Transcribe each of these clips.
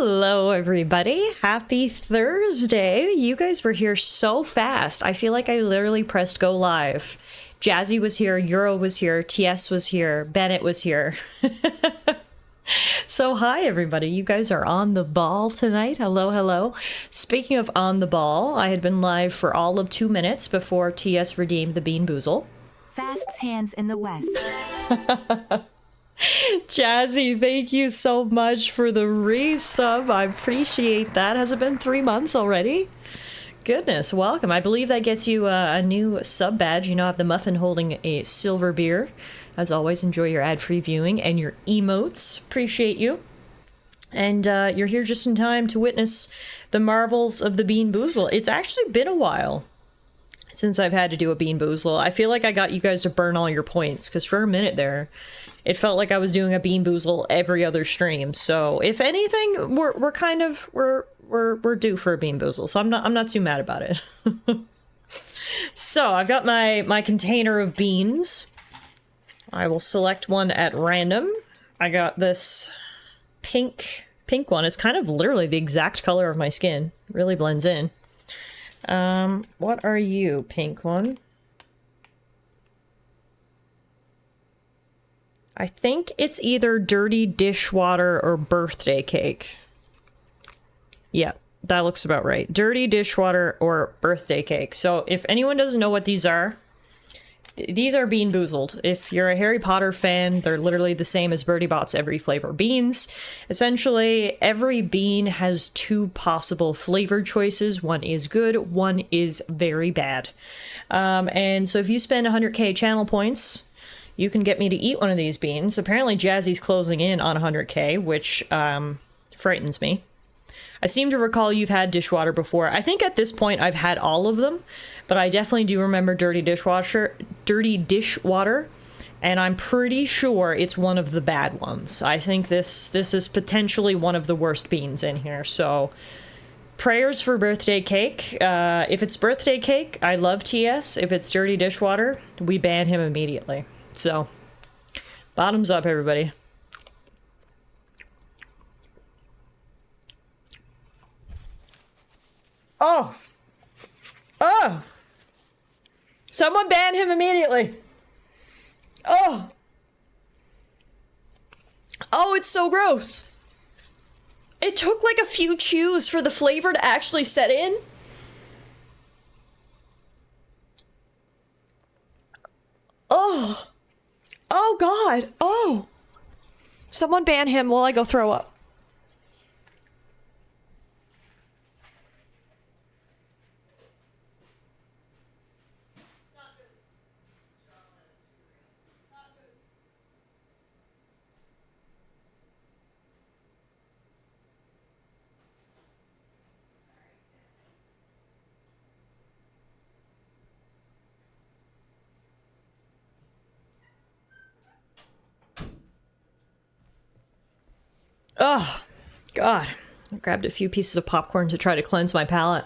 Hello, everybody. Happy Thursday. You guys were here so fast. I feel like I literally pressed go live. Jazzy was here, Euro was here, TS was here, Bennett was here. So hi, everybody. You guys are on the ball tonight. Hello, hello. Speaking of on the ball, I had been live for all of 2 minutes before TS redeemed the Bean Boozle. Fast hands in the West. Jazzy, thank you so much for the resub. I appreciate that. Has it been 3 months already? Goodness, welcome. I believe that gets you a new sub badge. You now have the muffin holding a silver beer. As always, enjoy your ad-free viewing and your emotes. Appreciate you. And you're here just in time to witness the marvels of the Bean Boozle. It's actually been a while since I've had to do a Bean Boozle. I feel like I got you guys to burn all your points, because for a minute there, it felt like I was doing a Bean Boozle every other stream. So if anything, we're due for a Bean Boozle. So I'm not too mad about it. So I've got my container of beans. I will select one at random. I got this pink one. It's kind of literally the exact color of my skin. Really blends in. What are you, pink one? I think it's either dirty dishwater or birthday cake. Yeah, that looks about right. Dirty dishwater or birthday cake. So if anyone doesn't know what these are Bean Boozled. If you're a Harry Potter fan, they're literally the same as Birdie Bot's every flavor beans. Essentially, every bean has two possible flavor choices. One is good, one is very bad. And so if you spend 100k channel points, you can get me to eat one of these beans. Apparently Jazzy's closing in on 100k, which frightens me. I seem to recall you've had dishwater before. I think at this point I've had all of them, but I definitely do remember dirty dishwater, and I'm pretty sure it's one of the bad ones. I think this is potentially one of the worst beans in here, so prayers for birthday cake. If it's birthday cake, I love TS. If it's dirty dishwater, we ban him immediately. So, bottoms up, everybody. Oh! Oh! Someone ban him immediately! Oh! Oh, it's so gross! It took like a few chews for the flavor to actually set in. Oh! Oh god! Oh! Someone ban him while I go throw up. Oh, God. I grabbed a few pieces of popcorn to try to cleanse my palate.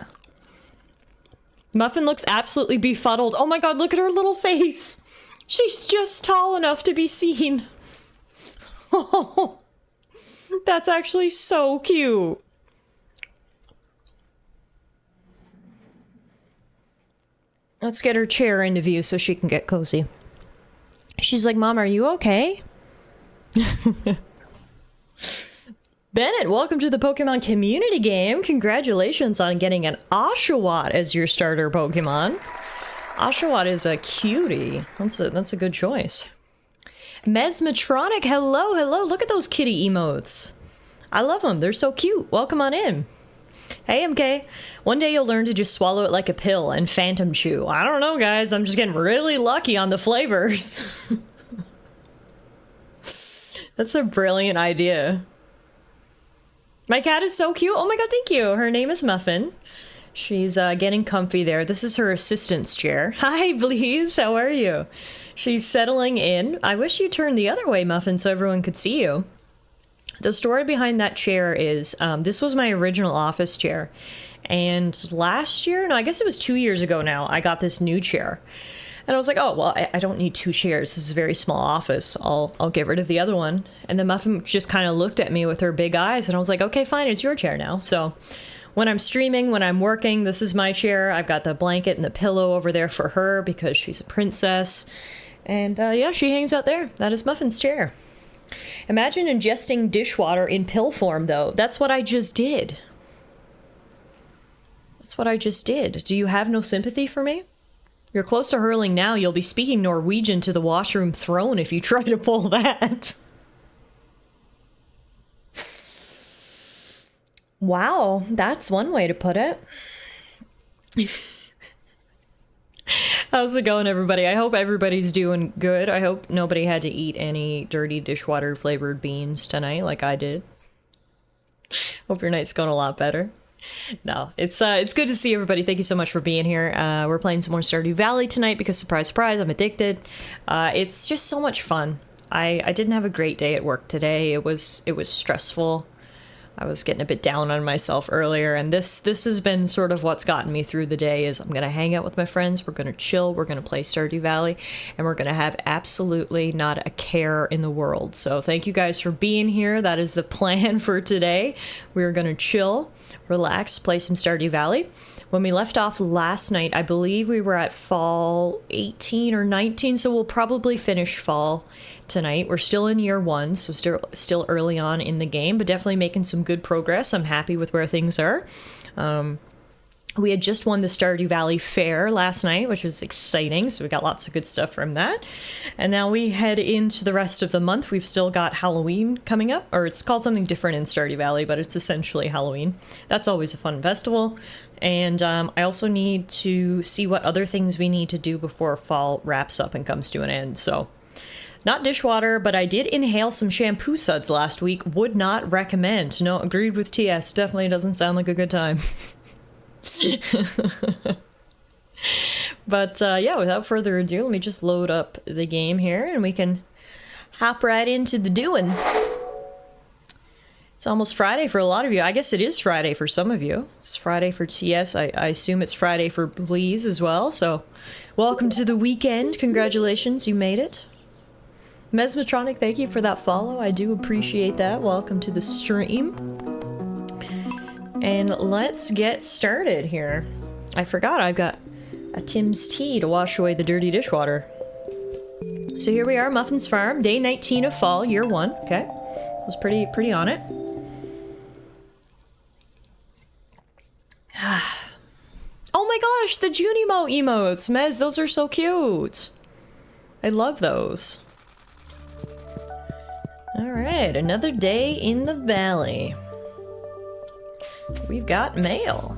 Muffin looks absolutely befuddled. Oh my god, look at her little face. She's just tall enough to be seen. Oh, that's actually so cute. Let's get her chair into view so she can get cozy. She's like, Mom, are you okay? Bennett, welcome to the Pokemon community game. Congratulations on getting an Oshawott as your starter Pokemon. Oshawott is a cutie. That's a good choice. Mesmetronic, hello, hello. Look at those kitty emotes. I love them. They're so cute. Welcome on in. Hey, MK. One day you'll learn to just swallow it like a pill and phantom chew. I don't know, guys. I'm just getting really lucky on the flavors. That's a brilliant idea. My cat is so cute. Oh my god, thank you. Her name is Muffin. She's getting comfy there. This is her assistant's chair. Hi, Bleeze. How are you? She's settling in. I wish you turned the other way, Muffin, so everyone could see you. The story behind that chair is, this was my original office chair. And last year, no, I guess it was 2 years ago now, I got this new chair. And I was like, oh, well, I don't need 2 chairs. This is a very small office. I'll get rid of the other one. And then Muffin just kind of looked at me with her big eyes, and I was like, okay, fine, it's your chair now. So when I'm streaming, when I'm working, this is my chair. I've got the blanket and the pillow over there for her because she's a princess. And yeah, she hangs out there. That is Muffin's chair. Imagine ingesting dishwater in pill form, though. That's what I just did. That's what I just did. Do you have no sympathy for me? You're close to hurling now. You'll be speaking Norwegian to the washroom throne if you try to pull that. Wow, that's one way to put it. How's it going, everybody? I hope everybody's doing good. I hope nobody had to eat any dirty dishwater flavored beans tonight like I did. Hope your night's going a lot better. No, it's good to see everybody. Thank you so much for being here. We're playing some more Stardew Valley tonight because, surprise, surprise, I'm addicted. It's just so much fun. I didn't have a great day at work today. It was stressful. I was getting a bit down on myself earlier, and this has been sort of what's gotten me through the day. Is I'm going to hang out with my friends, we're going to chill, we're going to play Stardew Valley, and we're going to have absolutely not a care in the world. So thank you guys for being here. That is the plan for today. We're going to chill, relax, play some Stardew Valley. When we left off last night, I believe we were at fall 18 or 19, so we'll probably finish fall tonight. We're still in year 1, so still early on in the game, but definitely making some good progress. I'm happy with where things are. We had just won the Stardew Valley Fair last night, which was exciting, so we got lots of good stuff from that. And now we head into the rest of the month. We've still got Halloween coming up, or it's called something different in Stardew Valley, but it's essentially Halloween. That's always a fun festival. And I also need to see what other things we need to do before fall wraps up and comes to an end, so... Not dishwater, but I did inhale some shampoo suds last week. Would not recommend. No, agreed with TS. Definitely doesn't sound like a good time. But yeah, without further ado, let me just load up the game here and we can hop right into the doing. It's almost Friday for a lot of you. I guess it is Friday for some of you. It's Friday for TS. I assume it's Friday for Bleeze as well. So welcome to the weekend. Congratulations, you made it. Mesmetronic, thank you for that follow. I do appreciate that. Welcome to the stream. And let's get started here. I forgot I've got a Tim's tea to wash away the dirty dishwater. So here we are, Muffin's Farm, day 19 of fall, year 1. Okay, I was pretty on it. Oh my gosh, the Junimo emotes, Mez, those are so cute. I love those. Alright, another day in the valley. We've got mail.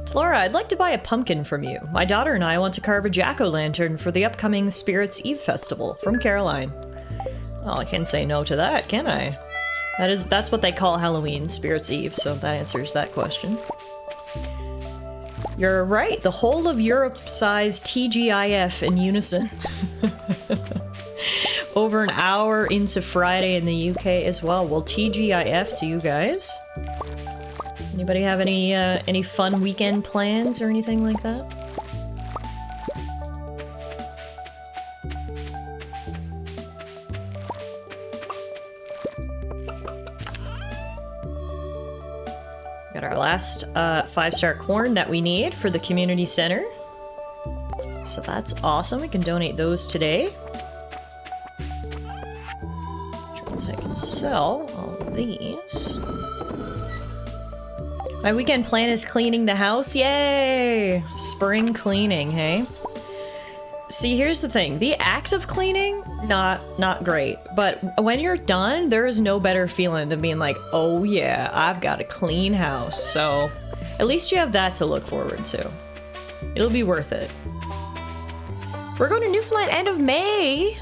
Tallara, I'd like to buy a pumpkin from you. My daughter and I want to carve a jack-o'-lantern for the upcoming Spirits Eve festival from Caroline. Well, I can't say no to that, can I? That's what they call Halloween, Spirits Eve, so that answers that question. You're right, the whole of Europe size TGIF in unison. Over an hour into Friday in the UK as well. Well, TGIF to you guys. Anybody have any fun weekend plans or anything like that? Got our last 5-star corn that we need for the community center. So that's awesome. We can donate those today. I can sell all of these. My weekend plan is cleaning the house. Yay! Spring cleaning, hey? See, here's the thing. The act of cleaning, not great. But when you're done, there is no better feeling than being like, oh yeah, I've got a clean house. So at least you have that to look forward to. It'll be worth it. We're going to Newfoundland end of May.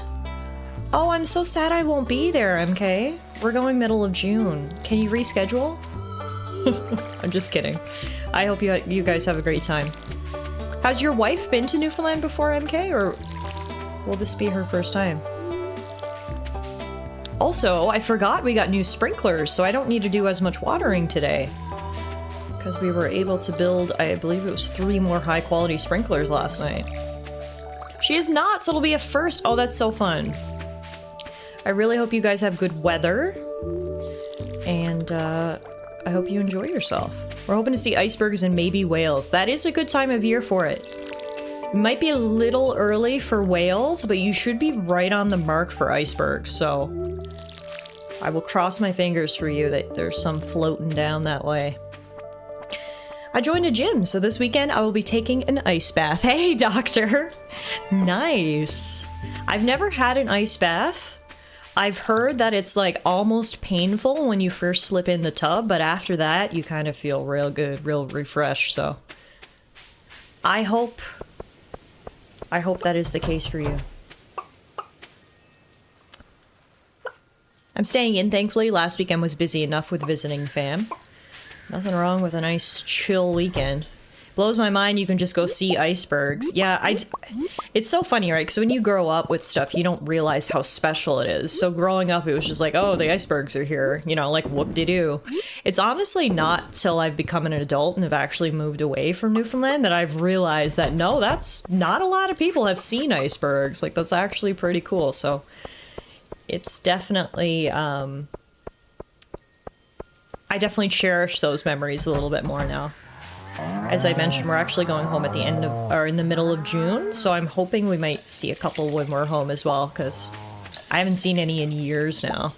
Oh, I'm so sad I won't be there, MK. We're going middle of June. Can you reschedule? I'm just kidding. I hope you guys have a great time. Has your wife been to Newfoundland before, MK, or will this be her first time? Also, I forgot we got new sprinklers, so I don't need to do as much watering today. Because we were able to build, I believe it was 3 more high-quality sprinklers last night. She is not, so it'll be a first. Oh, that's so fun. I really hope you guys have good weather. And I hope you enjoy yourself. We're hoping to see icebergs and maybe whales. That is a good time of year for it. It might be a little early for whales, but you should be right on the mark for icebergs, so I will cross my fingers for you that there's some floating down that way. I joined a gym, so this weekend I will be taking an ice bath. Hey, doctor! Nice! I've never had an ice bath. I've heard that it's like almost painful when you first slip in the tub, but after that you kind of feel real good, real refreshed, so I hope that is the case for you. I'm staying in, thankfully. Last weekend was busy enough with visiting fam. Nothing wrong with a nice chill weekend. Blows my mind you can just go see icebergs. Yeah, it's so funny, right? Because when you grow up with stuff, you don't realize how special it is. So growing up, it was just like, oh, the icebergs are here. You know, like, whoop-de-doo. It's honestly not till I've become an adult and have actually moved away from Newfoundland that I've realized that, no, that's not a lot of people have seen icebergs. Like, that's actually pretty cool. So it's definitely, I definitely cherish those memories a little bit more now. As I mentioned, we're actually going home at the end of, or in the middle of June, so I'm hoping we might see a couple when we're home as well, because I haven't seen any in years now.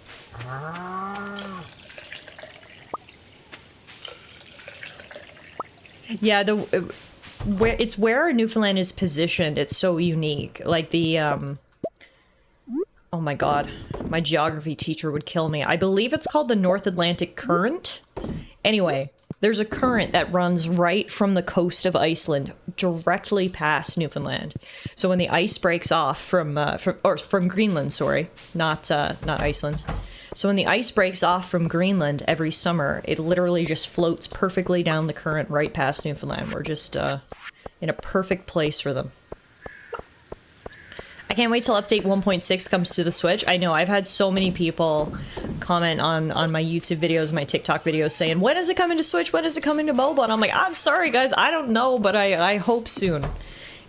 Yeah, it's where Newfoundland is positioned. It's so unique. Like the, oh my god, my geography teacher would kill me. I believe it's called the North Atlantic Current. Anyway, there's a current that runs right from the coast of Iceland directly past Newfoundland. So when the ice breaks off from Greenland, sorry, not Iceland. So when the ice breaks off from Greenland every summer, it literally just floats perfectly down the current right past Newfoundland. We're just in a perfect place for them. I can't wait till update 1.6 comes to the Switch. I know, I've had so many people comment on my YouTube videos, my TikTok videos saying, when is it coming to Switch? When is it coming to mobile? And I'm like, I'm sorry guys, I don't know, but I hope soon.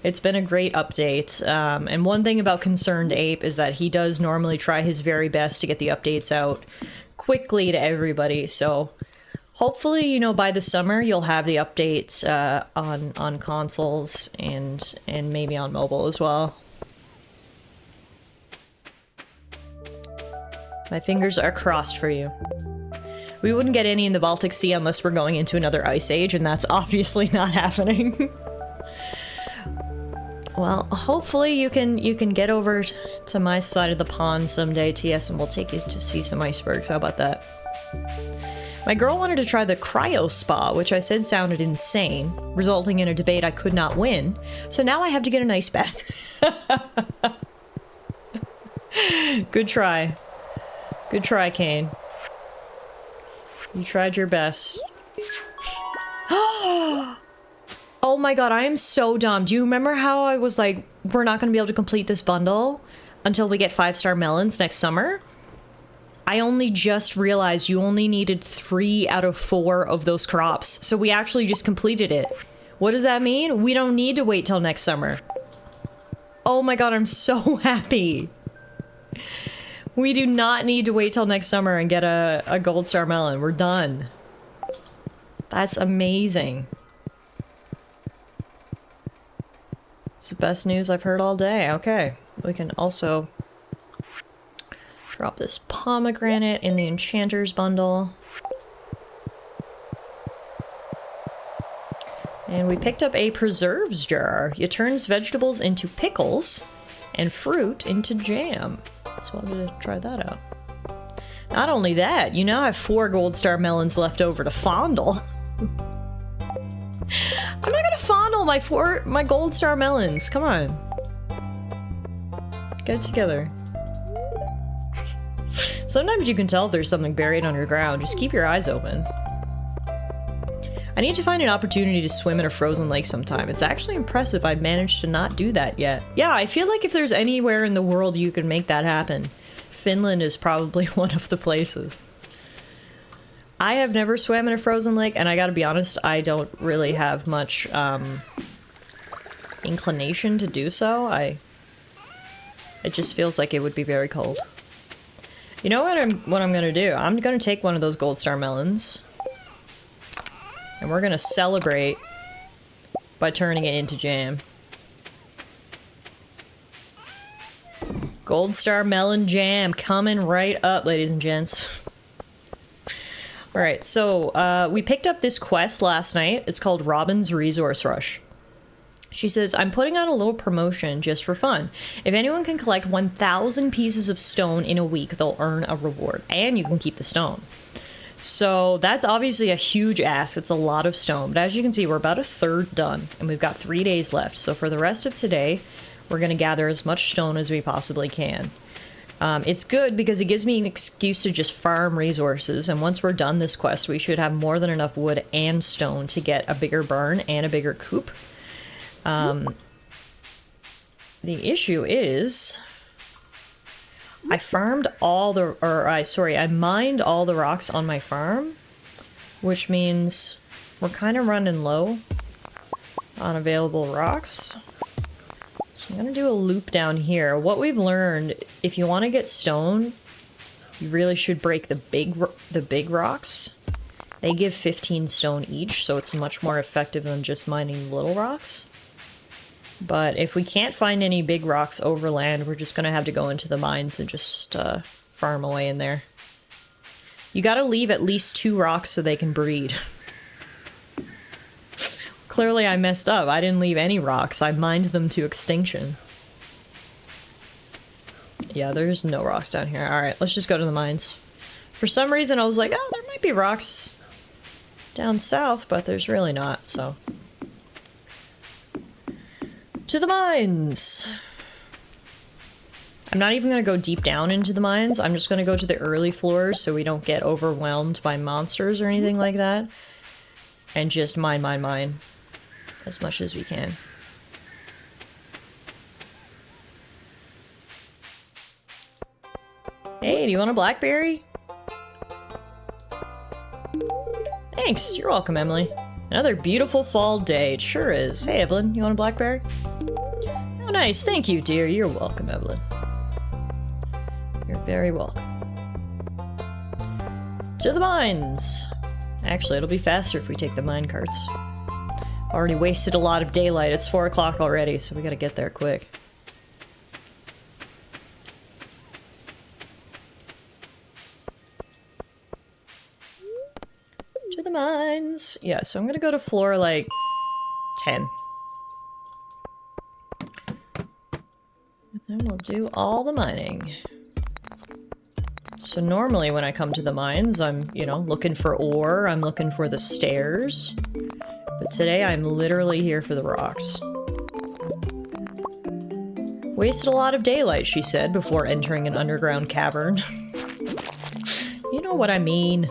It's been a great update. And one thing about ConcernedApe is that he does normally try his very best to get the updates out quickly to everybody. So hopefully, you know, by the summer you'll have the updates on consoles and maybe on mobile as well. My fingers are crossed for you. We wouldn't get any in the Baltic Sea unless we're going into another ice age, and that's obviously not happening. Well, hopefully you can get over to my side of the pond someday, TS, and we'll take you to see some icebergs. How about that? My girl wanted to try the cryo spa, which I said sounded insane, resulting in a debate I could not win. So now I have to get an ice bath. Good try. Good try, Kane. You tried your best. Oh my god, I am so dumb. Do you remember how I was like, we're not going to be able to complete this bundle until we get 5-star melons next summer? I only just realized you only needed 3 out of 4 of those crops. So we actually just completed it. What does that mean? We don't need to wait till next summer. Oh my god, I'm so happy. We do not need to wait till next summer and get a gold star melon. We're done. That's amazing. It's the best news I've heard all day. Okay. We can also drop this pomegranate in the Enchanter's bundle. And we picked up a preserves jar. It turns vegetables into pickles and fruit into jam. So I wanted to try that out. Not only that, you now have 4 gold star melons left over to fondle. I'm not gonna fondle my gold star melons. Come on. Get it together. Sometimes you can tell if there's something buried underground. Just keep your eyes open. I need to find an opportunity to swim in a frozen lake sometime. It's actually impressive I've managed to not do that yet. Yeah, I feel like if there's anywhere in the world you can make that happen, Finland is probably one of the places. I have never swam in a frozen lake, and I gotta be honest, I don't really have much inclination to do so. It just feels like it would be very cold. You know what I'm gonna do? I'm gonna take one of those gold star melons. And we're gonna celebrate by turning it into jam. Gold star melon jam coming right up, ladies and gents. Alright, so we picked up this quest last night. It's called Robin's Resource Rush. She says, I'm putting on a little promotion just for fun. If anyone can collect 1,000 pieces of stone in a week, they'll earn a reward. And you can keep the stone. So that's obviously a huge ask. It's a lot of stone. But as you can see, we're about a third done. And we've got 3 days left. So for the rest of today, we're going to gather as much stone as we possibly can. It's good because it gives me an excuse to just farm resources. And once we're done this quest, we should have more than enough wood and stone to get a bigger barn and a bigger coop. The issue is I mined all the rocks on my farm, which means we're kind of running low on available rocks. So I'm gonna do a loop down here. What we've learned, if you want to get stone, you really should break the big rocks. They give 15 stone each, so it's much more effective than just mining little rocks. But if we can't find any big rocks overland, we're just gonna have to go into the mines and just farm away in there. You gotta leave at least 2 rocks so they can breed. Clearly I messed up. I didn't leave any rocks. I mined them to extinction. Yeah, there's no rocks down here. Alright, let's just go to the mines. For some reason I was like, oh, there might be rocks down south, but there's really not, so... To the mines! I'm not even gonna go deep down into the mines. I'm just gonna go to the early floors so we don't get overwhelmed by monsters or anything like that. And just mine. As much as we can. Hey, do you want a blackberry? Thanks, you're welcome, Emily. Another beautiful fall day, it sure is. Hey, Evelyn, you want a blackberry? Oh, nice, thank you, dear. You're welcome, Evelyn. You're very welcome. To the mines! Actually, it'll be faster if we take the mine carts. Already wasted a lot of daylight. It's 4 o'clock already, so we gotta get there quick. To the mines. Yeah, so I'm gonna go to floor, like, 10. And then we'll do all the mining. So normally when I come to the mines, I'm, you know, looking for ore, I'm looking for the stairs. But today I'm literally here for the rocks. Wasted a lot of daylight, she said, before entering an underground cavern. You know what I mean.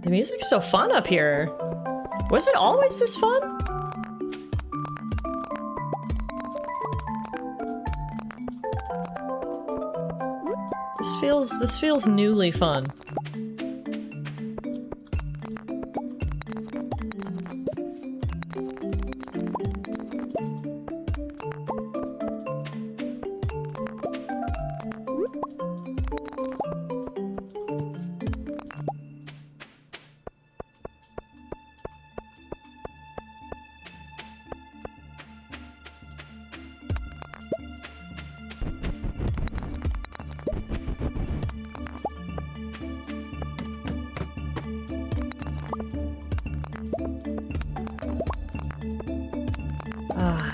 The music's so fun up here. Was it always this fun? This feels newly fun.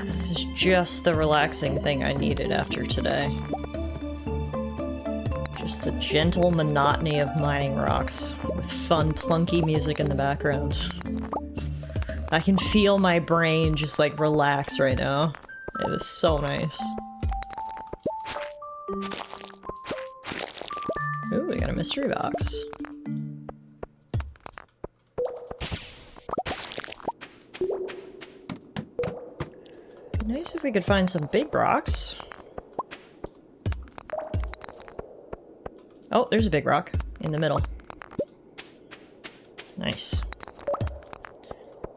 This is just the relaxing thing I needed after today. Just the gentle monotony of mining rocks, with fun, plunky music in the background. I can feel my brain just, like, relax right now. It is so nice. Ooh, we got a mystery box. Nice if we could find some big rocks. Oh, there's a big rock in the middle. Nice.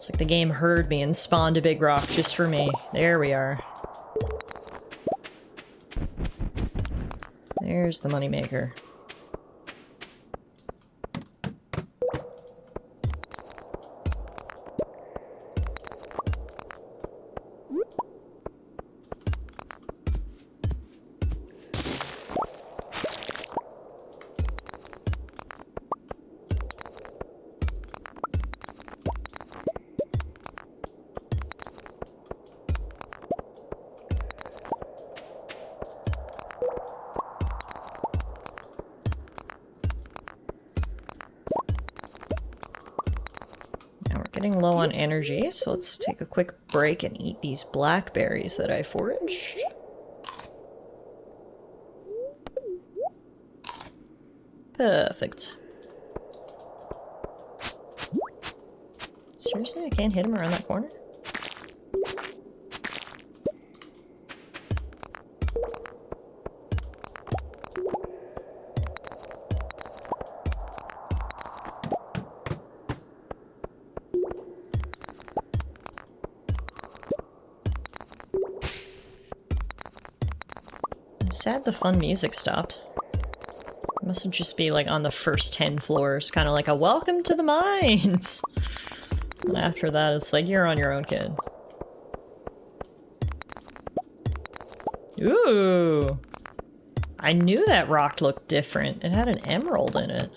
It's like the game heard me and spawned a big rock just for me. There we are. There's the moneymaker. Getting low on energy, so let's take a quick break and eat these blackberries that I foraged. Perfect. Seriously, I can't hit him around that corner? Sad the fun music stopped. It must just be like on the first 10 floors, kind of like a welcome to the mines. And after that, it's like you're on your own, kid. Ooh! I knew that rock looked different. It had an emerald in it.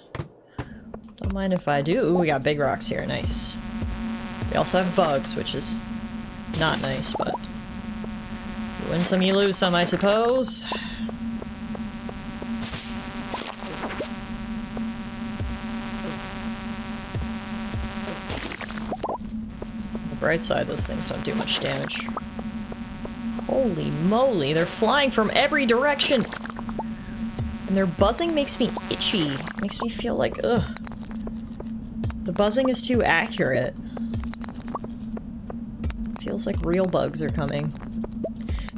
Don't mind if I do. Ooh, we got big rocks here. Nice. We also have bugs, which is not nice, but you win some, you lose some, I suppose. Bright side, those things don't do much damage. Holy moly, they're flying from every direction! And their buzzing makes me itchy. Makes me feel like, ugh. The buzzing is too accurate. Feels like real bugs are coming.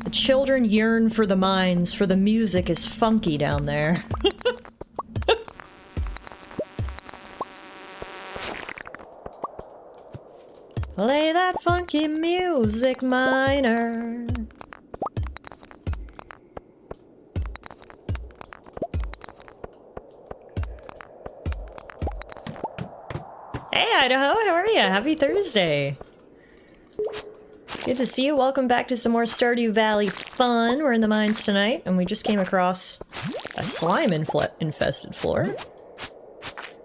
The children yearn for the mines, for the music is funky down there. Play that funky music, miner. Hey, Idaho, how are you? Happy Thursday. Good to see you. Welcome back to some more Stardew Valley fun. We're in the mines tonight, and we just came across a slime-infested floor.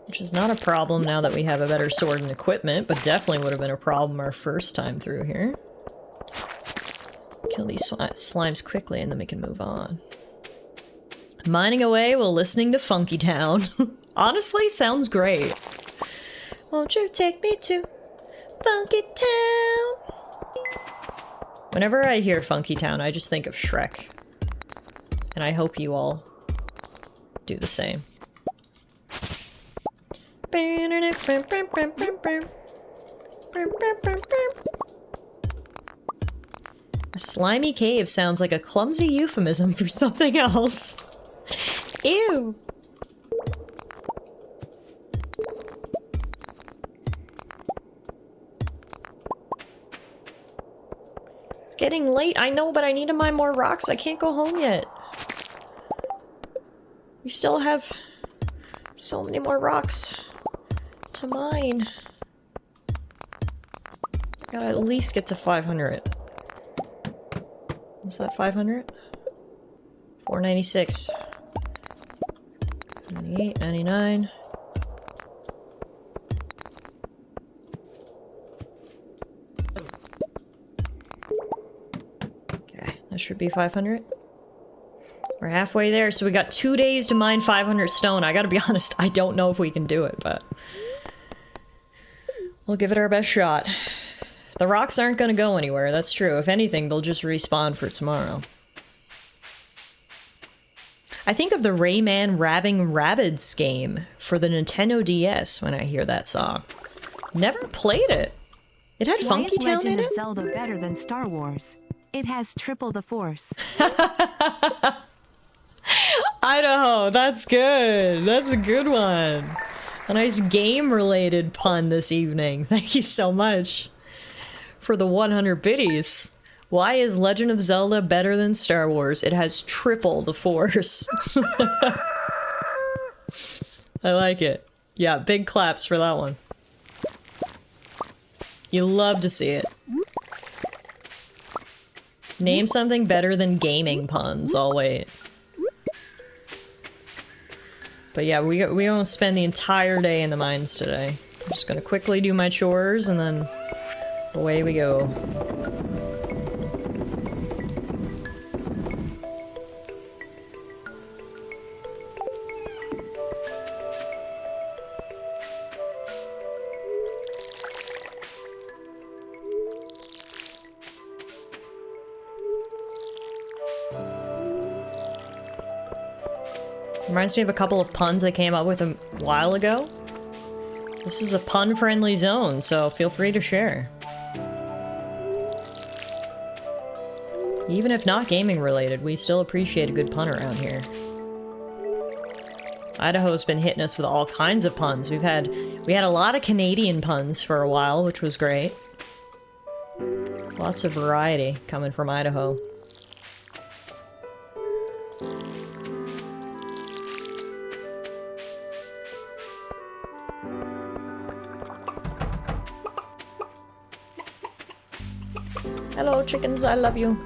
Which is not a problem now that we have a better sword and equipment, but definitely would have been a problem our first time through here. Kill these slimes quickly and then we can move on. Mining away while listening to Funky Town. Honestly, sounds great. Won't you take me to Funky Town? Whenever I hear Funky Town, I just think of Shrek. And I hope you all do the same. A slimy cave sounds like a clumsy euphemism for something else. Ew. It's getting late, I know, but I need to mine more rocks. I can't go home yet. We still have so many more rocks to mine. I gotta at least get to 500. Is that 500? 496. 98, 99. Okay, that should be 500. We're halfway there, so we got 2 days to mine 500 stone. I gotta be honest, I don't know if we can do it, but we'll give it our best shot. The rocks aren't gonna go anywhere, that's true. If anything, they'll just respawn for tomorrow. I think of the Rayman Rabbing Rabbids game for the Nintendo DS when I hear that song. Never played it. It had Funky Town in it? Legend of Zelda better than Star Wars? It has triple the force. Idaho, that's good. That's a good one. A nice game-related pun this evening. Thank you so much. for the 100 biddies. Why is Legend of Zelda better than Star Wars? It has triple the force. I like it. Yeah, big claps for that one. You love to see it. Name something better than gaming puns. I'll wait. But yeah, we gonna spend the entire day in the mines today. I'm just gonna quickly do my chores and then away we go. Reminds me of a couple of puns I came up with a while ago. This is a pun-friendly zone, so feel free to share. Even if not gaming related, we still appreciate a good pun around here. Idaho's been hitting us with all kinds of puns. We had a lot of Canadian puns for a while, which was great. Lots of variety coming from Idaho. Hello, chickens, I love you.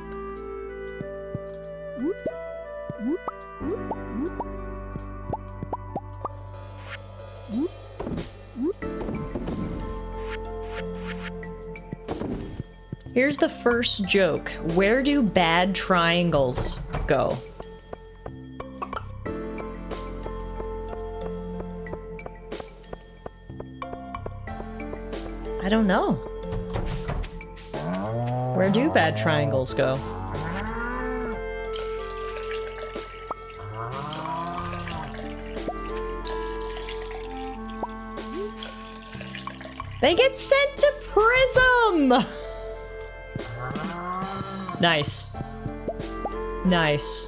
Here's the first joke. Where do bad triangles go? I don't know. Where do bad triangles go? They get sent to Prism! Nice. Nice.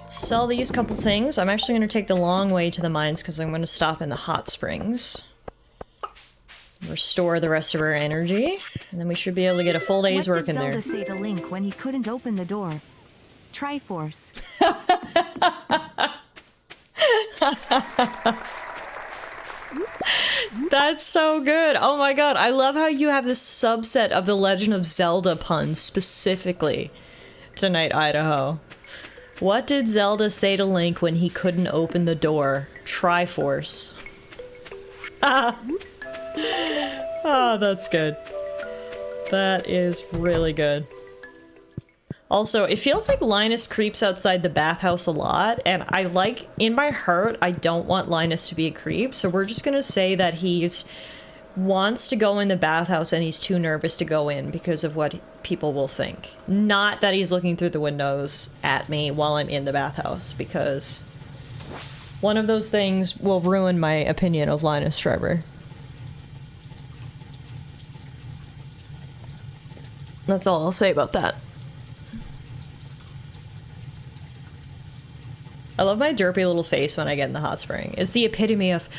Sell these couple things. I'm actually going to take the long way to the mines because I'm going to stop in the hot springs. Restore the rest of our energy. And then we should be able to get a full day's work in there. What did Zelda say to Link when he couldn't open the door? Triforce. That's so good. Oh my god. I love how you have this subset of the Legend of Zelda puns specifically tonight, Idaho. What did Zelda say to Link when he couldn't open the door? Triforce. Oh, that's good. That is really good. Also, it feels like Linus creeps outside the bathhouse a lot, and I like, in my heart, I don't want Linus to be a creep, so we're just gonna say that he's wants to go in the bathhouse and he's too nervous to go in because of what people will think. Not that he's looking through the windows at me while I'm in the bathhouse, because one of those things will ruin my opinion of Linus forever. That's all I'll say about that. I love my derpy little face when I get in the hot spring. It's the epitome of,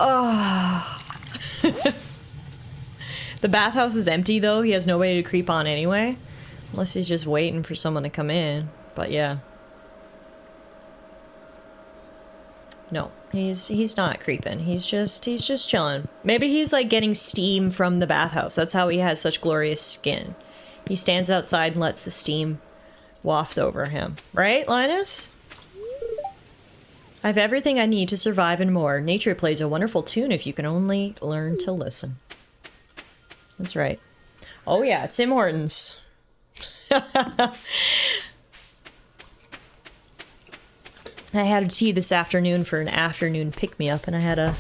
oh. The bathhouse is empty though. He has nobody to creep on anyway. Unless he's just waiting for someone to come in. But yeah. No, he's not creeping. He's just chilling. Maybe he's like getting steam from the bathhouse. That's how he has such glorious skin. He stands outside and lets the steam waft over him. Right, Linus? I have everything I need to survive and more. Nature plays a wonderful tune if you can only learn to listen. That's right. Oh yeah, Tim Hortons. I had a tea this afternoon for an afternoon pick-me-up, and I had a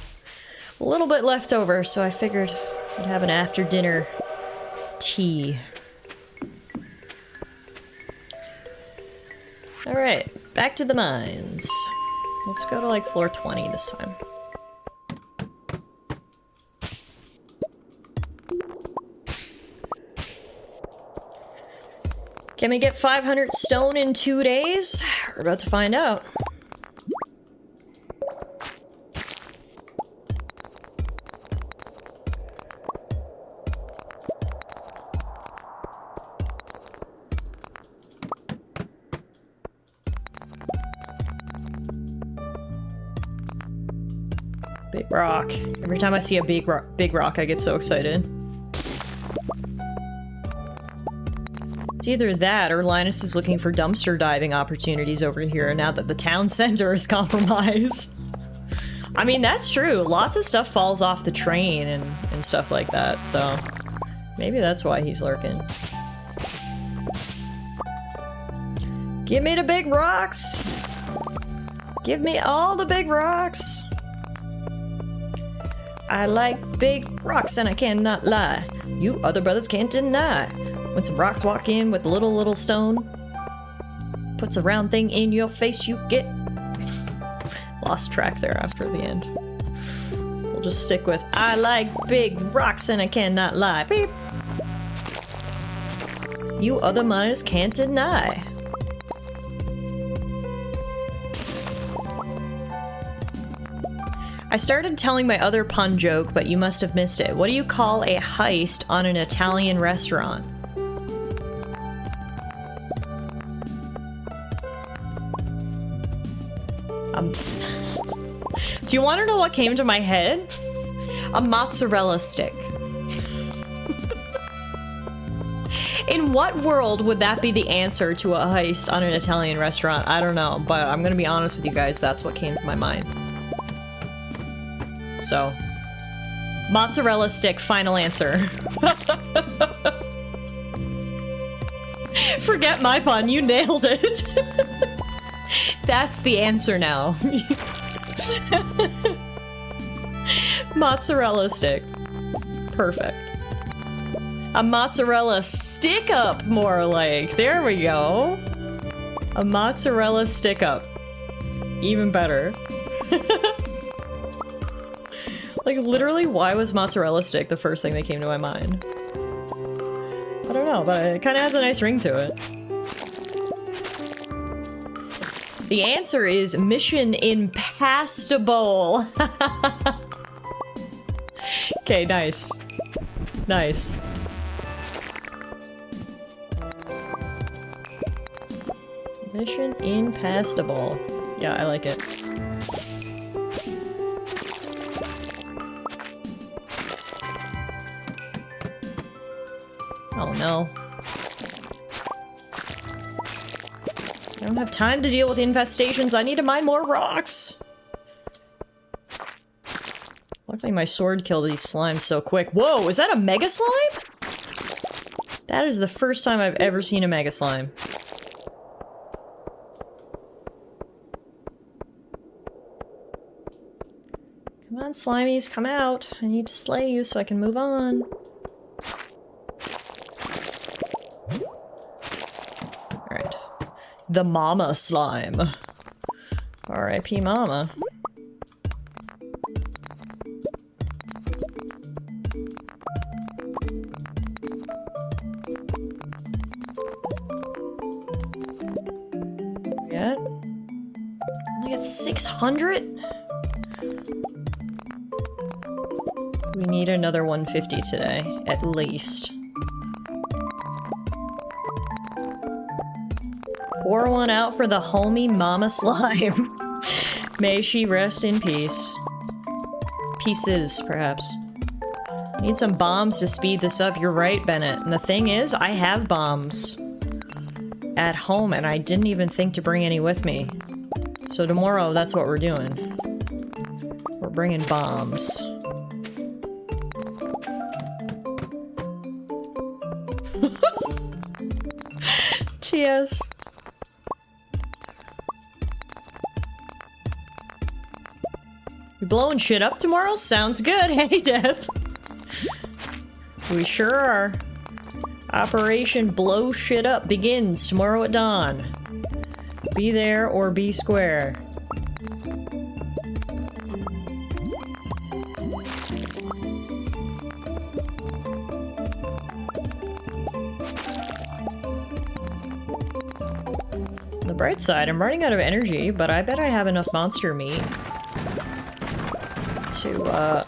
little bit left over, so I figured I'd have an after-dinner tea. Alright, back to the mines. Let's go to like floor 20 this time. Can we get 500 stone in 2 days? We're about to find out. Big rock. Every time I see a big rock, I get so excited. It's either that or Linus is looking for dumpster diving opportunities over here now that the town center is compromised. I mean, that's true. Lots of stuff falls off the train and stuff like that, so maybe that's why he's lurking. Give me the big rocks! Give me all the big rocks! I like big rocks and I cannot lie. You other brothers can't deny. When some rocks walk in with a little stone, puts a round thing in your face, you get... Lost track there after the end. We'll just stick with, I like big rocks and I cannot lie. Beep. You other miners can't deny. I started telling my other pun joke, but you must have missed it. What do you call a heist on an Italian restaurant? Do you want to know what came to my head? A mozzarella stick. In what world would that be the answer to a heist on an Italian restaurant? I don't know, but I'm gonna be honest with you guys, that's what came to my mind. So, mozzarella stick, final answer. Forget my pun, you nailed it. That's the answer now. Mozzarella stick. Perfect. A mozzarella stick up, more like. There we go. A mozzarella stick up. Even better. Like, literally, why was mozzarella stick the first thing that came to my mind? I don't know, but it kind of has a nice ring to it. The answer is Mission Impassable. Okay, nice. Nice. Mission Impassable. Yeah, I like it. Oh no. I don't have time to deal with infestations. I need to mine more rocks. Luckily my sword killed these slimes so quick. Whoa, is that a mega slime? That is the first time I've ever seen a mega slime. Come on, slimies, come out. I need to slay you so I can move on. Alright. The mama slime. R.I.P. mama. Yeah. I got 600? We need another 150 today, at least. Pour one out for the homie mama slime. May she rest in peace. Pieces, perhaps. Need some bombs to speed this up. You're right, Bennett. And the thing is, I have bombs at home, and I didn't even think to bring any with me. So tomorrow, that's what we're doing. We're bringing bombs. TS. You blowing shit up tomorrow? Sounds good. Hey, Death. We sure are. Operation Blow Shit Up begins tomorrow at dawn. Be there or be square. On the bright side, I'm running out of energy, but I bet I have enough monster meat to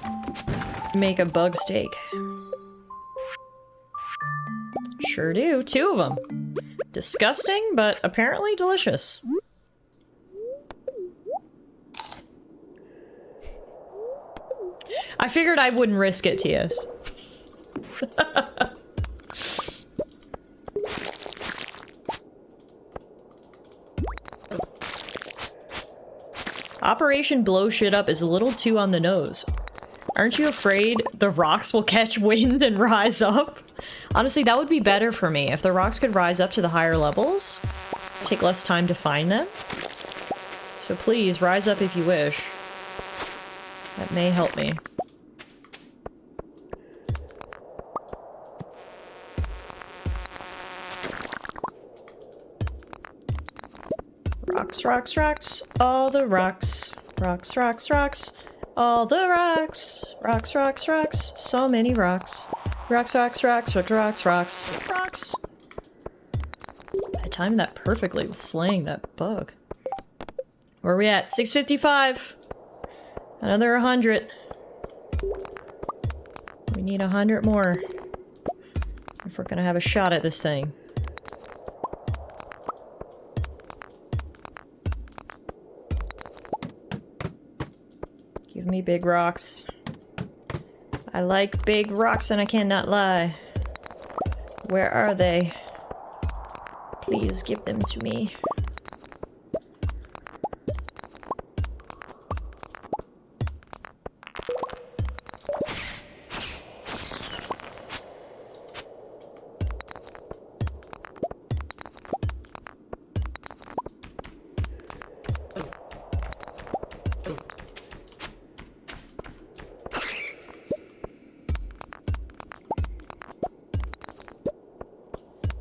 make a bug steak. Sure do. 2 of them. Disgusting, but apparently delicious. I figured I wouldn't risk it, TS. Operation Blow Shit Up is a little too on the nose. Aren't you afraid the rocks will catch wind and rise up? Honestly, that would be better for me. If the rocks could rise up to the higher levels, take less time to find them. So please, rise up if you wish. That may help me. Rocks, rocks, rocks, all the rocks. Rocks, rocks, rocks, all the rocks. Rocks, rocks, rocks, so many rocks. Rocks, rocks, rocks, rocks, rocks, rocks, rocks. I timed that perfectly with slaying that bug. Where are we at? 655. Another 100. We need 100 more if we're gonna have a shot at this thing. Give me big rocks. I like big rocks and I cannot lie. Where are they? Please give them to me.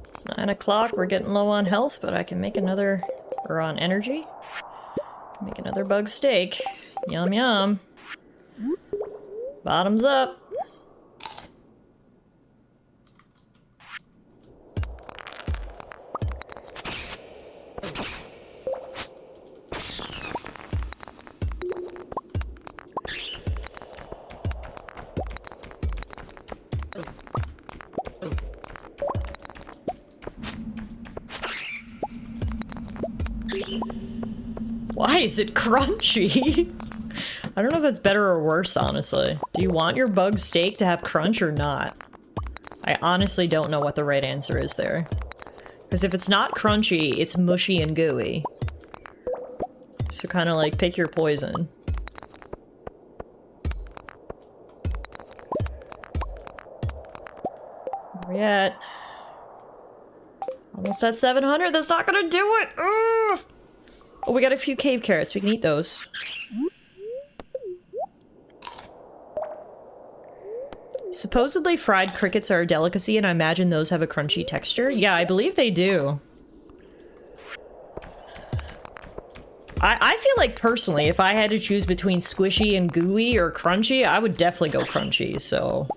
It's 9 o'clock, we're getting low on health, but I can make another, or on energy. Make another bug steak. Yum yum. Bottoms up. Why is it crunchy? I don't know if that's better or worse, honestly. Do you want your bug steak to have crunch or not? I honestly don't know what the right answer is there. Because if it's not crunchy, it's mushy and gooey. So kind of like, pick your poison. Where we at? Almost at 700, that's not gonna do it! Ugh! Oh, we got a few cave carrots, we can eat those. Supposedly fried crickets are a delicacy, and I imagine those have a crunchy texture. Yeah, I believe they do. I feel like, personally, if I had to choose between squishy and gooey or crunchy, I would definitely go crunchy, so...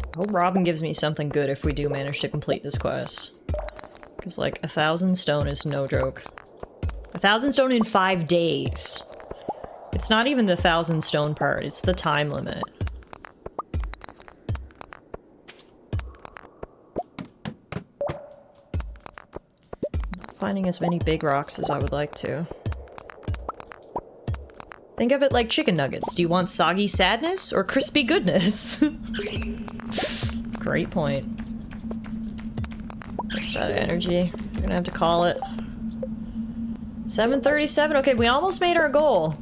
I hope Robin gives me something good if we do manage to complete this quest. Because, like, 1,000 stone is no joke. 1,000 stone in 5 days. It's not even the 1,000 stone part, it's the time limit. Not finding as many big rocks as I would like to. Think of it like chicken nuggets. Do you want soggy sadness or crispy goodness? Great point. It's out of energy. We're gonna have to call it. 7:37. Okay, we almost made our goal.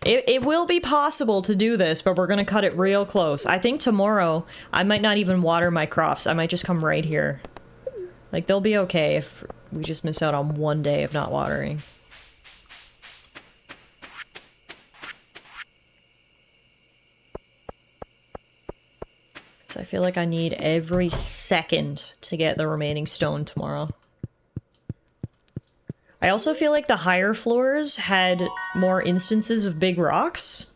It will be possible to do this, but we're gonna cut it real close. I think tomorrow, I might not even water my crops. I might just come right here. Like, they'll be okay if we just miss out on one day of not watering. So I feel like I need every second to get the remaining stone tomorrow. I also feel like the higher floors had more instances of big rocks.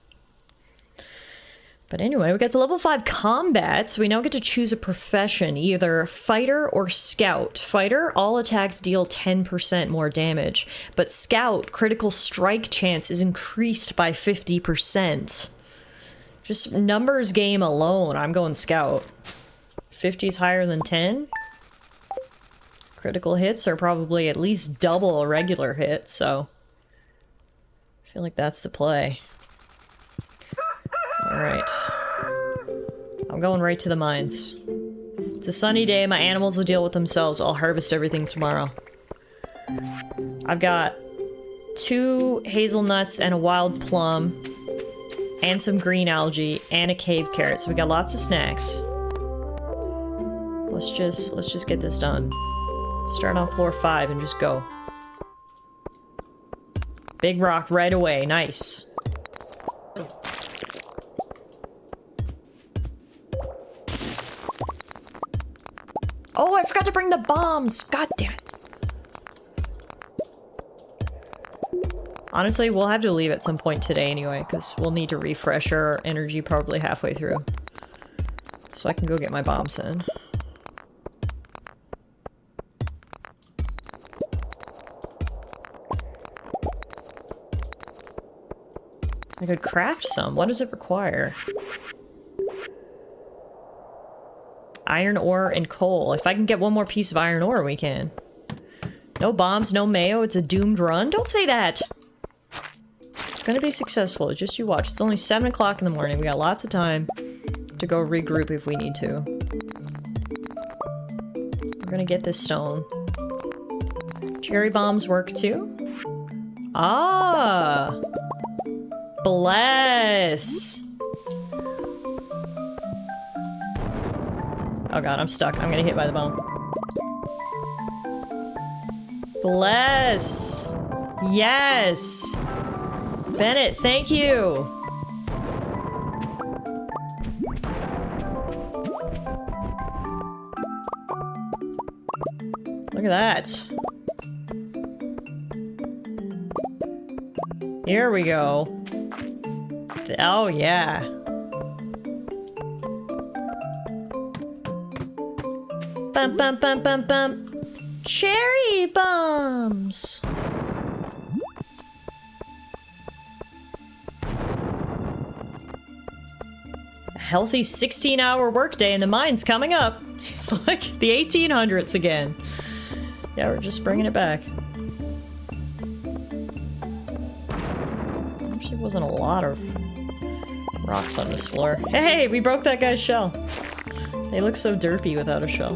But anyway, we got to level 5 combat, so we now get to choose a profession, either fighter or scout. Fighter, all attacks deal 10% more damage, but scout, critical strike chance is increased by 50%. Just numbers game alone, I'm going scout. 50 is higher than 10. Critical hits are probably at least double a regular hit, so I feel like that's the play. Alright. I'm going right to the mines. It's a sunny day, my animals will deal with themselves. I'll harvest everything tomorrow. I've got 2 hazelnuts and a wild plum, and some green algae, and a cave carrot, so we got lots of snacks. Let's just get this done. Start on floor 5 and just go. Big rock right away, nice. Oh, I forgot to bring the bombs! God damn it. Honestly, we'll have to leave at some point today anyway, because we'll need to refresh our energy probably halfway through. So I can go get my bombs in. I could craft some. What does it require? Iron ore and coal. If I can get one more piece of iron ore, we can. No bombs, no mayo. It's a doomed run. Don't say that! It's gonna be successful. Just you watch. It's only 7 o'clock in the morning. We got lots of time to go regroup if we need to. We're gonna get this stone. Cherry bombs work too? Ah! Bless! Oh god, I'm stuck. I'm gonna hit by the bomb. Bless! Yes! Bennett, thank you! Look at that. Here we go. Oh, yeah. Bum, bum, bum, bum, bum. Cherry bombs! A healthy 16-hour workday in the mines coming up. It's like the 1800s again. Yeah, we're just bringing it back. Actually, wasn't a lot of rocks on this floor. Hey, we broke that guy's shell. They look so derpy without a shell.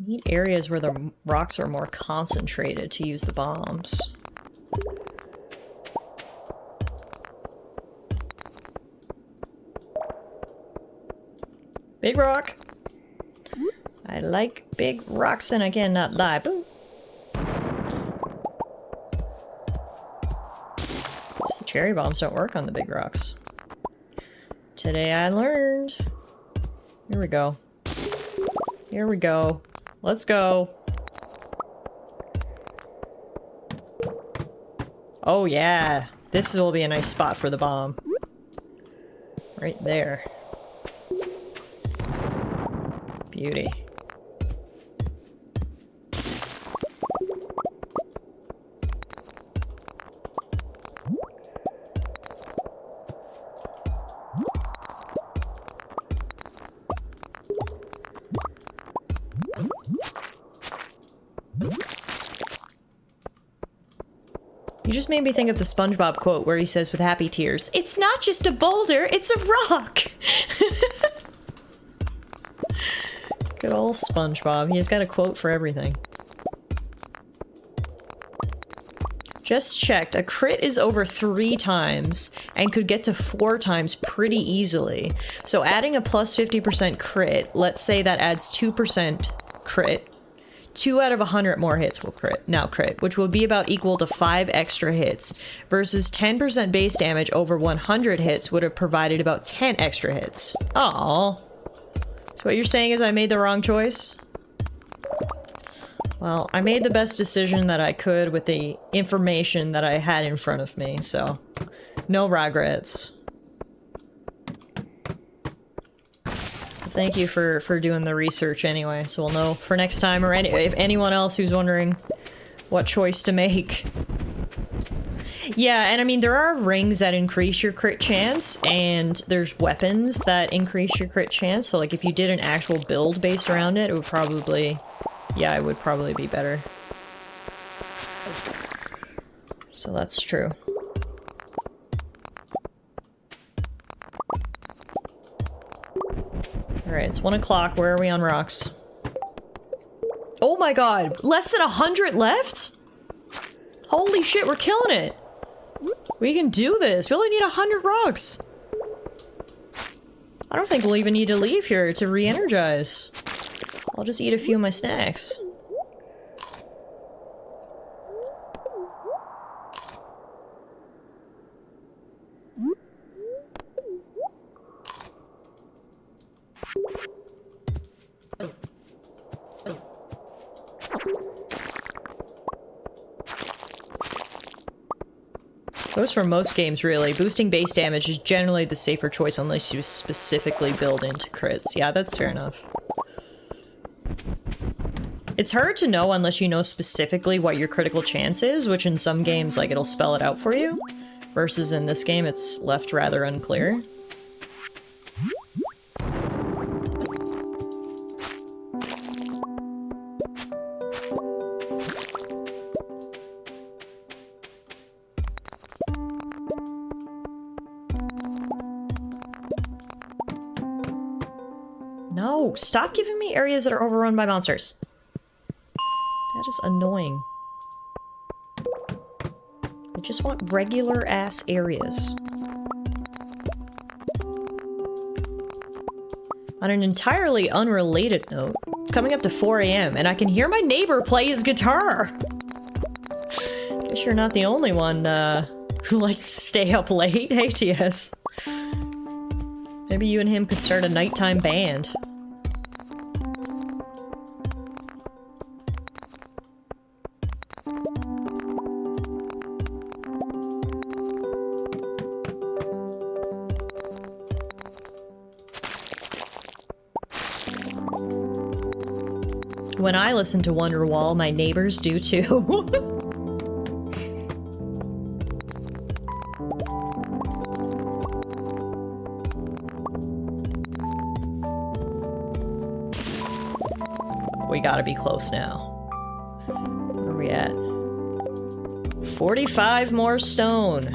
Need areas where the rocks are more concentrated to use the bombs. Big rock! I like big rocks and I cannot lie. Boom! Guess the cherry bombs don't work on the big rocks. Today I learned. Here we go. Here we go. Let's go. Oh yeah. This will be a nice spot for the bomb. Right there. Beauty. You just made me think of the SpongeBob quote where he says with happy tears, "It's not just a boulder, it's a rock." Good old SpongeBob. He's got a quote for everything. Just checked. A crit is over 3 times and could get to 4 times pretty easily. So adding a plus 50% crit, let's say that adds 2% crit. 2 out of 100 more hits will crit, which will be about equal to 5 extra hits, versus 10% base damage over 100 hits would have provided about 10 extra hits. Aww. So what you're saying is I made the wrong choice? Well, I made the best decision that I could with the information that I had in front of me, so no regrets. Thank you for doing the research anyway, so we'll know for next time, or if anyone else who's wondering what choice to make. Yeah, and I mean, there are rings that increase your crit chance, and there's weapons that increase your crit chance, so like if you did an actual build based around it, it would probably... yeah, it would probably be better. So that's true. Alright, it's 1 o'clock. Where are we on rocks? Oh my god! Less than 100 left?! Holy shit, we're killing it! We can do this! We only need 100 rocks! I don't think we'll even need to leave here to re-energize. I'll just eat a few of my snacks. Goes for most games, really. Boosting base damage is generally the safer choice unless you specifically build into crits. Yeah, that's fair enough. It's hard to know unless you know specifically what your critical chance is, which in some games, like, it'll spell it out for you. Versus in this game, it's left rather unclear. No, stop giving me areas that are overrun by monsters. That is annoying. I just want regular ass areas. On an entirely unrelated note, it's coming up to 4 AM and I can hear my neighbor play his guitar. Guess you're not the only one who likes to stay up late, hey TS. Maybe you and him could start a nighttime band. When I listen to Wonderwall, my neighbors do too. We gotta be close now. Where are we at? 45 more stone.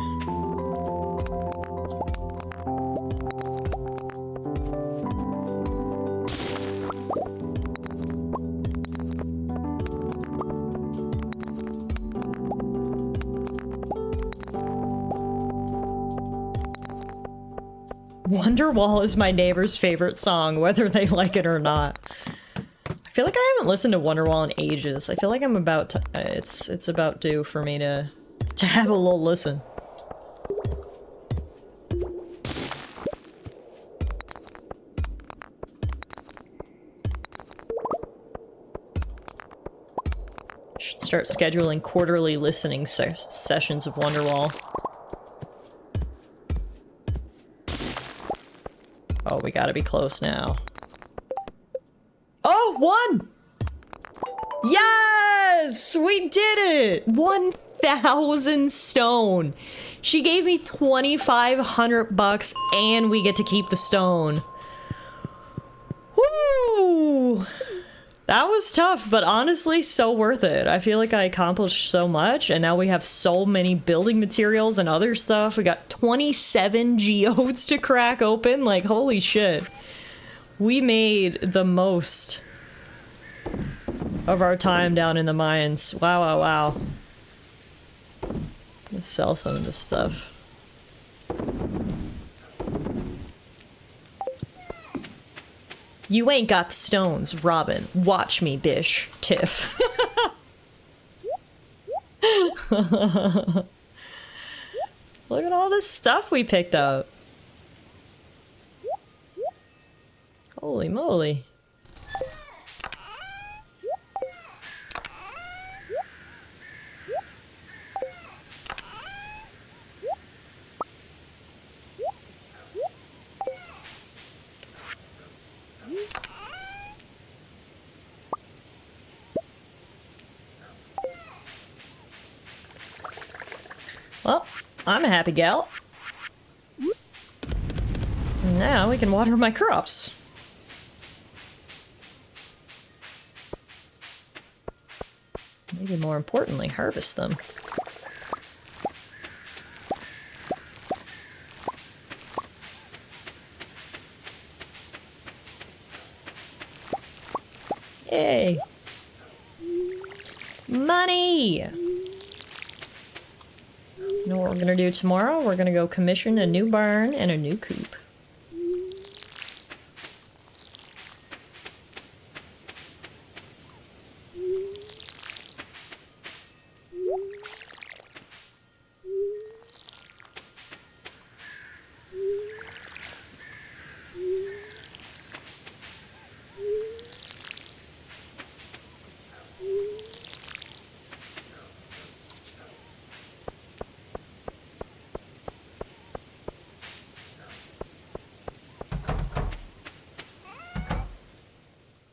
Wonderwall is my neighbor's favorite song, whether they like it or not. I feel like I haven't listened to Wonderwall in ages. I feel like I'm about to, it's about due for me to have a little listen. Should start scheduling quarterly listening sessions of Wonderwall. Oh, we gotta be close now. Oh, 1! Yes! We did it! 1,000 stone! She gave me 2,500 bucks and we get to keep the stone. Woo! That was tough, but honestly, so worth it. I feel like I accomplished so much, and now we have so many building materials and other stuff. We got 27 geodes to crack open. Like, holy shit. We made the most of our time down in the mines. Wow, wow, wow. Let's sell some of this stuff. You ain't got the stones, Robin. Watch me, bish. Tiff. Look at all this stuff we picked up. Holy moly. Well, I'm a happy gal. Now we can water my crops. Maybe more importantly, harvest them. Yay! Money! You know what we're gonna do tomorrow? We're gonna go commission a new barn and a new coop.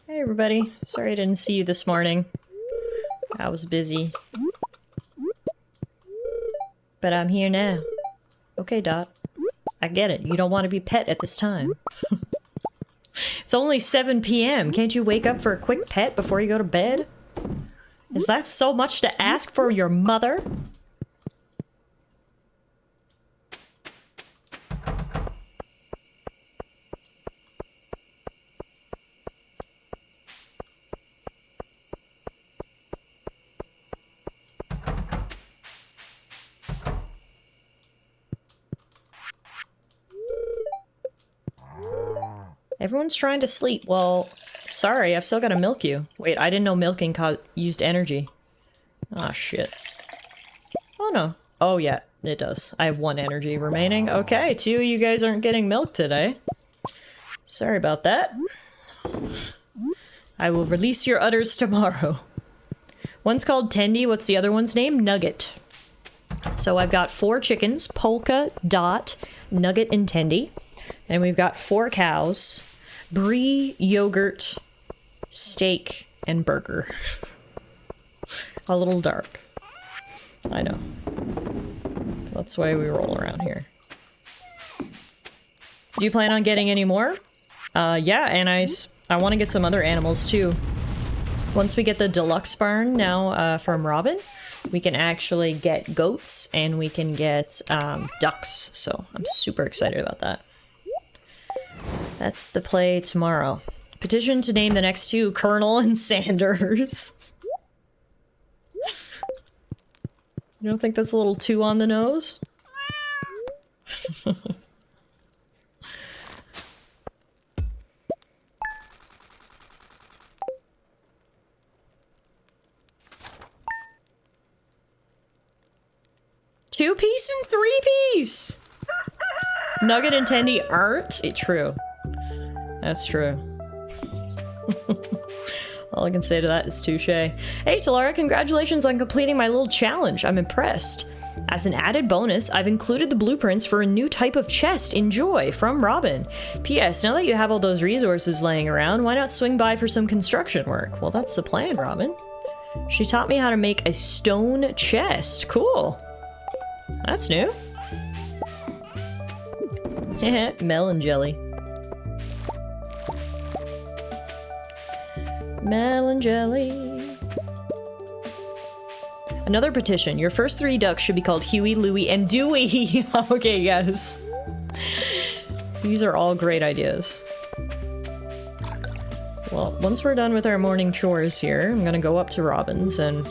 Hey everybody, sorry I didn't see you this morning. I was busy. But I'm here now. Okay, Dot. I get it, you don't want to be pet at this time. It's only 7 p.m. Can't you wake up for a quick pet before you go to bed? Is that so much to ask for your mother? Everyone's trying to sleep. Well, sorry, I've still got to milk you. Wait, I didn't know milking used energy. Ah, shit. Oh, no. Oh, yeah, it does. I have 1 energy remaining. Okay, 2 of you guys aren't getting milk today. Sorry about that. I will release your udders tomorrow. One's called Tendy. What's the other one's name? Nugget. So I've got 4 chickens, Polka, Dot, Nugget, and Tendy. And we've got 4 cows, Brie, Yogurt, Steak, and Burger. A little dark. I know. That's the way we roll around here. Do you plan on getting any more? Yeah, and I want to get some other animals too. Once we get the deluxe barn now from Robin, we can actually get goats and we can get ducks. So I'm super excited about that. That's the play tomorrow. Petition to name the next 2 Colonel and Sanders. You don't think that's a little too on the nose? Two-piece and 3-piece! Nugget and Tendy aren't? True. That's true. All I can say to that is touche. Hey, Tallara, congratulations on completing my little challenge. I'm impressed. As an added bonus, I've included the blueprints for a new type of chest. Enjoy, from Robin. P.S. Now that you have all those resources laying around, why not swing by for some construction work? Well, that's the plan, Robin. She taught me how to make a stone chest. Cool. That's new. Melon jelly. Melon jelly. Another petition. Your first 3 ducks should be called Huey, Louie, and Dewey. Okay, yes. These are all great ideas. Well, once we're done with our morning chores here, I'm gonna go up to Robin's and...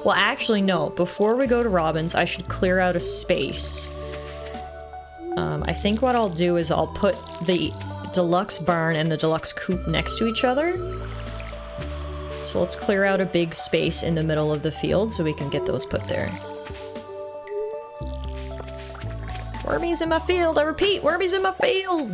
Well, actually, no. Before we go to Robin's, I should clear out a space. I think what I'll do is I'll put the deluxe barn and the deluxe coop next to each other. So let's clear out a big space in the middle of the field so we can get those put there. Wormies in my field! I repeat, wormies in my field!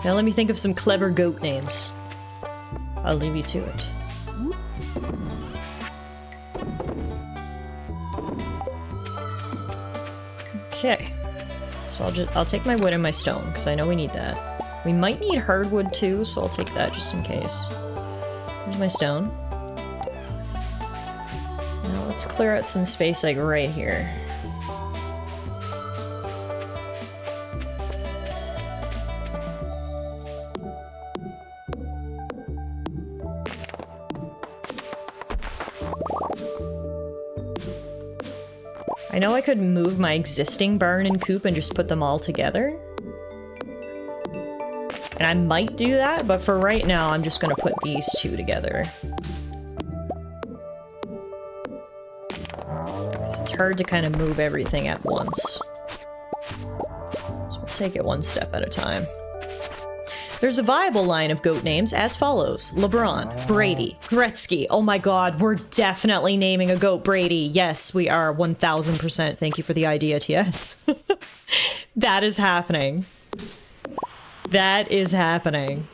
Now let me think of some clever goat names. I'll leave you to it. Okay. So I'll take my wood and my stone, because I know we need that. We might need hardwood too, so I'll take that just in case. Here's my stone. Now let's clear out some space like right here. I know I could move my existing barn and coop and just put them all together. And I might do that, but for right now, I'm just gonna put these 2 together. 'Cause it's hard to kind of move everything at once. So we'll take it one step at a time. There's a viable line of goat names as follows. LeBron, Brady, Gretzky. Oh my god, we're definitely naming a goat Brady. Yes, we are 1000%. Thank you for the idea, TS. That is happening. That is happening.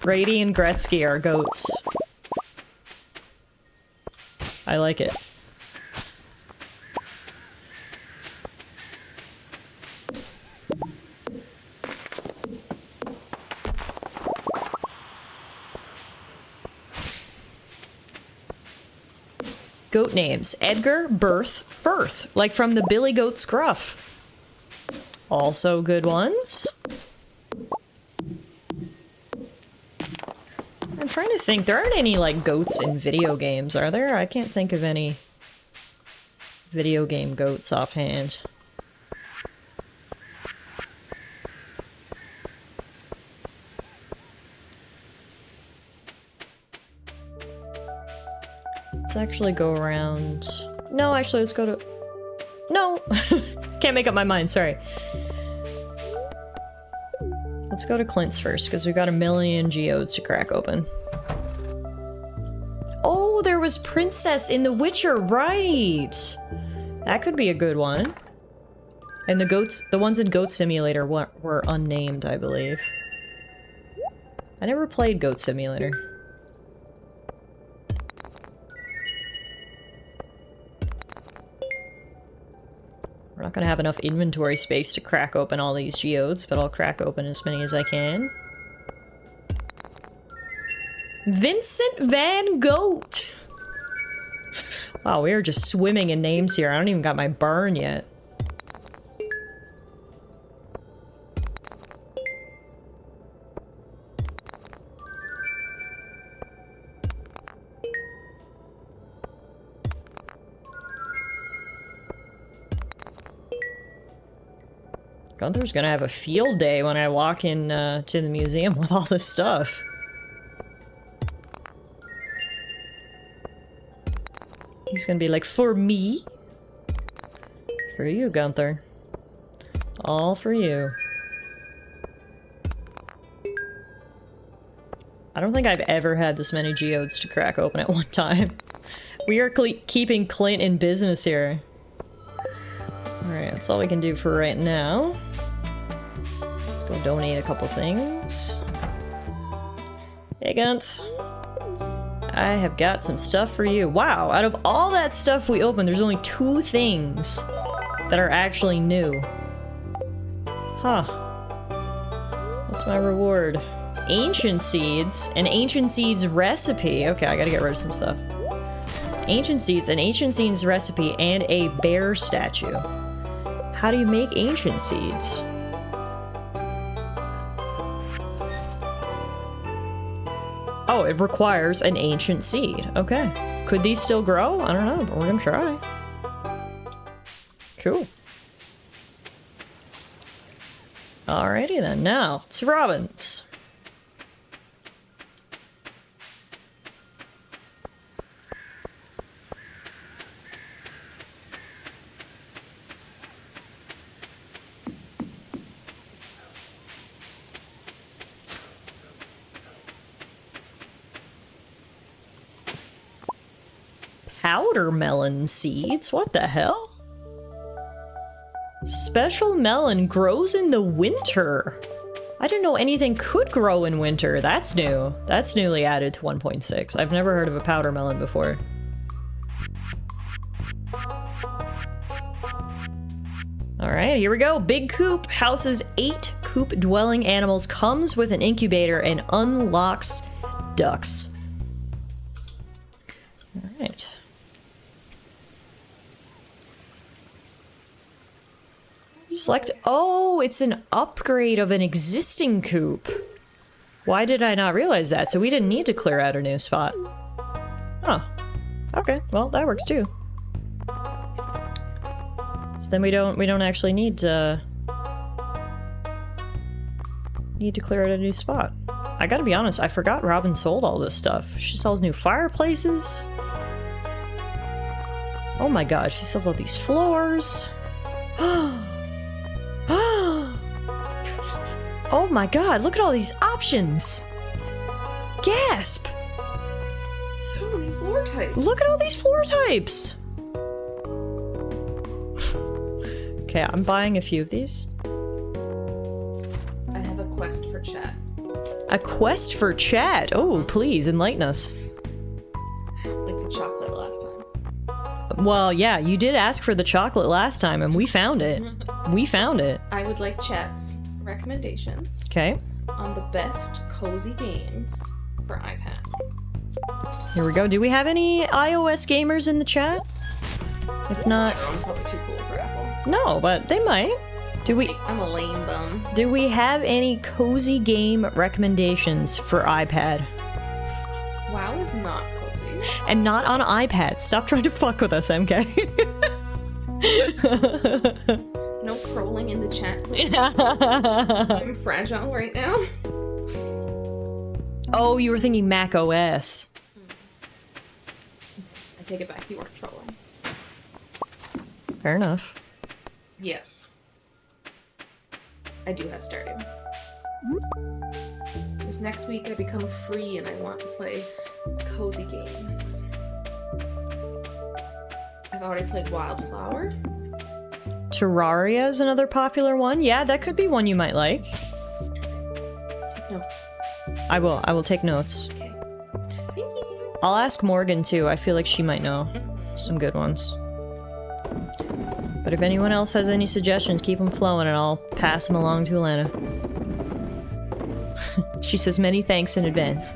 Brady and Gretzky are goats. I like it. Goat names. Edgar, Berth, Firth. Like from the Billy Goat Scruff. Also good ones. I'm trying to think. There aren't any, like, goats in video games, are there? I can't think of any video game goats offhand. Let's actually go around... No, actually, let's go to... No! Can't make up my mind, sorry. Let's go to Clint's first, because we've got a million geodes to crack open. Oh, there was Princess in The Witcher, right! That could be a good one. And the goats, the ones in Goat Simulator were unnamed, I believe. I never played Goat Simulator. We're not gonna have enough inventory space to crack open all these geodes, but I'll crack open as many as I can. Vincent Van Goat! Wow, we are just swimming in names here. I don't even got my barn yet. Gunther's gonna have a field day when I walk in to the museum with all this stuff. He's gonna be like, for me? For you, Gunther. All for you. I don't think I've ever had this many geodes to crack open at one time. We are keeping Clint in business here. Alright, that's all we can do for right now. Let's go donate a couple things. Hey, Gunth. I have got some stuff for you. Wow, out of all that stuff we opened, there's only 2 things that are actually new. Huh. What's my reward? Ancient Seeds. An Ancient Seeds recipe. Okay, I gotta get rid of some stuff. Ancient seeds, an ancient seeds recipe, and a bear statue. How do you make ancient seeds? Oh, it requires an ancient seed. Okay. Could these still grow? I don't know, but we're gonna try. Cool. Alrighty then, now to Robin's. Powder melon seeds? What the hell? Special melon grows in the winter. I didn't know anything could grow in winter. That's new. That's newly added to 1.6. I've never heard of a powder melon before. Alright, here we go. Big coop houses 8 coop dwelling animals, comes with an incubator, and unlocks ducks. Alright. Select. Oh, it's an upgrade of an existing coop. Why did I not realize that? So we didn't need to clear out a new spot. Huh. Okay, well, that works too. So then we don't actually need to clear out a new spot. I gotta be honest, I forgot Robin sold all this stuff. She sells new fireplaces. Oh my god, she sells all these floors. Oh my god, look at all these options! Gasp! So many floor types. Look at all these floor types! Okay, I'm buying a few of these. I have a quest for chat. A quest for chat? Oh, please, enlighten us. Like the chocolate last time. Well, yeah, you did ask for the chocolate last time, and we found it. We found it. I would like chat's recommendations Okay. on the best cozy games for iPad. Here we go. Do we have any iOS gamers in the chat? If not... I'm probably too cool for Apple. No, but they might. I'm a lame bum. Do we have any cozy game recommendations for iPad? WoW is not cozy. And not on iPad. Stop trying to fuck with us, MK. No crowing in the chat, please. I'm fragile right now. Oh, you were thinking Mac OS. I take it back, you weren't trolling. Fair enough. Yes. I do have Stardew. Because next week I become free and I want to play cozy games. I've already played Wildflower. Terraria is another popular one. Yeah, that could be one you might like. Take notes. I will take notes. Okay. Thank you. I'll ask Morgan too. I feel like she might know some good ones. But if anyone else has any suggestions, keep them flowing and I'll pass them along to Alana. She says many thanks in advance.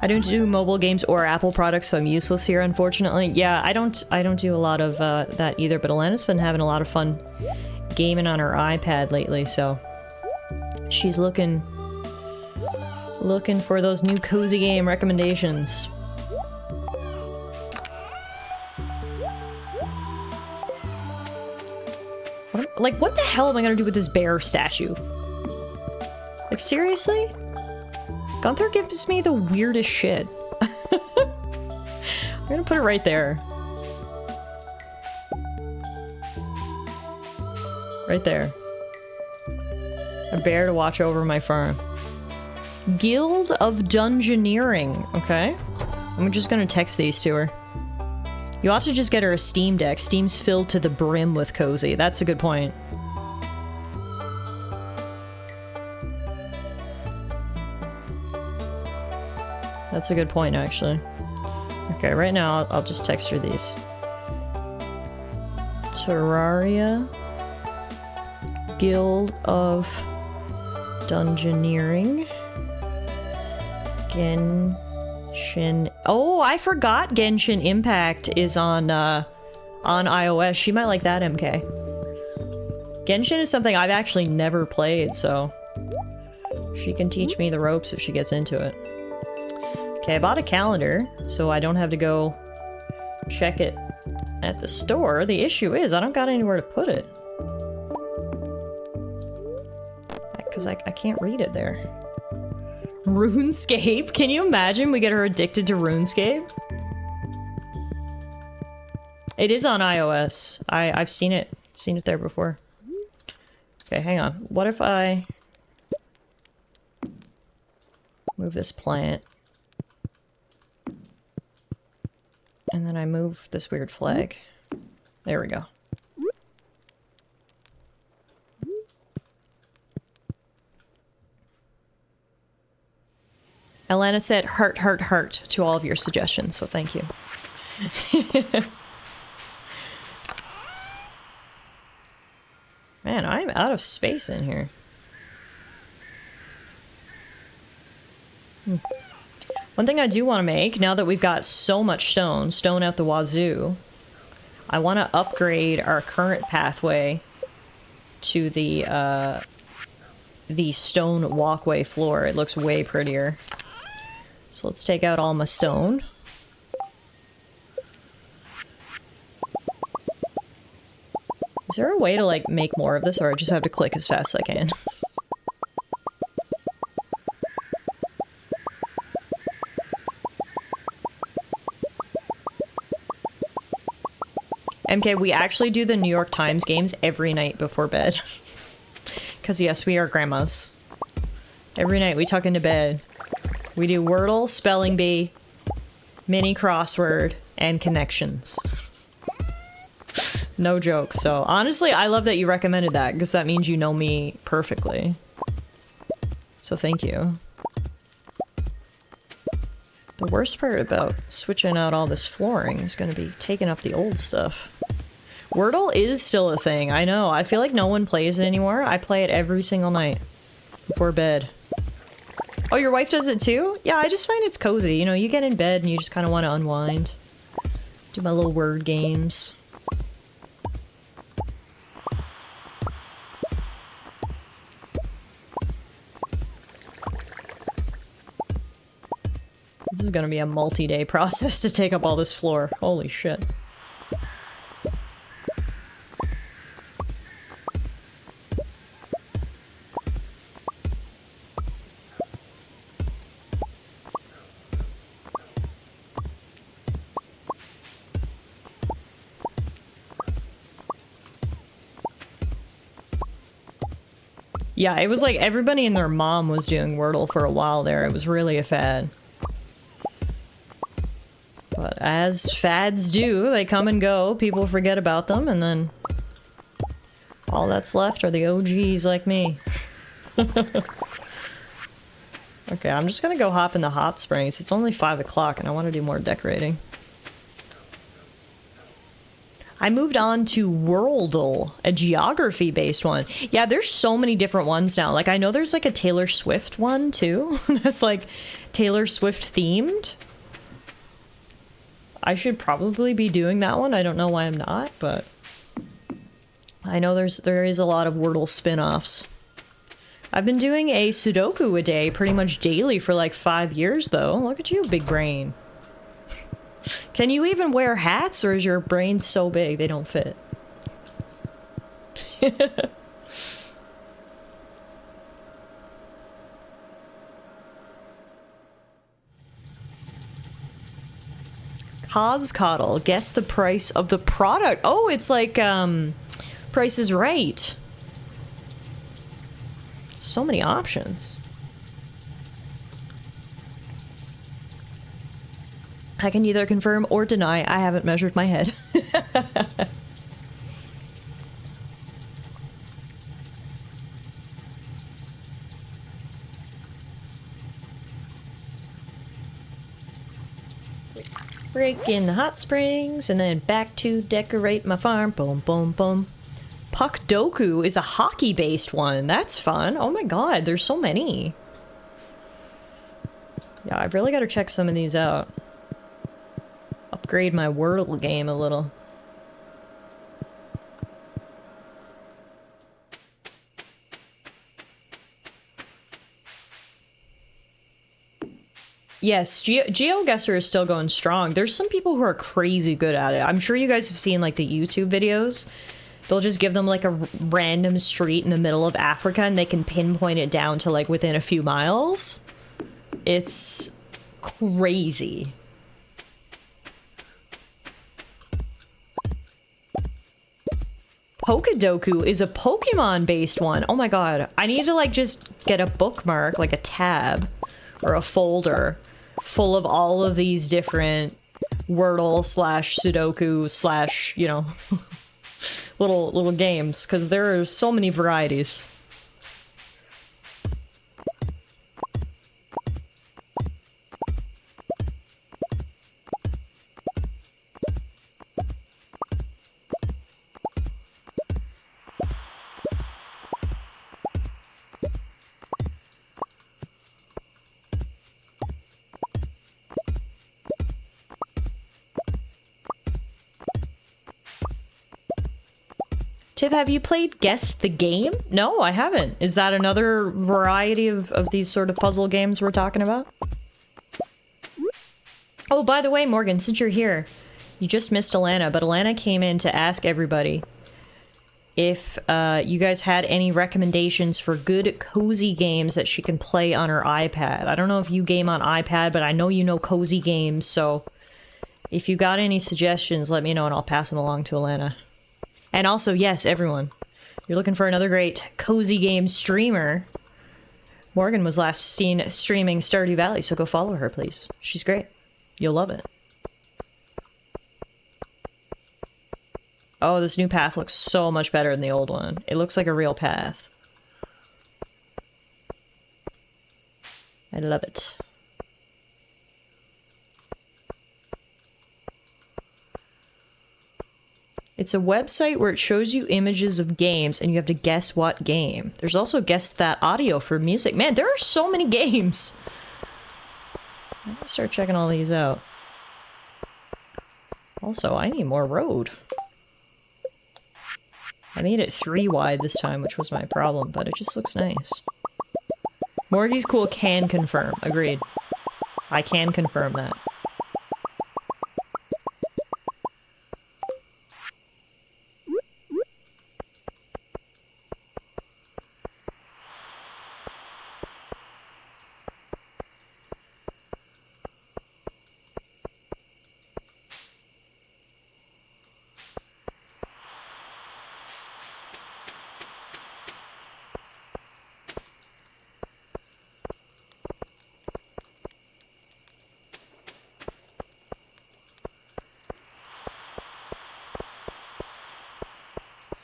I don't do mobile games or Apple products, so I'm useless here, unfortunately. Yeah, I don't do a lot of that either, but Alana's been having a lot of fun gaming on her iPad lately, so she's looking for those new cozy game recommendations. What the hell am I gonna do with this bear statue? Like, seriously? Gunther gives me the weirdest shit. I'm gonna put it right there. Right there. A bear to watch over my farm. Guild of Dungeoneering. Okay. I'm just gonna text these to her. You ought to just get her a Steam Deck. Steam's filled to the brim with cozy. That's a good point. That's a good point, actually. Okay, right now, I'll just text her these. Terraria. Guild of Dungeoneering. Genshin. Oh, I forgot Genshin Impact is on iOS. She might like that, MK. Genshin is something I've actually never played, so she can teach me the ropes if she gets into it. Okay, I bought a calendar, so I don't have to go check it at the store. The issue is I don't got anywhere to put it. Because I can't read it there. RuneScape? Can you imagine we get her addicted to RuneScape? It is on iOS. I've seen it there before. Okay, hang on. What if I move this plant? And then I move this weird flag. There we go. Elena said heart, heart, heart to all of your suggestions, so thank you. Man, I'm out of space in here. One thing I do want to make, now that we've got so much stone out the wazoo, I want to upgrade our current pathway to the stone walkway floor. It looks way prettier. So let's take out all my stone. Is there a way to, like, make more of this, or I just have to click as fast as I can? MK, we actually do the New York Times games every night before bed. Because yes, we are grandmas. Every night we tuck into bed. We do Wordle, Spelling Bee, mini crossword, and connections. No joke. So honestly, I love that you recommended that, because that means you know me perfectly. So thank you. The worst part about switching out all this flooring is going to be taking up the old stuff. Wordle is still a thing, I know. I feel like no one plays it anymore. I play it every single night before bed. Oh, your wife does it too? Yeah, I just find it's cozy. You know, you get in bed and you just kind of want to unwind. Do my little word games. This is gonna be a multi-day process to take up all this floor. Holy shit. Yeah, it was like everybody and their mom was doing Wordle for a while there. It was really a fad. But as fads do, they come and go, people forget about them, and then all that's left are the OGs like me. Okay, I'm just gonna go hop in the hot springs. It's only 5 o'clock and I want to do more decorating. I moved on to Worldle, a geography-based one. Yeah, there's so many different ones now. Like, I know there's like a Taylor Swift one, too. That's like Taylor Swift themed. I should probably be doing that one. I don't know why I'm not, but I know there is a lot of Wordle spin-offs. I've been doing a Sudoku a day pretty much daily for like 5 years, though. Look at you, big brain. Can you even wear hats, or is your brain so big they don't fit? Coscoddle, guess the price of the product. Oh, it's like, Price is Right. So many options. I can neither confirm or deny. I haven't measured my head. Break in the hot springs and then back to decorate my farm. Boom, boom, boom. Puck Doku is a hockey-based one. That's fun. Oh my god, there's so many. Yeah, I've really got to check some of these out. Upgrade my Wordle game a little. Yes, GeoGuessr is still going strong. There's some people who are crazy good at it. I'm sure you guys have seen like the YouTube videos. They'll just give them like a random street in the middle of Africa and they can pinpoint it down to like within a few miles. It's crazy. Pokedoku is a Pokemon-based one. Oh my god. I need to like just get a bookmark, like a tab or a folder full of all of these different Wordle slash Sudoku slash, you know, little games, because there are so many varieties. Tiv, have you played Guess the Game? No, I haven't. Is that another variety of these sort of puzzle games we're talking about? Oh, by the way, Morgan, since you're here, you just missed Alana, but Alana came in to ask everybody if you guys had any recommendations for good, cozy games that she can play on her iPad. I don't know if you game on iPad, but I know you know cozy games, so if you got any suggestions, let me know and I'll pass them along to Alana. And also, yes, everyone, you're looking for another great cozy game streamer. Morgan was last seen streaming Stardew Valley, so go follow her, please. She's great. You'll love it. Oh, this new path looks so much better than the old one. It looks like a real path. I love it. It's a website where it shows you images of games and you have to guess what game. There's also Guess That Audio for music. Man, there are so many games! I'm gonna start checking all these out. Also, I need more road. I made it 3 wide this time, which was my problem, but it just looks nice. Morgie's cool, can confirm. Agreed. I can confirm that.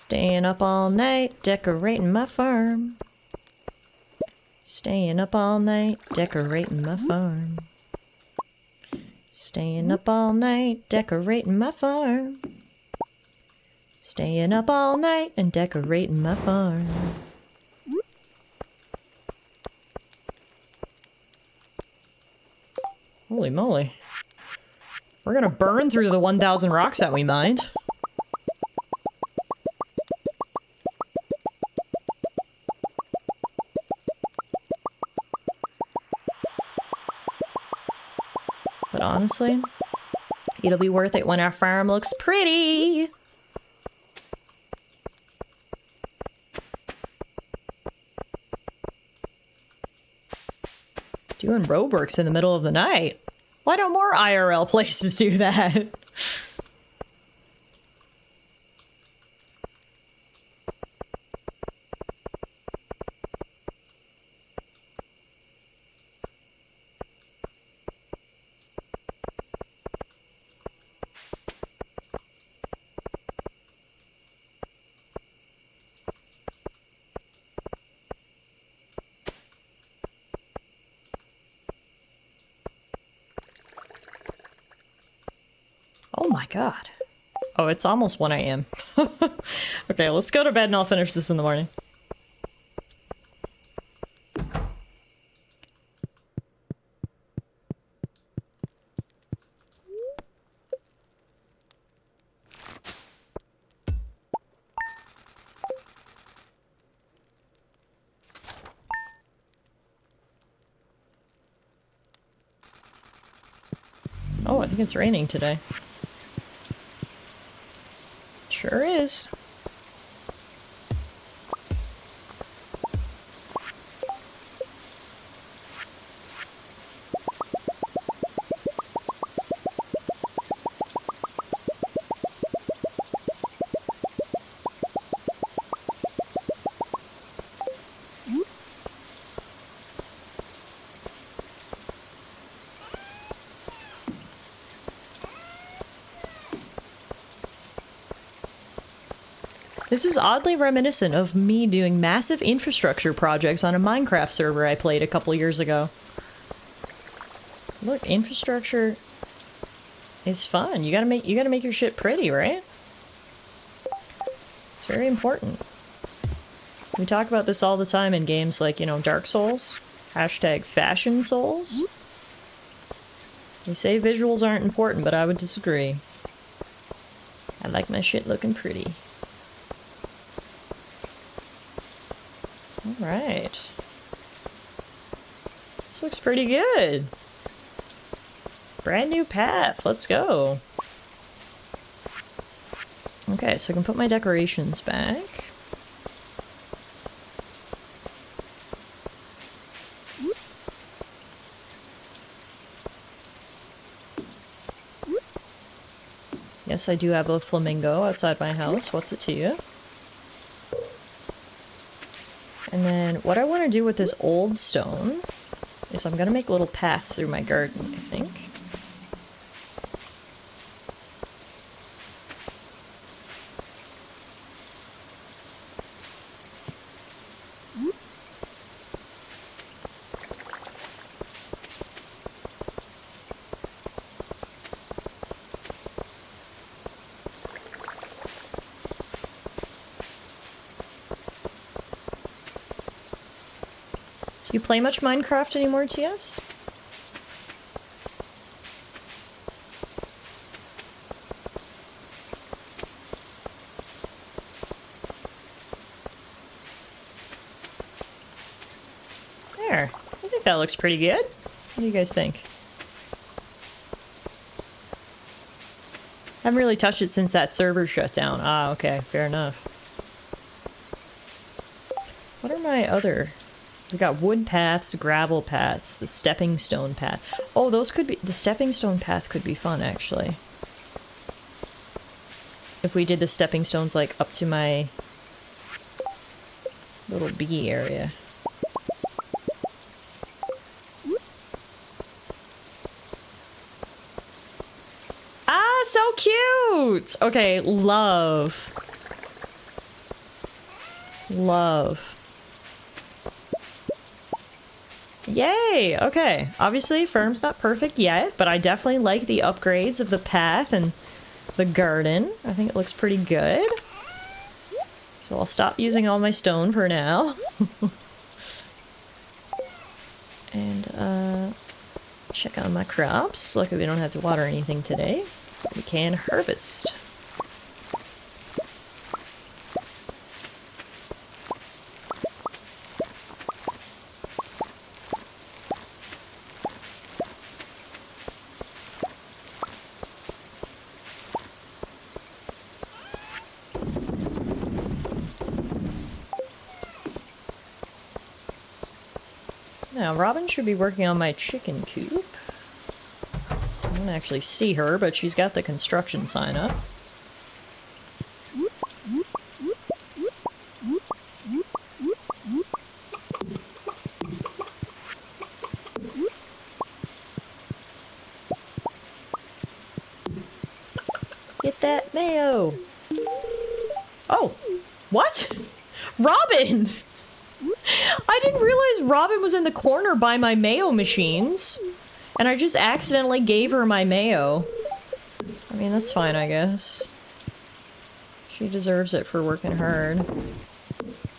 Staying up all night, decorating my farm. Staying up all night, decorating my farm. Staying up all night, decorating my farm. Staying up all night and decorating my farm. Holy moly. We're gonna burn through the 1,000 rocks that we mined. But honestly, it'll be worth it when our farm looks pretty. Doing roadworks in the middle of the night. Why don't more IRL places do that? Oh my god. Oh, it's almost 1 AM. Okay, let's go to bed and I'll finish this in the morning. Oh, I think it's raining today. Sure is. This is oddly reminiscent of me doing massive infrastructure projects on a Minecraft server I played a couple years ago. Look, infrastructure is fun. You gotta make your shit pretty, right? It's very important. We talk about this all the time in games like, you know, Dark Souls. Hashtag Fashion Souls. They say visuals aren't important, but I would disagree. I like my shit looking pretty. Alright. This looks pretty good. Brand new path. Let's go. Okay, so I can put my decorations back. Yes, I do have a flamingo outside my house. What's it to you? And then what I want to do with this old stone is I'm going to make little paths through my garden, I think. Do you play much Minecraft anymore, TS? There. I think that looks pretty good. What do you guys think? I haven't really touched it since that server shut down. Ah, okay. Fair enough. What are my other... We got wood paths, gravel paths, the stepping stone path. Oh, those could be... The stepping stone path could be fun, actually. If we did the stepping stones, like, up to my little bee area. Ah, so cute! Okay, love. Love. Yay! Okay, obviously farm's not perfect yet, but I definitely like the upgrades of the path and the garden. I think it looks pretty good. So I'll stop using all my stone for now. And check on my crops. Luckily we don't have to water anything today. We can harvest. Now, Robin should be working on my chicken coop. I don't actually see her, but she's got the construction sign up. Get that mayo! Oh! What? Robin! I didn't realize Robin was in the corner by my mayo machines. And I just accidentally gave her my mayo. I mean, that's fine, I guess. She deserves it for working hard.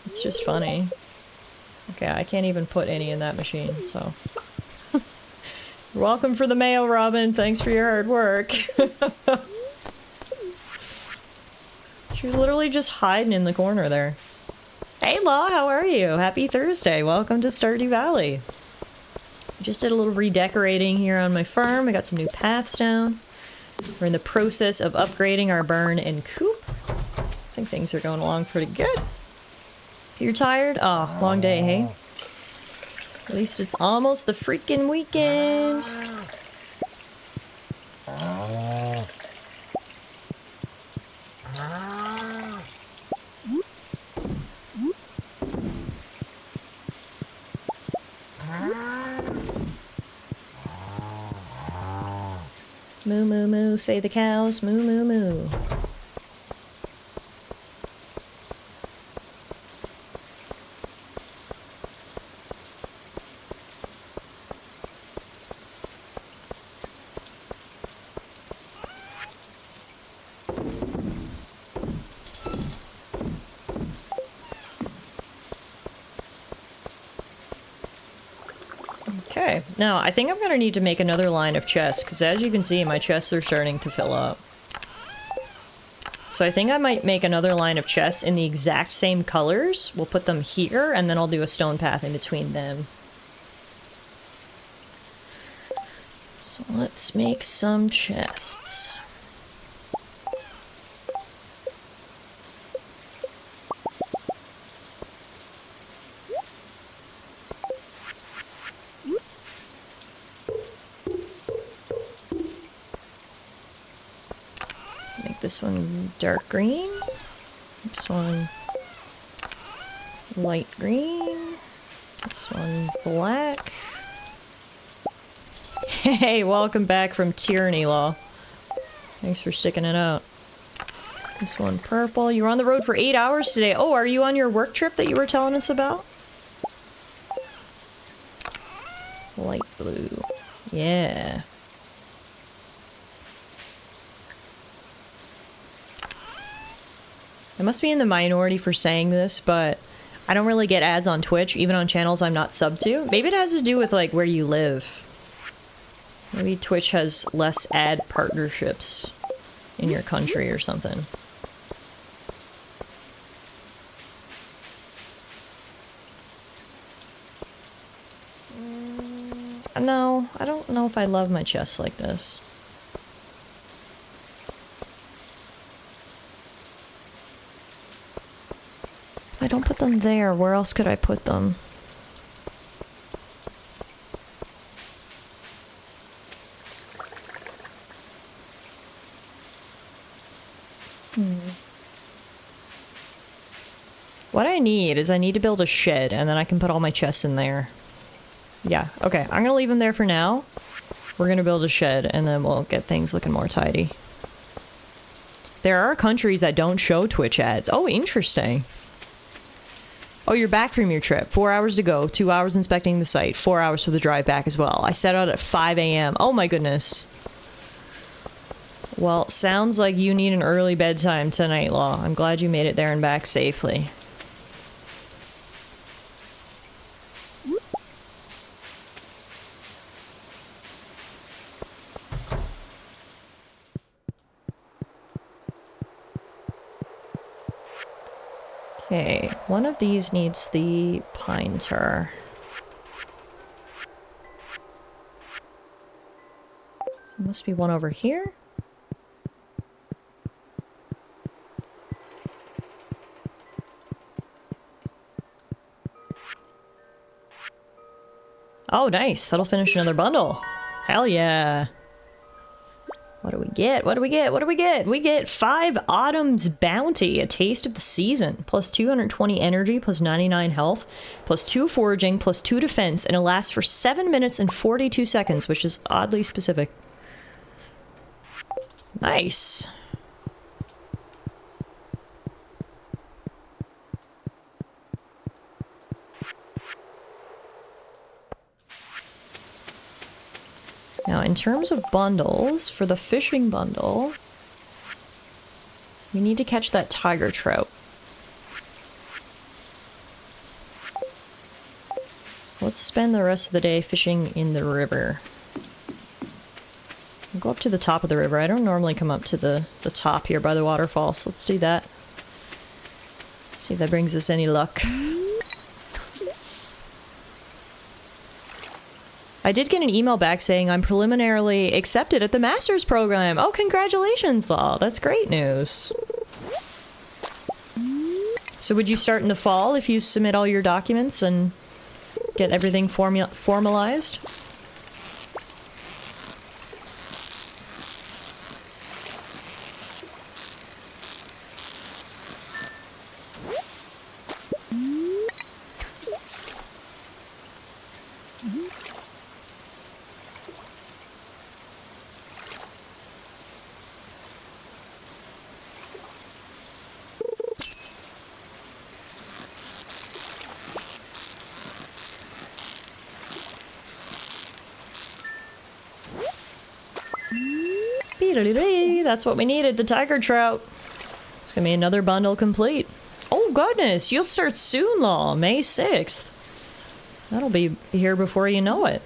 It's just funny. Okay, I can't even put any in that machine, so... You're welcome for the mayo, Robin. Thanks for your hard work. She was literally just hiding in the corner there. Hey Law, how are you? Happy Thursday. Welcome to Stardew Valley. Just did a little redecorating here on my farm. I got some new paths down. We're in the process of upgrading our barn and coop. I think things are going along pretty good. You're tired? Oh, long day, hey? At least it's almost the freaking weekend. Moo moo moo, say the cows, moo moo moo. Okay, now I think I'm gonna need to make another line of chests, because as you can see, my chests are starting to fill up. So I think I might make another line of chests in the exact same colors. We'll put them here, and then I'll do a stone path in between them. So let's make some chests. This one dark green, this one light green, this one black. Hey, welcome back from Tyranny Law. Thanks for sticking it out. This one purple. You were on the road for 8 hours today. Oh, are you on your work trip that you were telling us about? Light blue. Yeah. I must be in the minority for saying this, but I don't really get ads on Twitch, even on channels I'm not subbed to. Maybe it has to do with, like, where you live. Maybe Twitch has less ad partnerships in your country or something. No, I don't know if I love my chests like this. I don't put them there. Where else could I put them? What I need is I need to build a shed, and then I can put all my chests in there. Yeah, okay. I'm gonna leave them there for now. We're gonna build a shed, and then we'll get things looking more tidy. There are countries that don't show Twitch ads. Oh, interesting. Oh, you're back from your trip. 4 hours to go, 2 hours inspecting the site, 4 hours for the drive back as well. I set out at 5 a.m. Oh my goodness. Well, sounds like you need an early bedtime tonight, Law. I'm glad you made it there and back safely. Okay, one of these needs the pine tar. So there must be one over here. Oh, nice. That'll finish another bundle. Hell yeah. What do we get? What do we get? What do we get? We get 5 Autumn's Bounty, a taste of the season, plus 220 energy, plus 99 health, plus 2 foraging, plus 2 defense, and it lasts for 7 minutes and 42 seconds, which is oddly specific. Nice. Now, in terms of bundles, for the fishing bundle, we need to catch that tiger trout. So let's spend the rest of the day fishing in the river. We'll go up to the top of the river. I don't normally come up to the top here by the waterfall, so let's do that. See if that brings us any luck. I did get an email back saying I'm preliminarily accepted at the master's program. Oh, congratulations, Law. That's great news. So would you start in the fall if you submit all your documents and get everything formalized? That's what we needed, the tiger trout. It's gonna be another bundle complete. Oh goodness, you'll start soon, Law, May 6th. That'll be here before you know it.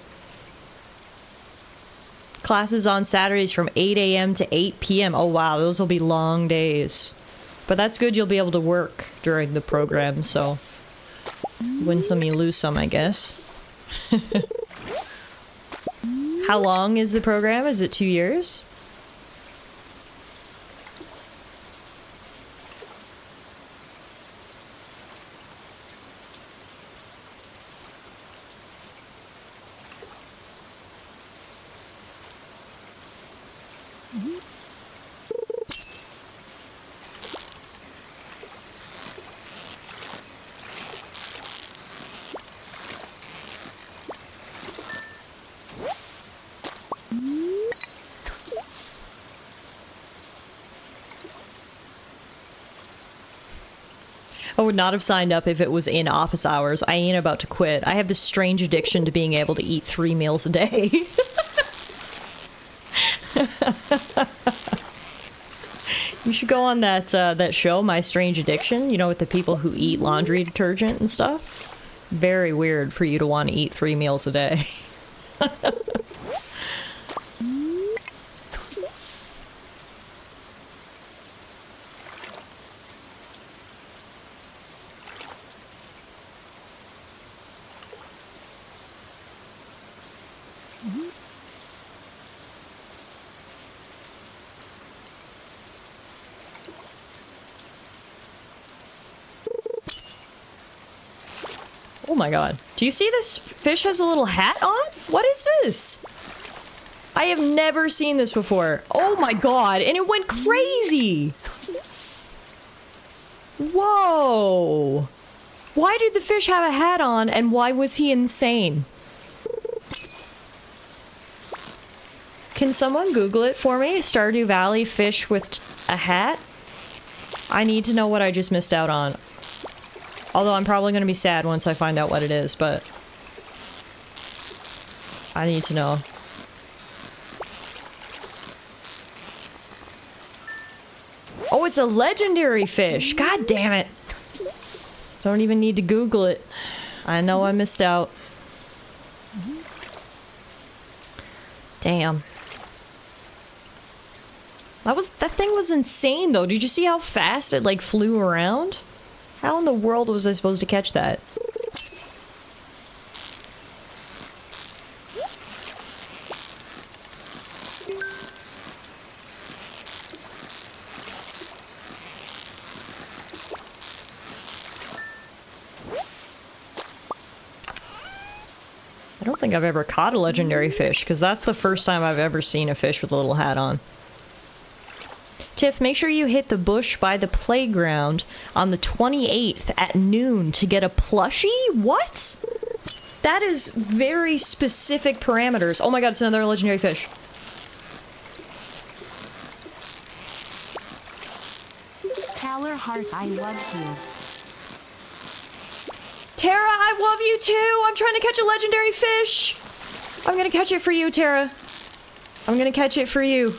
Classes on Saturdays from 8 a.m. to 8 p.m. Oh wow, those will be long days. But that's good, you'll be able to work during the program, so... win some, you lose some, I guess. How long is the program? Is it 2 years? I would not have signed up if it was in office hours. I ain't about to quit. I have this strange addiction to being able to eat 3 meals a day. You should go on that show, My Strange Addiction, you know, with the people who eat laundry detergent and stuff. Very weird for you to want to eat 3 meals a day. Oh my god. Do you see this fish has a little hat on? What is this? I have never seen this before. Oh my god, and it went crazy! Whoa! Why did the fish have a hat on, and why was he insane? Can someone Google it for me? Stardew Valley fish with a hat? I need to know what I just missed out on. Although I'm probably going to be sad once I find out what it is, but... I need to know. Oh, it's a legendary fish! God damn it! Don't even need to Google it. I know I missed out. Damn. That thing was insane though. Did you see how fast it like flew around? How in the world was I supposed to catch that? I don't think I've ever caught a legendary fish, because that's the first time I've ever seen a fish with a little hat on. Tiff, make sure you hit the bush by the playground on the 28th at noon to get a plushie? What? That is very specific parameters. Oh my god, it's another legendary fish. Taylor Hart, I love you. Tara, I love you too! I'm trying to catch a legendary fish! I'm gonna catch it for you, Tara. I'm gonna catch it for you.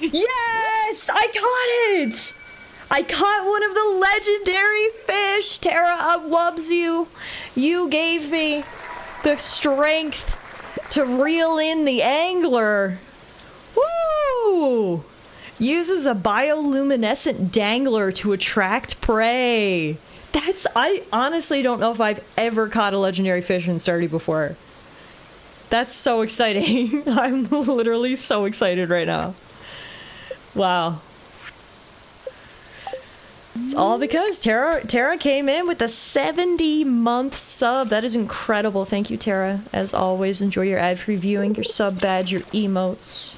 Yes! I caught it! I caught one of the legendary fish! Tara, I loves you. You gave me the strength to reel in the angler. Ooh! Uses a bioluminescent dangler to attract prey. I honestly don't know if I've ever caught a legendary fish in Stardew before. That's so exciting. I'm literally so excited right now. Wow. It's all because Tara came in with a 70-month sub. That is incredible. Thank you, Tara. As always, enjoy your ad-free viewing, your sub badge, your emotes.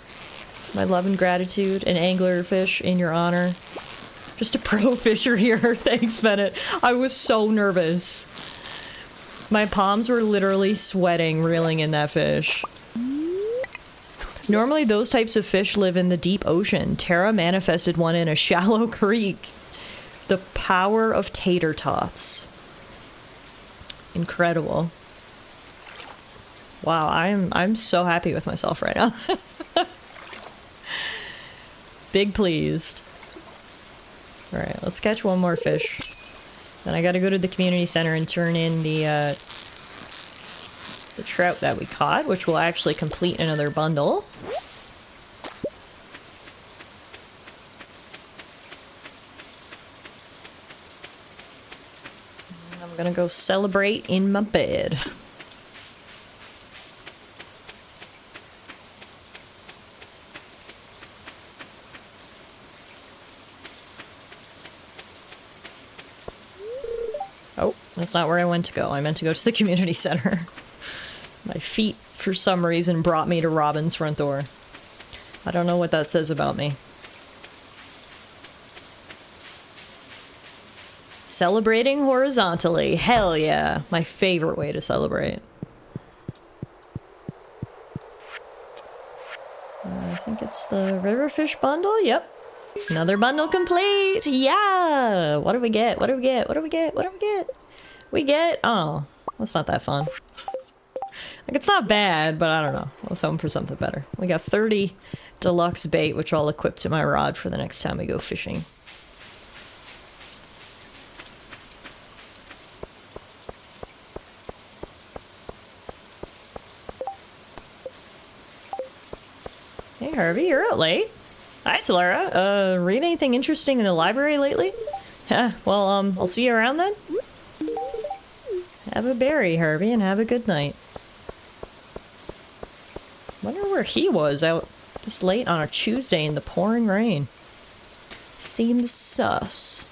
My love and gratitude, an anglerfish in your honor. Just a pro fisher here. Thanks, Bennett. I was so nervous. My palms were literally sweating reeling in that fish. Normally, those types of fish live in the deep ocean. Tara manifested one in a shallow creek. The power of tater tots. Incredible. Wow, I'm so happy with myself right now. Big pleased. Alright, let's catch one more fish. Then I gotta go to the community center and turn in the trout that we caught, which will actually complete another bundle. And I'm gonna go celebrate in my bed. Oh, that's not where I went to go. I meant to go to the community center. My feet, for some reason, brought me to Robin's front door. I don't know what that says about me. Celebrating horizontally. Hell yeah. My favorite way to celebrate. I think it's the riverfish bundle. Yep. Another bundle complete! Yeah! What do we get? What do we get? What do we get? What do we get? We get... Oh, that's not that fun. Like, it's not bad, but I don't know. I was hoping for something better. We got 30 deluxe bait, which I'll equip to my rod for the next time we go fishing. Hey, Harvey, you're out late. Hi, Tallara. Read anything interesting in the library lately? Well, I'll see you around then. Have a berry, Harvey, and have a good night. Wonder where he was out this late on a Tuesday in the pouring rain. Seems sus.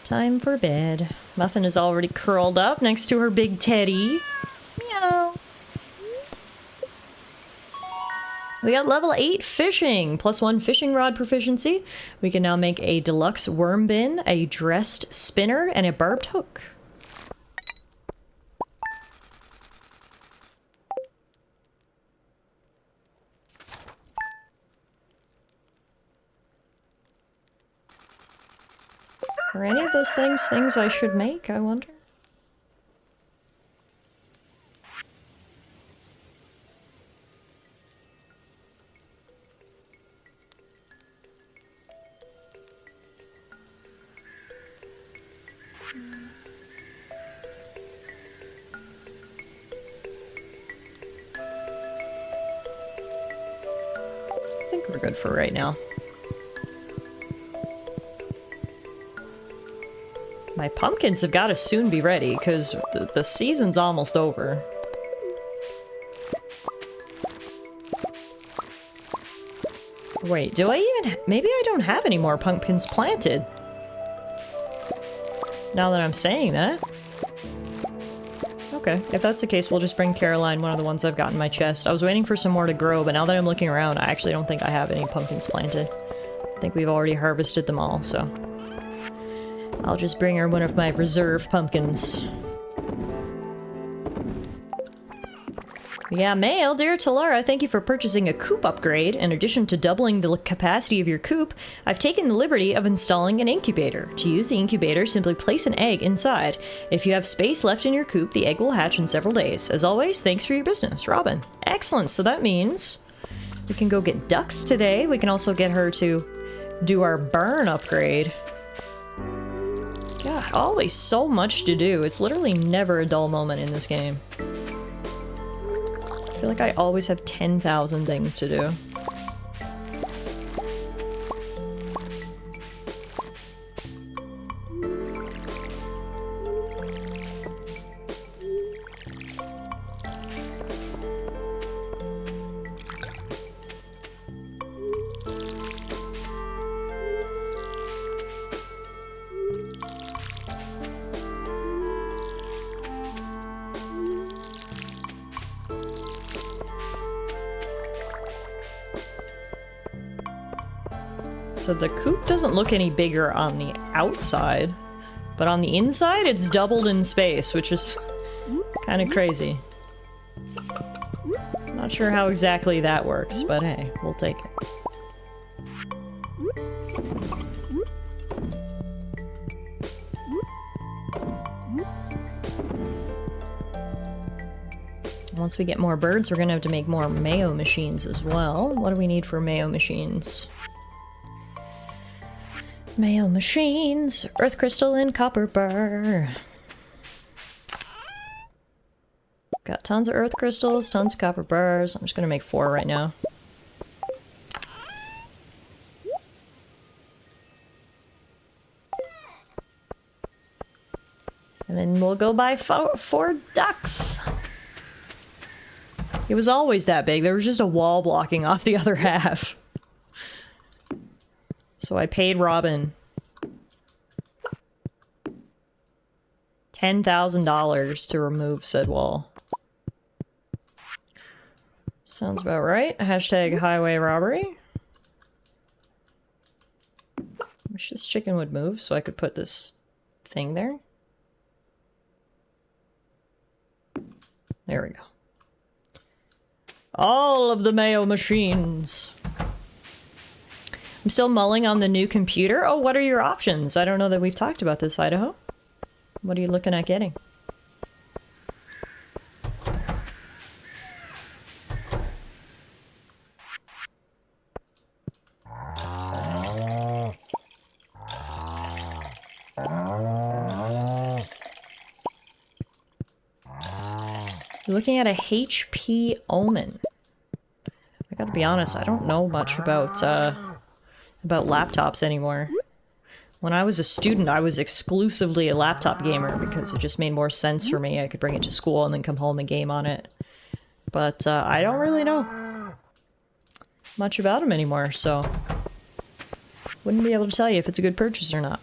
Time for bed. Muffin is already curled up next to her big teddy. Meow. We got level 8 fishing, +1 fishing rod proficiency. We can now make a deluxe worm bin, a dressed spinner, and a barbed hook. Are any of those things I should make, I wonder? I think we're good for right now. My pumpkins have got to soon be ready, because the season's almost over. Wait, do I even... Maybe I don't have any more pumpkins planted. Now that I'm saying that. Okay, if that's the case, we'll just bring Caroline one of the ones I've got in my chest. I was waiting for some more to grow, but now that I'm looking around, I actually don't think I have any pumpkins planted. I think we've already harvested them all, so... I'll just bring her one of my reserve pumpkins. Yeah, mail. Dear Tallara, thank you for purchasing a coop upgrade. In addition to doubling the capacity of your coop, I've taken the liberty of installing an incubator. To use the incubator, simply place an egg inside. If you have space left in your coop, the egg will hatch in several days. As always, thanks for your business, Robin. Excellent, so that means we can go get ducks today. We can also get her to do our burn upgrade. God, always so much to do. It's literally never a dull moment in this game. I feel like I always have 10,000 things to do. So the coop doesn't look any bigger on the outside, but on the inside it's doubled in space, which is kind of crazy. Not sure how exactly that works, but hey, we'll take it. Once we get more birds, we're gonna have to make more mayo machines as well. What do we need for mayo machines? Mayo machines, earth crystal and copper bar. Got tons of earth crystals, tons of copper bars. I'm just gonna make 4 right now. And then we'll go buy 4 ducks. It was always that big. There was just a wall blocking off the other half. So I paid Robin $10,000 to remove said wall. Sounds about right. Hashtag highway robbery. Wish this chicken would move so I could put this thing there. There we go. All of the mayo machines. I'm still mulling on the new computer. Oh, what are your options? I don't know that we've talked about this, Idaho. What are you looking at getting? You're looking at a HP Omen. I gotta be honest, I don't know much about laptops anymore. When I was a student, I was exclusively a laptop gamer because it just made more sense for me. I could bring it to school and then come home and game on it. But I don't really know much about them anymore, so wouldn't be able to tell you if it's a good purchase or not.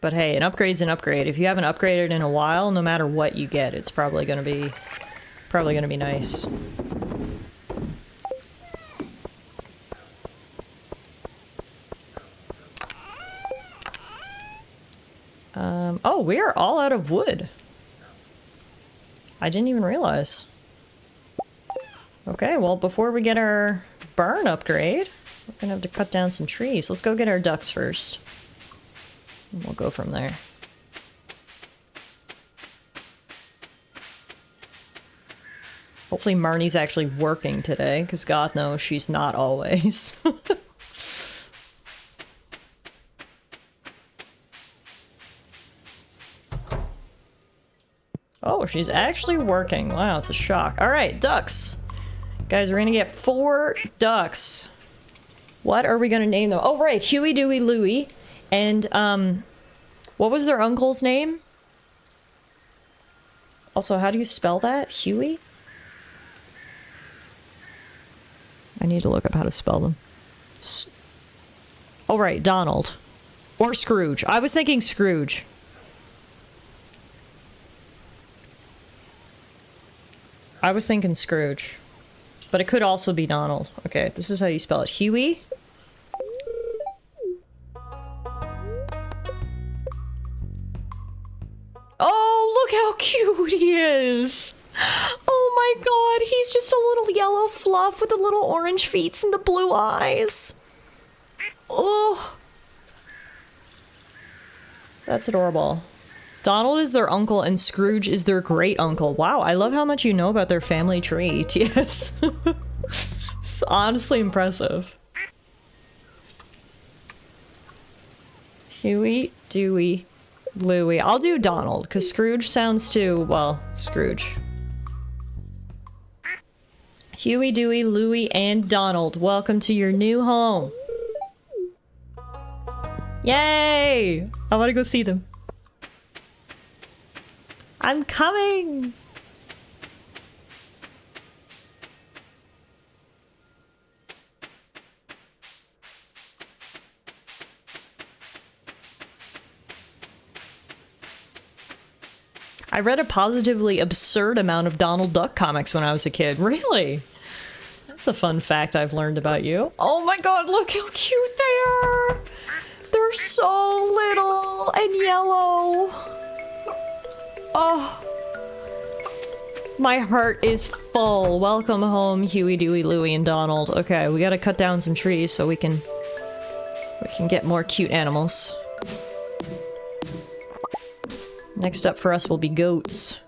But hey, an upgrade's an upgrade. If you haven't upgraded in a while, no matter what you get, it's probably gonna be nice. Oh, we are all out of wood. I didn't even realize. Okay, well, before we get our barn upgrade, we're gonna have to cut down some trees. Let's go get our ducks first. And we'll go from there. Hopefully Marnie's actually working today, because God knows she's not always. Oh, she's actually working. Wow, it's a shock. Alright, ducks. Guys, we're gonna get 4 ducks. What are we gonna name them? Oh, right, Huey, Dewey, Louie. And, what was their uncle's name? Also, how do you spell that? Huey? I need to look up how to spell them. Oh, right, Donald. Or Scrooge. I was thinking Scrooge. I was thinking Scrooge. But it could also be Donald. Okay, this is how you spell it. Huey? Oh! how cute he is. Oh my god, he's just a little yellow fluff with the little orange feet and the blue eyes. Oh. That's adorable. Donald is their uncle and Scrooge is their great uncle. Wow, I love how much you know about their family tree, TS. It's honestly impressive. Huey, Dewey, Louie. I'll do Donald, because Scrooge sounds too, well, Scrooge. Huey, Dewey, Louie, and Donald, welcome to your new home. Yay! I want to go see them. I'm coming! I read a positively absurd amount of Donald Duck comics when I was a kid. Really? That's a fun fact I've learned about you. Oh my god, look how cute they are! They're so little and yellow. Oh. My heart is full. Welcome home, Huey, Dewey, Louie, and Donald. Okay, we gotta cut down some trees so we can get more cute animals. Next up for us will be goats.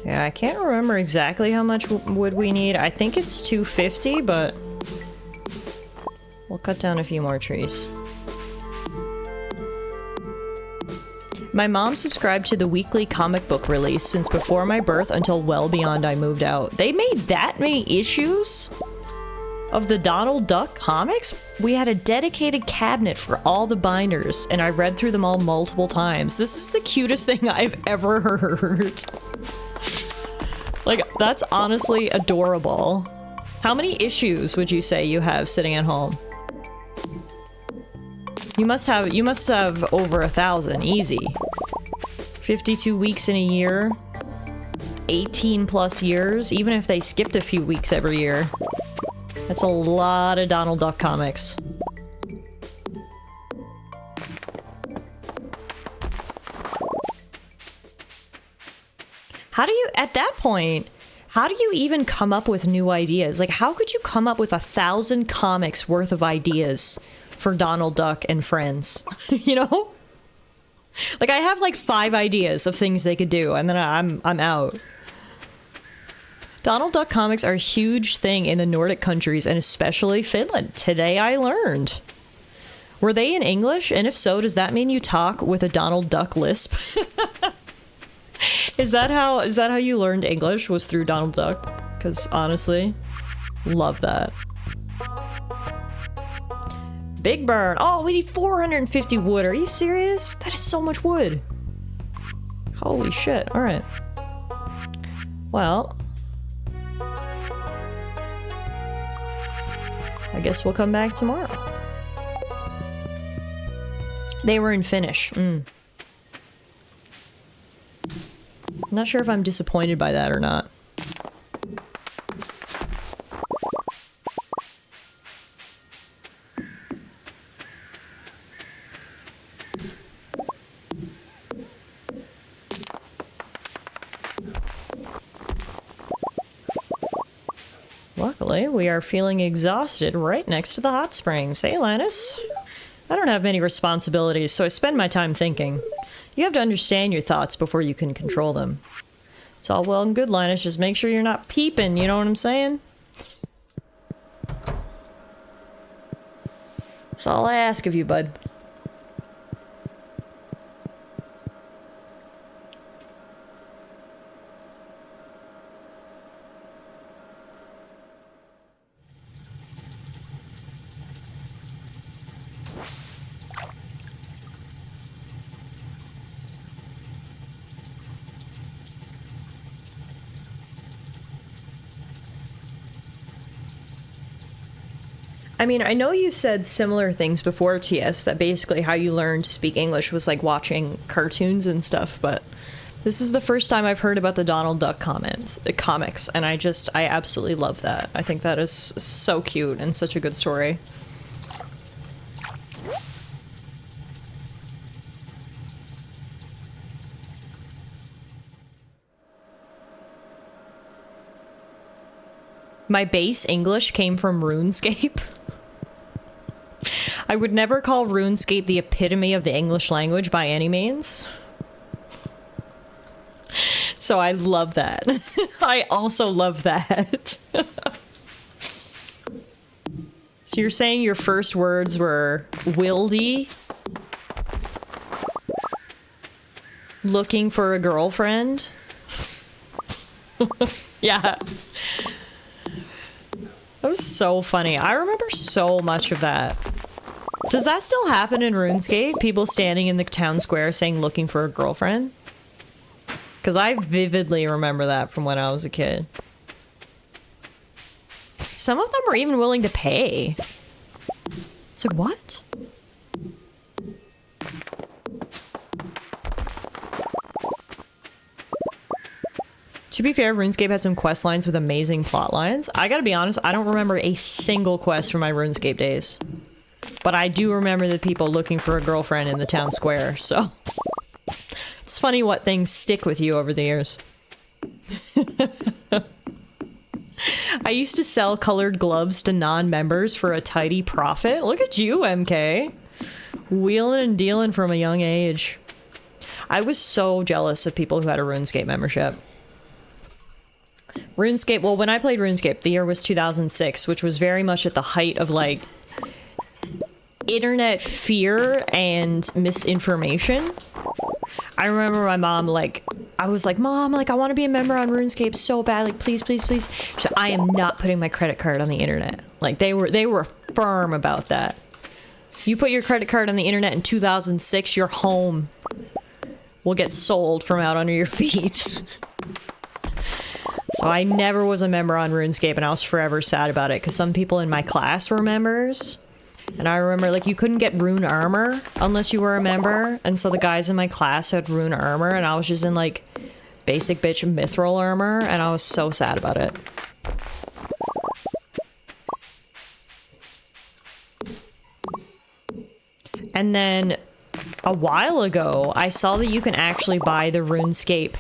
Yeah, I can't remember exactly how much wood we need. I think it's 250, but we'll cut down a few more trees. My mom subscribed to the weekly comic book release since before my birth until well beyond I moved out. They made that many issues of the Donald Duck comics? We had a dedicated cabinet for all the binders, and I read through them all multiple times. This is the cutest thing I've ever heard. Like, that's honestly adorable. How many issues would you say you have sitting at home? You must have over 1,000, easy. 52 weeks in a year, 18 plus years, even if they skipped a few weeks every year. That's a lot of Donald Duck comics. How do you, at that point, how do you even come up with new ideas? Like, how could you come up with 1,000 comics worth of ideas for Donald Duck and friends? You know? Like, I have like 5 ideas of things they could do, and then I'm out. Donald Duck comics are a huge thing in the Nordic countries, and especially Finland. Today I learned. Were they in English? And if so, does that mean you talk with a Donald Duck lisp? Is that how you learned English, was through Donald Duck? Because honestly, love that. Big burn. Oh, we need 450 wood. Are you serious? That is so much wood. Holy shit. All right. Well, I guess we'll come back tomorrow. They were in Finnish. I'm not sure if I'm disappointed by that or not. thankfully. We are feeling exhausted right next to the hot springs. Hey, Lannis. I don't have many responsibilities, so I spend my time thinking. You have to understand your thoughts before you can control them. It's all well and good, Linus. Just make sure you're not peeping, you know what I'm saying? That's all I ask of you, bud. I mean, I know you said similar things before, TS, that basically how you learned to speak English was like watching cartoons and stuff, but this is the first time I've heard about the Donald Duck comics, and I absolutely love that. I think that is so cute and such a good story. My base English came from RuneScape. I would never call RuneScape the epitome of the English language by any means. So I love that. I also love that. So you're saying your first words were wildy, looking for a girlfriend? Yeah. That was so funny. I remember so much of that. Does that still happen in RuneScape? People standing in the town square saying looking for a girlfriend? Because I vividly remember that from when I was a kid. Some of them were even willing to pay. It's like, what? To be fair, RuneScape had some quest lines with amazing plot lines. I gotta be honest, I don't remember a single quest from my RuneScape days. But I do remember the people looking for a girlfriend in the town square, so... It's funny what things stick with you over the years. I used to sell colored gloves to non-members for a tidy profit. Look at you, MK. Wheeling and dealing from a young age. I was so jealous of people who had a RuneScape membership. RuneScape, well, when I played RuneScape, the year was 2006, which was very much at the height of, like, internet fear and misinformation. I remember my mom, like, I was like, Mom, like, I want to be a member on RuneScape so bad, like, please, please, please. She said, I am not putting my credit card on the internet. Like, they were firm about that. You put your credit card on the internet in 2006, your home will get sold from out under your feet. So I never was a member on RuneScape, and I was forever sad about it, because some people in my class were members. And I remember, like, you couldn't get rune armor unless you were a member. And so the guys in my class had rune armor, and I was just in, like, basic bitch mithril armor, and I was so sad about it. And then a while ago, I saw that you can actually buy the RuneScape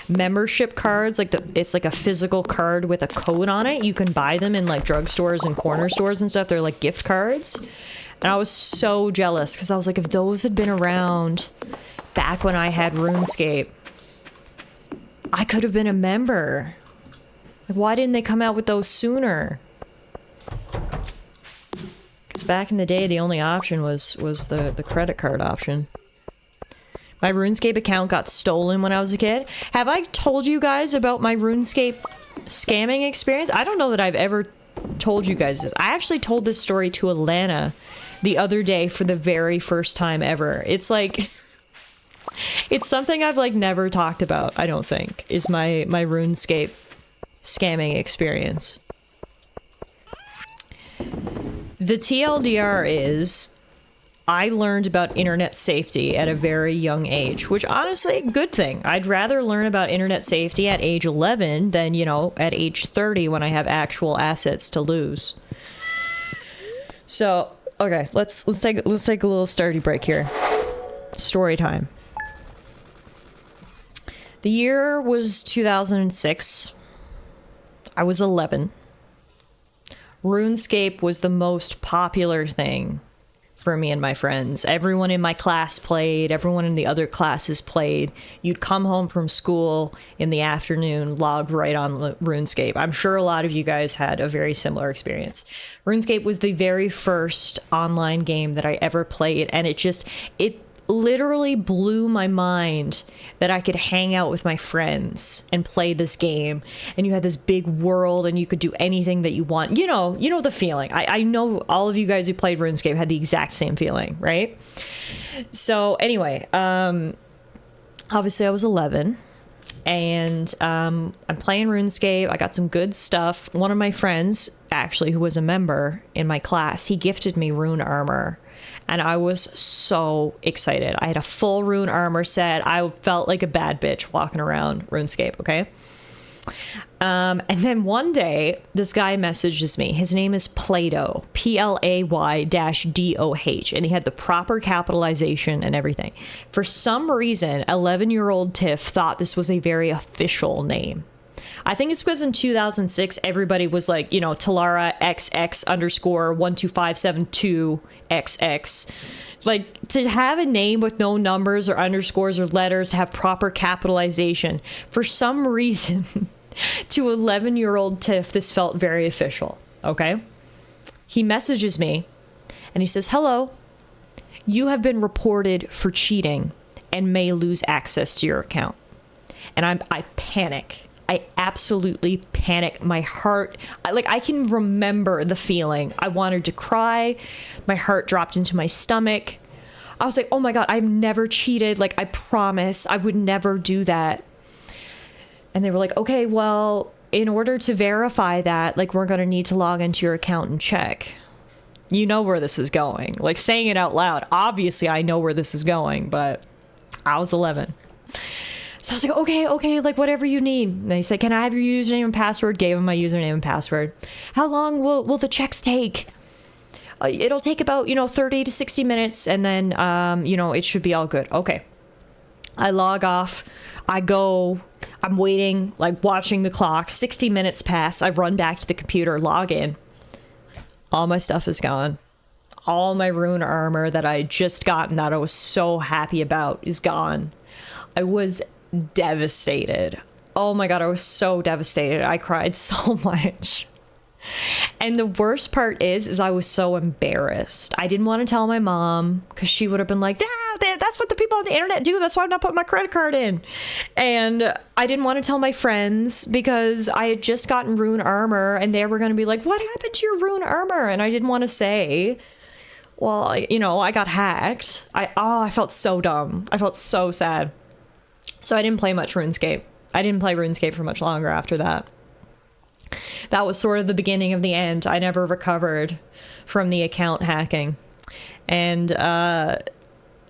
membership cards, like it's like a physical card with a code on it. You can buy them in like drugstores and corner stores and stuff. They're like gift cards. And I was so jealous because I was like, if those had been around back when I had RuneScape, I could have been a member. Like, why didn't they come out with those sooner? Because back in the day, the only option was the credit card option. My RuneScape account got stolen when I was a kid. Have I told you guys about my RuneScape scamming experience? I don't know that I've ever told you guys this. I actually told this story to Alana the other day for the very first time ever. It's like... It's something I've like never talked about, I don't think, is my RuneScape scamming experience. The TLDR is... I learned about internet safety at a very young age, which honestly, good thing. I'd rather learn about internet safety at age 11 than, you know, at age 30 when I have actual assets to lose. So, okay, let's take a little sturdy break here. Story time. The year was 2006. I was 11. RuneScape was the most popular thing for me and my friends. Everyone in my class played, everyone in the other classes played. You'd come home from school in the afternoon, log right on RuneScape. I'm sure a lot of you guys had a very similar experience. RuneScape was the very first online game that I ever played, and it literally blew my mind that I could hang out with my friends and play this game, and you had this big world and you could do anything that you want. You know the feeling. I know all of you guys who played RuneScape had the exact same feeling, right? So anyway, obviously I was 11 and I'm playing RuneScape. I got some good stuff. One of my friends, actually, who was a member in my class, he gifted me rune armor. And I was so excited. I had a full rune armor set. I felt like a bad bitch walking around RuneScape, okay? And then one day, this guy messages me. His name is Play-Doh, Play-DOH, and he had the proper capitalization and everything. For some reason, 11-year-old Tiff thought this was a very official name. I think it's because in 2006, everybody was like, Tallara XX_12572XX. Like, to have a name with no numbers or underscores or letters, to have proper capitalization, for some reason, to 11-year-old Tiff, this felt very official, okay? He messages me, and he says, "Hello, you have been reported for cheating and may lose access to your account." And I panic. I absolutely panic. My heart, I can remember the feeling. I wanted to cry. My heart dropped into my stomach. I was like, oh my God, I've never cheated. I promise I would never do that. And they were like, okay, well, in order to verify that, we're going to need to log into your account and check. You know where this is going. Saying it out loud. Obviously, I know where this is going, but I was 11. So I was like, okay, whatever you need. And he said, can I have your username and password? Gave him my username and password. How long will the checks take? It'll take about, 30 to 60 minutes. And then, it should be all good. Okay. I log off. I go. I'm waiting, watching the clock. 60 minutes pass. I run back to the computer, log in. All my stuff is gone. All my rune armor that I had just gotten that I was so happy about is gone. I was devastated. Oh my God, I was so devastated. I cried so much. And the worst part is I was so embarrassed. I didn't want to tell my mom because she would have been like, that's what the people on the internet do. That's why I'm not putting my credit card in. And I didn't want to tell my friends because I had just gotten rune armor and they were going to be like, what happened to your rune armor? And I didn't want to say, well, I got hacked. I felt so dumb. I felt so sad. So I didn't play much RuneScape. I didn't play RuneScape for much longer after that. That was sort of the beginning of the end. I never recovered from the account hacking. And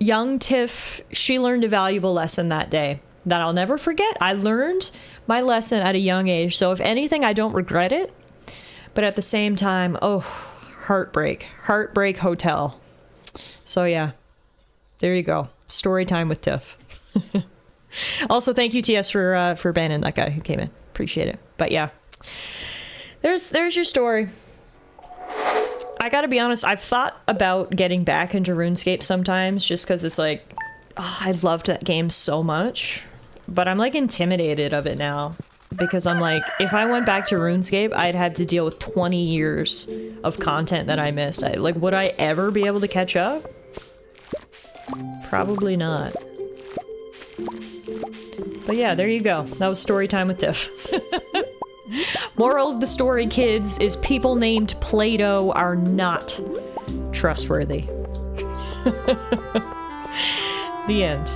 young Tiff, she learned a valuable lesson that day that I'll never forget. I learned my lesson at a young age. So if anything, I don't regret it. But at the same time, heartbreak hotel. So yeah, there you go. Story time with Tiff. Also, thank you, TS, for banning that guy who came in. Appreciate it. But yeah, there's your story. I gotta be honest, I've thought about getting back into RuneScape sometimes just because it's I loved that game so much. But I'm intimidated of it now because I'm if I went back to RuneScape, I'd have to deal with 20 years of content that I missed. Would I ever be able to catch up? Probably not. But yeah, there you go. That was story time with Tiff. Moral of the story, kids, is people named Play-Doh are not trustworthy. The end.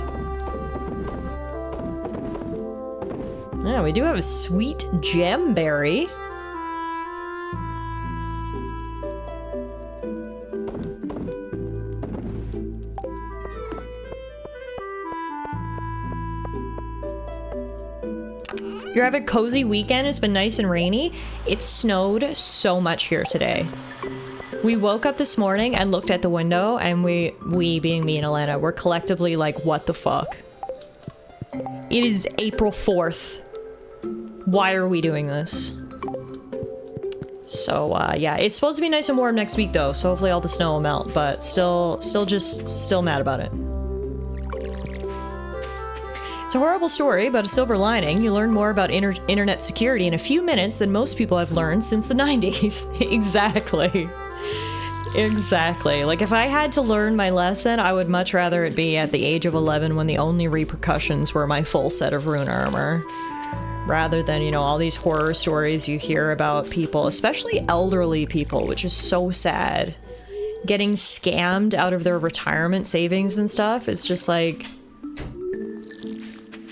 Yeah, we do have a sweet gemberry. You're having a cozy weekend. It's been nice and rainy. It snowed so much here today. We woke up this morning and looked at the window, and we being me and Alana, we're collectively like, what the fuck? It is April 4th. Why are we doing this? So, yeah, it's supposed to be nice and warm next week, though, so hopefully all the snow will melt, but still mad about it. It's a horrible story, but a silver lining. You learn more about internet security in a few minutes than most people have learned since the 90s. Exactly. Exactly. Like, if I had to learn my lesson, I would much rather it be at the age of 11 when the only repercussions were my full set of rune armor. Rather than, you know, all these horror stories you hear about people, especially elderly people, which is so sad. Getting scammed out of their retirement savings and stuff. It's just like...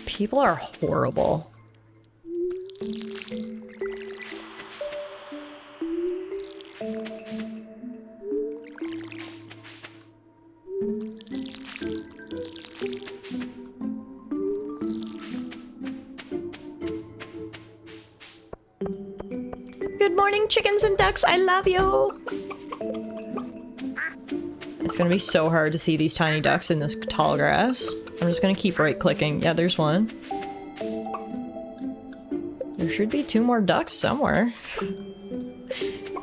people are horrible. Good morning, chickens and ducks. I love you. It's gonna be so hard to see these tiny ducks in this tall grass. I'm just gonna keep right-clicking. Yeah, there's one. There should be 2 more ducks somewhere.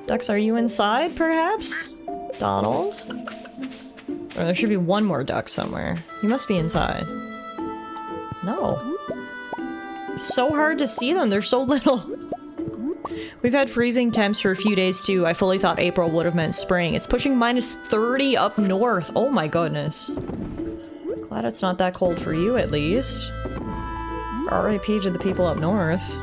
Ducks, are you inside, perhaps? Donald? Or there should be 1 more duck somewhere. You must be inside. No. It's so hard to see them. They're so little. We've had freezing temps for a few days too. I fully thought April would have meant spring. It's pushing -30 up north. Oh my goodness. Glad it's not that cold for you at least. RIP to the people up north.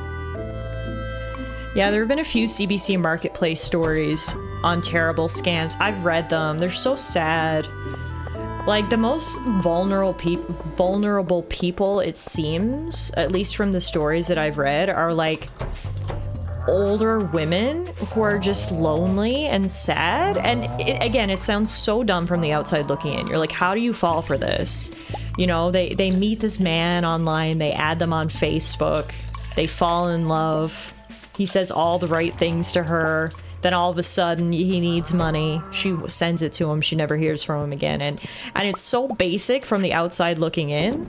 Yeah, there have been a few CBC Marketplace stories on terrible scams. I've read them. They're so sad. Like, the most vulnerable people, it seems, at least from the stories that I've read, are like older women who are just lonely and sad. And again, it sounds so dumb from the outside looking in. You're like, how do you fall for this? You know, they meet this man online, they add them on Facebook, they fall in love. He says all the right things to her. Then all of a sudden he needs money. She sends it to him. She never hears from him again. And it's so basic from the outside looking in.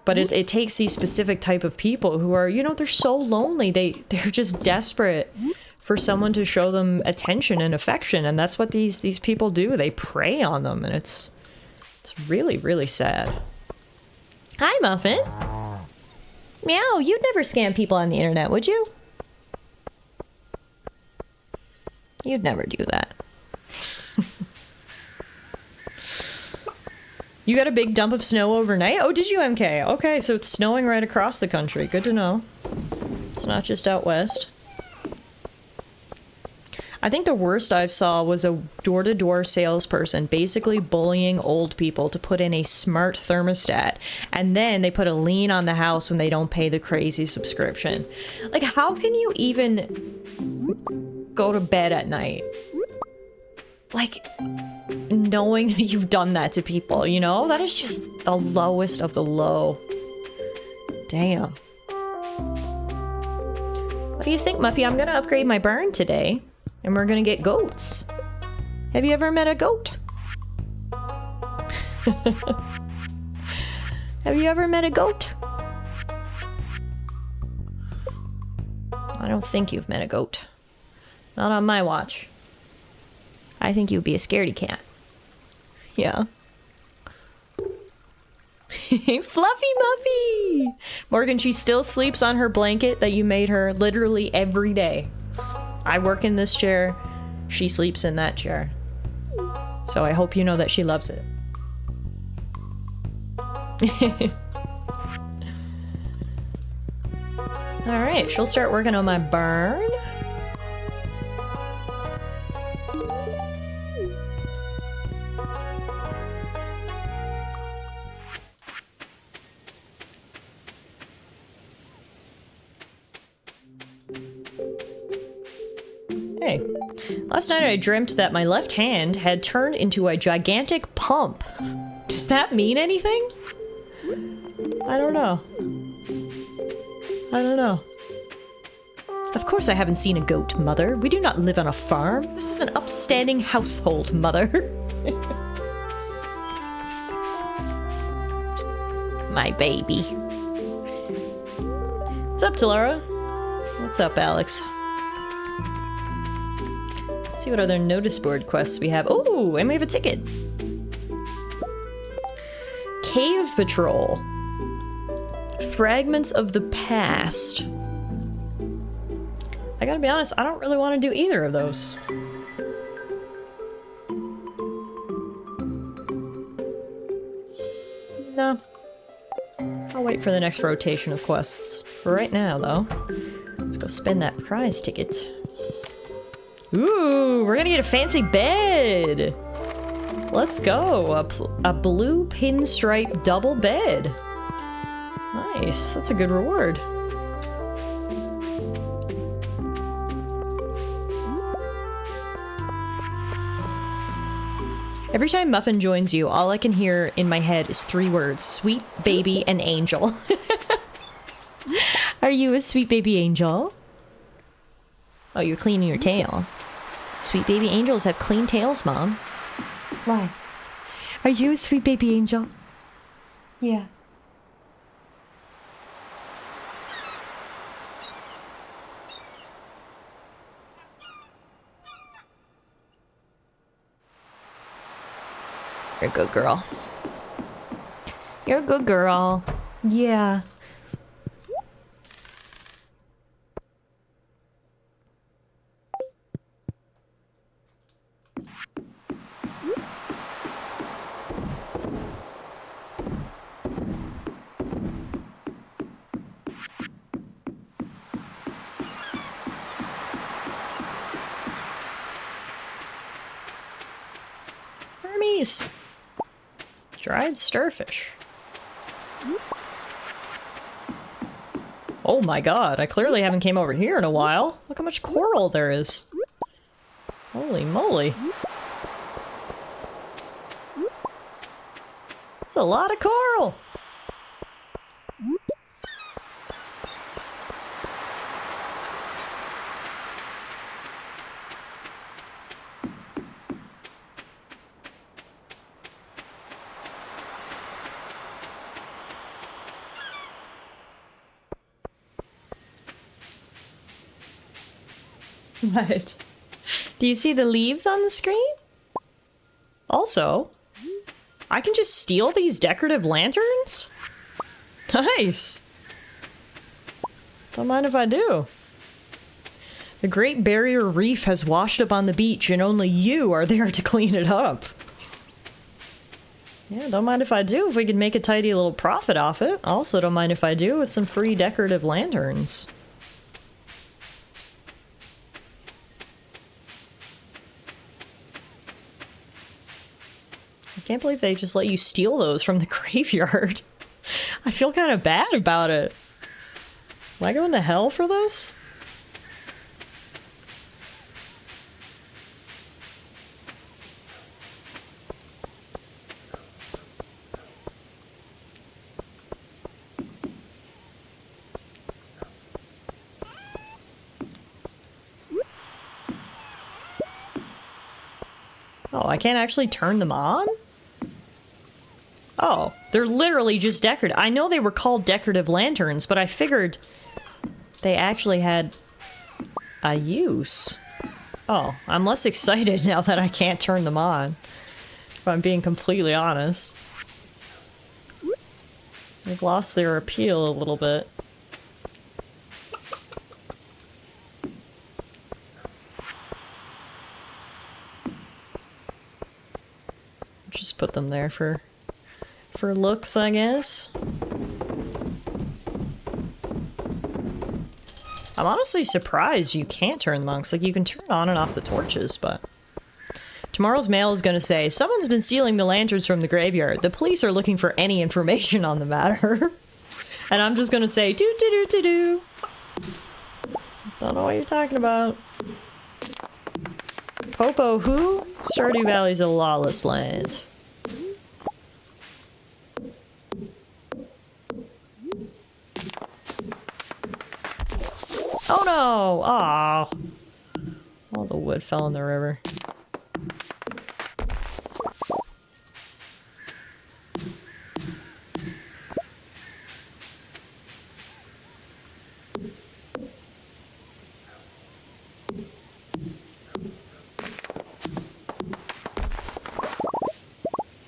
But it takes these specific type of people who are, you know, they're so lonely. They're just desperate for someone to show them attention and affection. And that's what these people do. They prey on them. And it's really, really sad. Hi, Muffin. Meow, you'd never scam people on the internet, would you? You'd never do that. You got a big dump of snow overnight? Oh, did you, MK? Okay, so it's snowing right across the country. Good to know. It's not just out west. I think the worst I've saw was a door-to-door salesperson basically bullying old people to put in a smart thermostat, and then they put a lien on the house when they don't pay the crazy subscription. Like, how can you even go to bed at night? Like, knowing that you've done that to people, you know? That is just the lowest of the low. Damn. What do you think, Muffy? I'm gonna upgrade my barn today, and we're gonna get goats. Have you ever met a goat? Have you ever met a goat? I don't think you've met a goat. Not on my watch. I think you'd be a scaredy cat. Yeah. Fluffy Muffy! Morgan, she still sleeps on her blanket that you made her literally every day. I work in this chair. She sleeps in that chair. So I hope you know that she loves it. Alright, she'll start working on my barn. Hey, last night I dreamt that my left hand had turned into a gigantic pump. Does that mean anything? I don't know. I don't know. Of course I haven't seen a goat, Mother. We do not live on a farm. This is an upstanding household, Mother. My baby. What's up, Tallara? What's up, Alex? Let's see what other notice board quests we have. Oh, and we have a ticket. Cave Patrol. Fragments of the Past. I gotta be honest, I don't really want to do either of those. No. I'll wait for the next rotation of quests. For right now, though, let's go spend that prize ticket. Ooh, we're gonna get a fancy bed! Let's go! A blue pinstripe double bed. Nice, that's a good reward. Every time Muffin joins you, all I can hear in my head is 3 words: sweet baby and angel. Are you a sweet baby angel? Oh, you're cleaning your tail. Sweet baby angels have clean tails, Mom. Why? Are you a sweet baby angel? Yeah. You're a good girl. You're a good girl. Yeah. Hermes. Dried starfish. Oh my god, I clearly haven't came over here in a while. Look how much coral there is. Holy moly. That's a lot of coral. What? Do you see the leaves on the screen? Also, I can just steal these decorative lanterns? Nice! Don't mind if I do. The Great Barrier Reef has washed up on the beach and only you are there to clean it up. Yeah, don't mind if I do, if we can make a tidy little profit off it. Also, don't mind if I do with some free decorative lanterns. I can't believe they just let you steal those from the graveyard. I feel kind of bad about it. Am I going to hell for this? Oh, I can't actually turn them on? Oh, they're literally just decorative. I know they were called decorative lanterns, but I figured they actually had a use. Oh, I'm less excited now that I can't turn them on, if I'm being completely honest. They've lost their appeal a little bit. Just put them there for looks, I guess. I'm honestly surprised you can't turn them on, 'cause, like, you can turn on and off the torches, but... Tomorrow's mail is gonna say, someone's been stealing the lanterns from the graveyard. The police are looking for any information on the matter. And I'm just gonna say, doo-doo-doo-doo-doo. Don't know what you're talking about. Popo who? Stardew Valley's a lawless land. Oh no! Aw. All the wood fell in the river.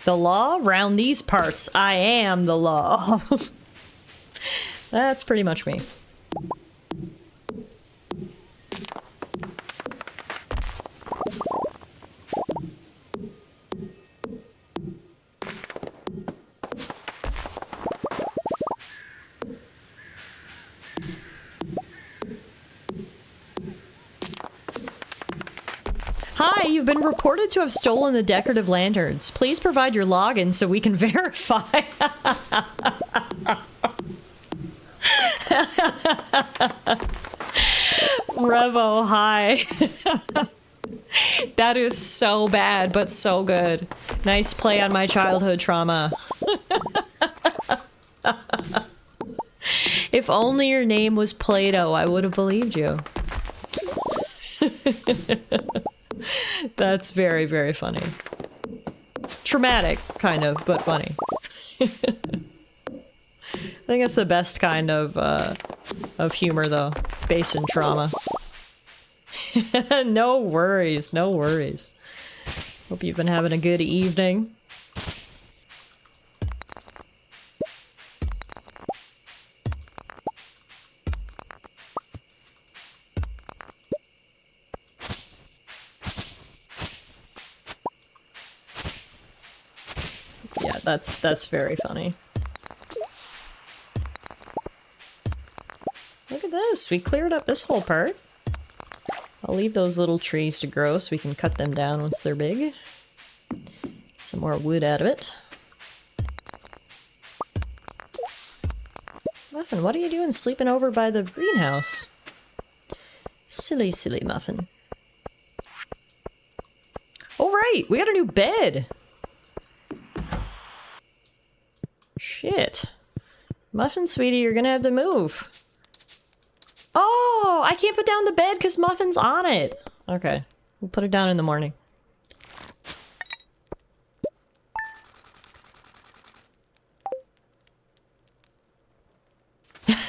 The law? Round these parts, I am the law. That's pretty much me. Hi, you've been reported to have stolen the decorative lanterns. Please provide your login so we can verify. Revo, hi. That is so bad, but so good. Nice play on my childhood trauma. If only your name was Play-Doh, I would have believed you. That's very, very funny. Traumatic, kind of, but funny. I think it's the best kind of humor, though, based in trauma. No worries, no worries. Hope you've been having a good evening. Yeah, that's very funny. Look at this, we cleared up this whole part. I'll leave those little trees to grow so we can cut them down once they're big. Get some more wood out of it. Muffin, what are you doing sleeping over by the greenhouse? Silly, silly Muffin. Oh right, we got a new bed! Shit. Muffin, sweetie, you're gonna have to move. Oh, I can't put down the bed because Muffin's on it. Okay, we'll put it down in the morning. Hey,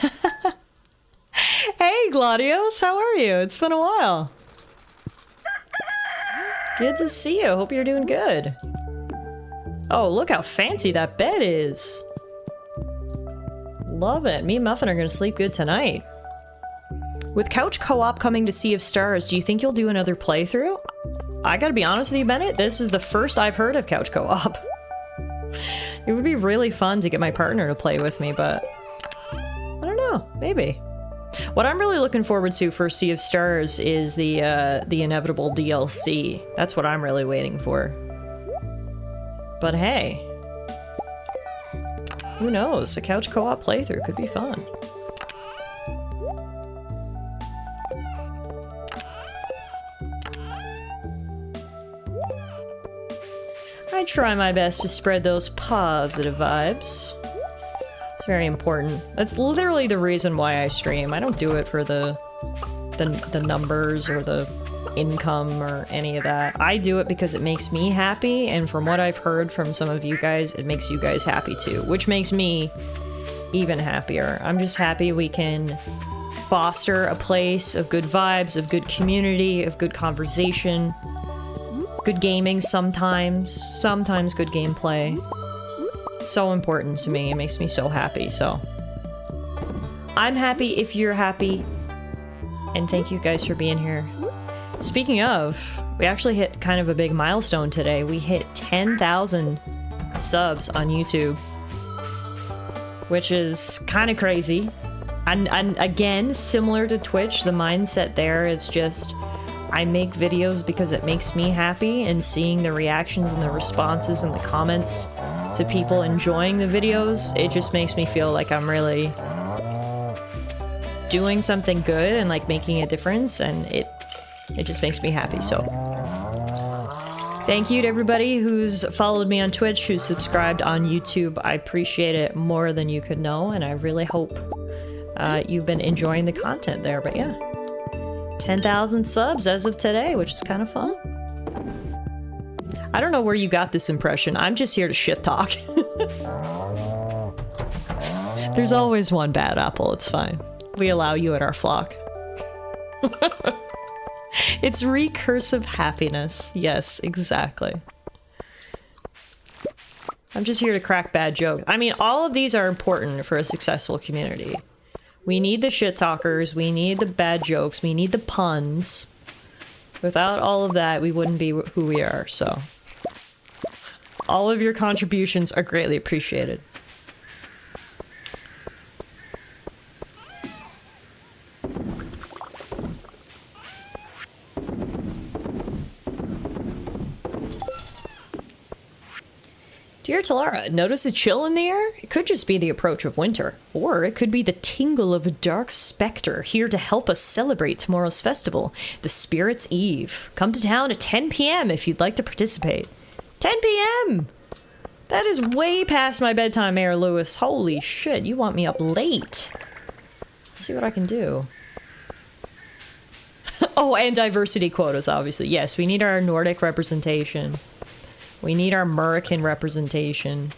Gladios, how are you? It's been a while. Good to see you. Hope you're doing good. Oh, look how fancy that bed is. Love it. Me and Muffin are gonna sleep good tonight. With Couch Co-op coming to Sea of Stars, do you think you'll do another playthrough? I gotta be honest with you, Bennett, this is the first I've heard of Couch Co-op. It would be really fun to get my partner to play with me, but I don't know, maybe. What I'm really looking forward to for Sea of Stars is the inevitable DLC. That's what I'm really waiting for. But hey, who knows? A Couch Co-op playthrough could be fun. I try my best to spread those positive vibes. It's very important. That's literally the reason why I stream. I don't do it for the numbers or the income or any of that. I do it because it makes me happy, and from what I've heard from some of you guys, it makes you guys happy too, which makes me even happier. I'm just happy we can foster a place of good vibes, of good community, of good conversation, good gaming sometimes good gameplay. It's so important to me. It makes me so happy, so I'm happy if you're happy, and thank you guys for being here. Speaking of, we actually hit kind of a big milestone today. We hit 10,000 subs on YouTube, which is kind of crazy. And again, similar to Twitch, the mindset there is just, I make videos because it makes me happy, and seeing the reactions and the responses and the comments to people enjoying the videos, it just makes me feel like I'm really doing something good and like making a difference, and it just makes me happy. So thank you to everybody who's followed me on Twitch, who's subscribed on YouTube. I appreciate it more than you could know, and I really hope you've been enjoying the content there. But yeah, 10,000 subs as of today, which is kind of fun. I don't know where you got this impression. I'm just here to shit talk. There's always one bad apple, it's fine. We allow you at our flock. It's recursive happiness. Yes, exactly. I'm just here to crack bad jokes. I mean, all of these are important for a successful community. We need the shit talkers, we need the bad jokes, we need the puns. Without all of that, we wouldn't be who we are, so. All of your contributions are greatly appreciated. Dear Tallara, notice a chill in the air? It could just be the approach of winter. Or it could be the tingle of a dark specter here to help us celebrate tomorrow's festival, the Spirit's Eve. Come to town at 10 p.m. if you'd like to participate. 10 p.m.! That is way past my bedtime, Mayor Lewis. Holy shit, you want me up late. Let's see what I can do. Oh, and diversity quotas, obviously. Yes, we need our Nordic representation. We need our American representation.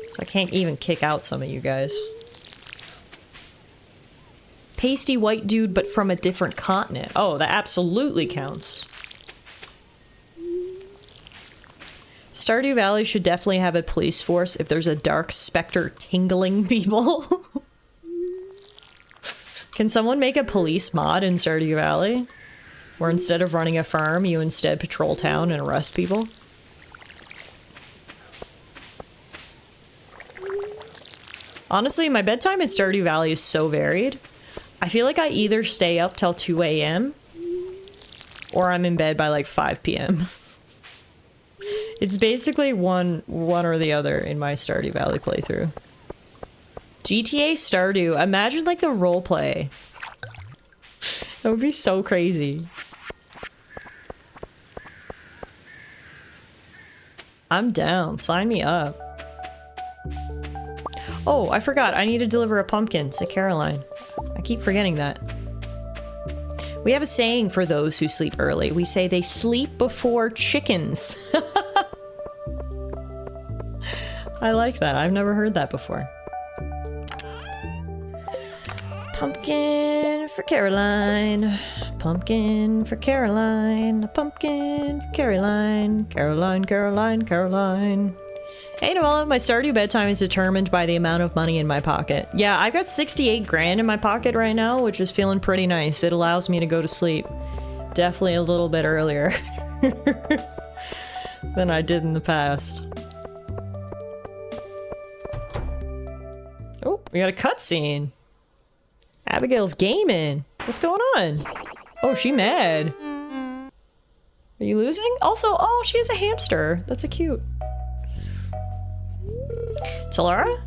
So I can't even kick out some of you guys. Pasty white dude, but from a different continent. Oh, that absolutely counts. Stardew Valley should definitely have a police force if there's a dark specter tingling people. Can someone make a police mod in Stardew Valley? Where instead of running a farm, you instead patrol town and arrest people? Honestly, my bedtime in Stardew Valley is so varied. I feel like I either stay up till 2 a.m. or I'm in bed by like 5 p.m. It's basically one or the other in my Stardew Valley playthrough. GTA Stardew, imagine like the roleplay. That would be so crazy. I'm down. Sign me up. Oh, I forgot. I need to deliver a pumpkin to Caroline. I keep forgetting that. We have a saying for those who sleep early. We say they sleep before chickens. I like that. I've never heard that before. Pumpkin for Caroline. Pumpkin for Caroline. A pumpkin for Caroline. Caroline, Caroline, Caroline. Hey Noella, my Stardew bedtime is determined by the amount of money in my pocket. Yeah, I've got 68 grand in my pocket right now, which is feeling pretty nice. It allows me to go to sleep definitely a little bit earlier than I did in the past. Oh, we got a cutscene. Abigail's gaming. What's going on? Oh, she mad. Are you losing? Also, oh, she has a hamster. That's a cute. Tallara?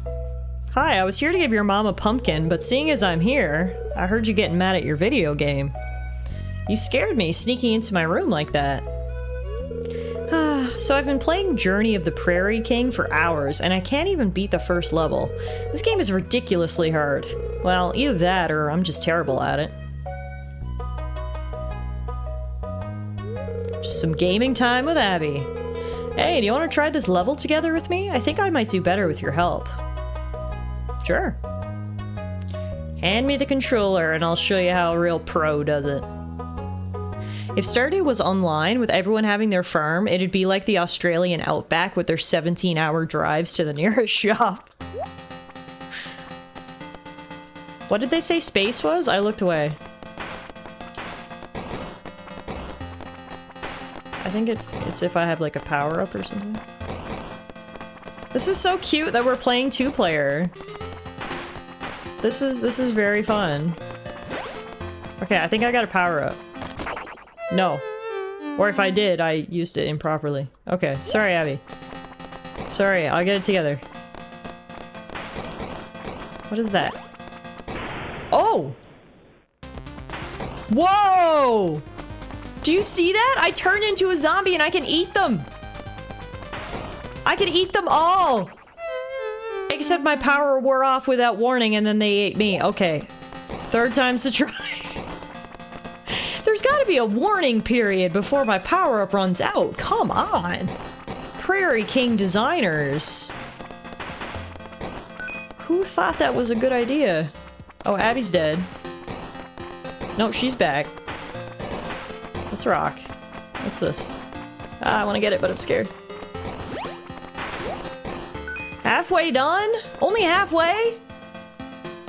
Hi, I was here to give your mom a pumpkin, but seeing as I'm here, I heard you getting mad at your video game. You scared me sneaking into my room like that. So I've been playing Journey of the Prairie King for hours, and I can't even beat the first level. This game is ridiculously hard. Well, either that or I'm just terrible at it. Just some gaming time with Abby. Hey, do you want to try this level together with me? I think I might do better with your help. Sure. Hand me the controller and I'll show you how a real pro does it. If Stardew was online with everyone having their farm, it'd be like the Australian outback with their 17-hour drives to the nearest shop. What did they say space was? I looked away. I think it's if I have like a power-up or something. This is so cute that we're playing two-player. This is very fun. Okay, I think I got a power-up. No. Or if I did, I used it improperly. Okay, sorry, Abby. Sorry, I'll get it together. What is that? Oh! Whoa! Do you see that? I turned into a zombie and I can eat them! I can eat them all! Except my power wore off without warning and then they ate me. Okay. Third time's the try. There's gotta be a warning period before my power-up runs out. Come on. Prairie King designers. Who thought that was a good idea? Oh, Abby's dead. No, she's back. Let's rock. What's this? Ah, I want to get it, but I'm scared. halfway done? Only halfway?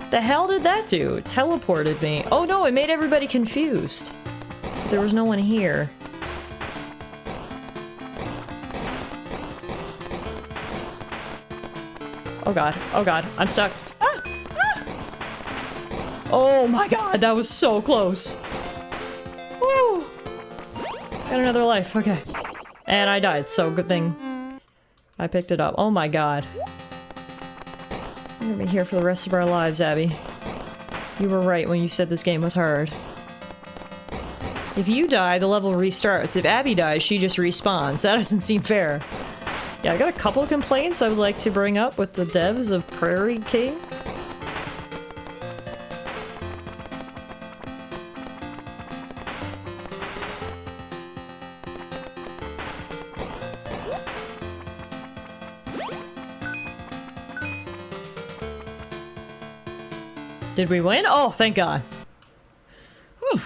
The hell did that do? It teleported me. Oh no, it made everybody confused. There was no one here. Oh god, I'm stuck. Ah! Ah! Oh my god, that was so close. Woo! Got another life, okay. And I died, so good thing I picked it up. Oh my god. We're gonna be here for the rest of our lives, Abby. You were right when you said this game was hard. If you die, the level restarts. If Abby dies, she just respawns. That doesn't seem fair. Yeah, I got a couple of complaints I would like to bring up with the devs of Prairie King. Did we win? Oh, thank God. Whew.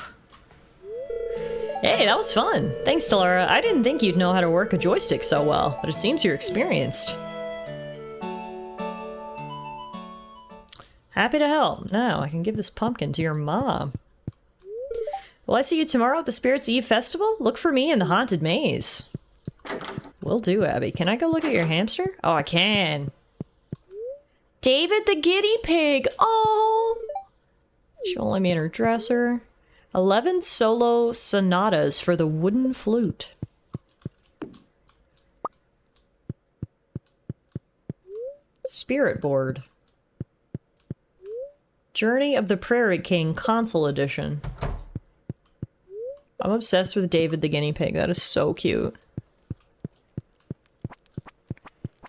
Hey, that was fun. Thanks, Tallara. I didn't think you'd know how to work a joystick so well, but it seems you're experienced. Happy to help. Now, I can give this pumpkin to your mom. Will I see you tomorrow at the Spirits Eve Festival? Look for me in the Haunted Maze. Will do, Abby. Can I go look at your hamster? Oh, I can. David the guinea pig! Oh! She only made her dresser. 11 solo sonatas for the wooden flute. Spirit board. Journey of the Prairie King Console Edition. I'm obsessed with David the guinea pig. That is so cute.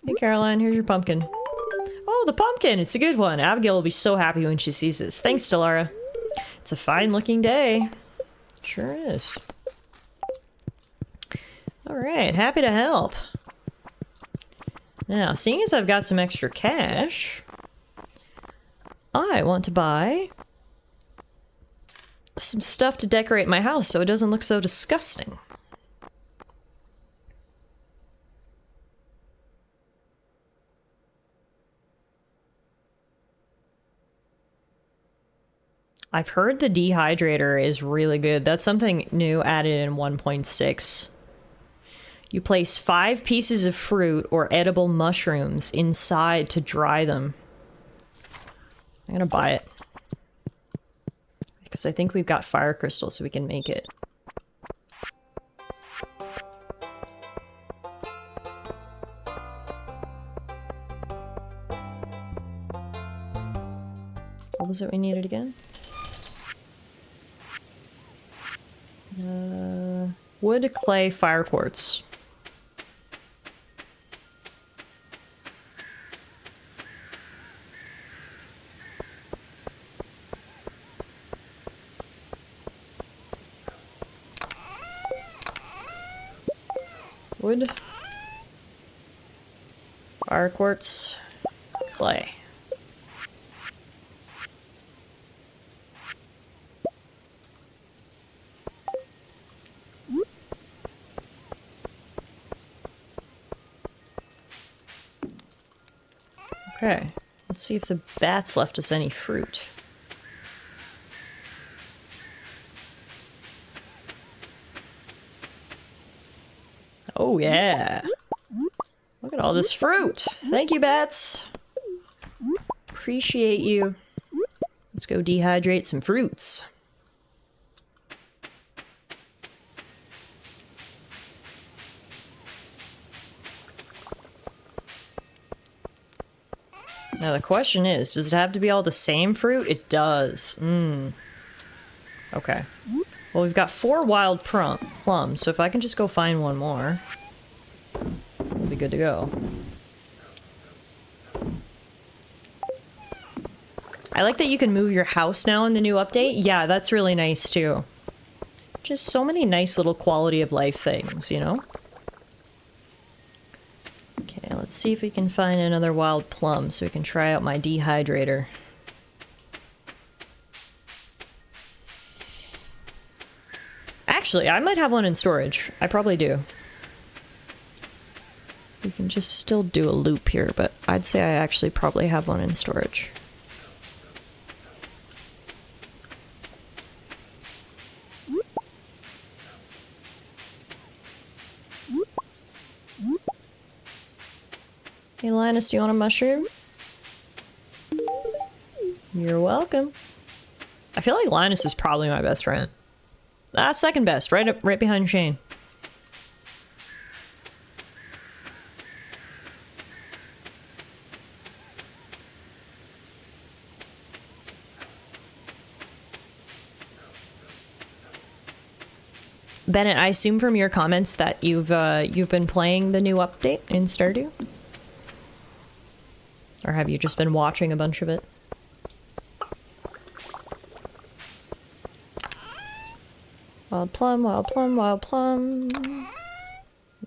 Hey Caroline, here's your pumpkin. Oh, the pumpkin! It's a good one. Abigail will be so happy when she sees this. Thanks, Tallara. It's a fine-looking day. Sure is. Alright, happy to help. Now, seeing as I've got some extra cash, I want to buy some stuff to decorate my house so it doesn't look so disgusting. I've heard the dehydrator is really good. That's something new added in 1.6. You place 5 pieces of fruit or edible mushrooms inside to dry them. I'm gonna buy it. Because I think we've got fire crystals so we can make it. What was it we needed again? Wood, clay, fire quartz. Wood, fire quartz, clay. Okay, let's see if the bats left us any fruit. Oh yeah! Look at all this fruit! Thank you, bats! Appreciate you. Let's go dehydrate some fruits. Now the question is, does it have to be all the same fruit? It does. Okay. Well, we've got 4 wild plums, so if I can just go find one more, we'll be good to go. I like that you can move your house now in the new update. Yeah, that's really nice too. Just so many nice little quality of life things, you know? Okay, let's see if we can find another wild plum so we can try out my dehydrator. Actually, I might have one in storage. I probably do. can just still do a loop here, but I'd say I actually probably have one in storage. Hey Linus, do you want a mushroom? You're welcome. I feel like Linus is probably my best friend. Second best, right behind Shane. Bennett, I assume from your comments that you've been playing the new update in Stardew? Or have you just been watching a bunch of it? Wild plum, wild plum, wild plum.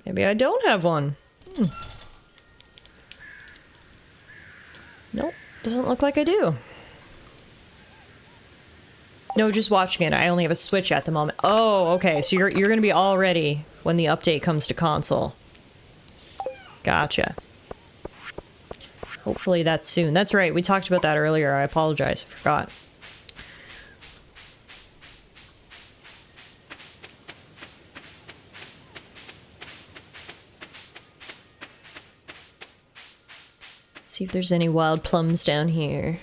Maybe I don't have one. Nope, doesn't look like I do. No, just watching it. I only have a Switch at the moment. Oh, okay. So you're gonna be all ready when the update comes to console. Gotcha. Hopefully that's soon. That's right. We talked about that earlier. I apologize. I forgot. Let's see if there's any wild plums down here.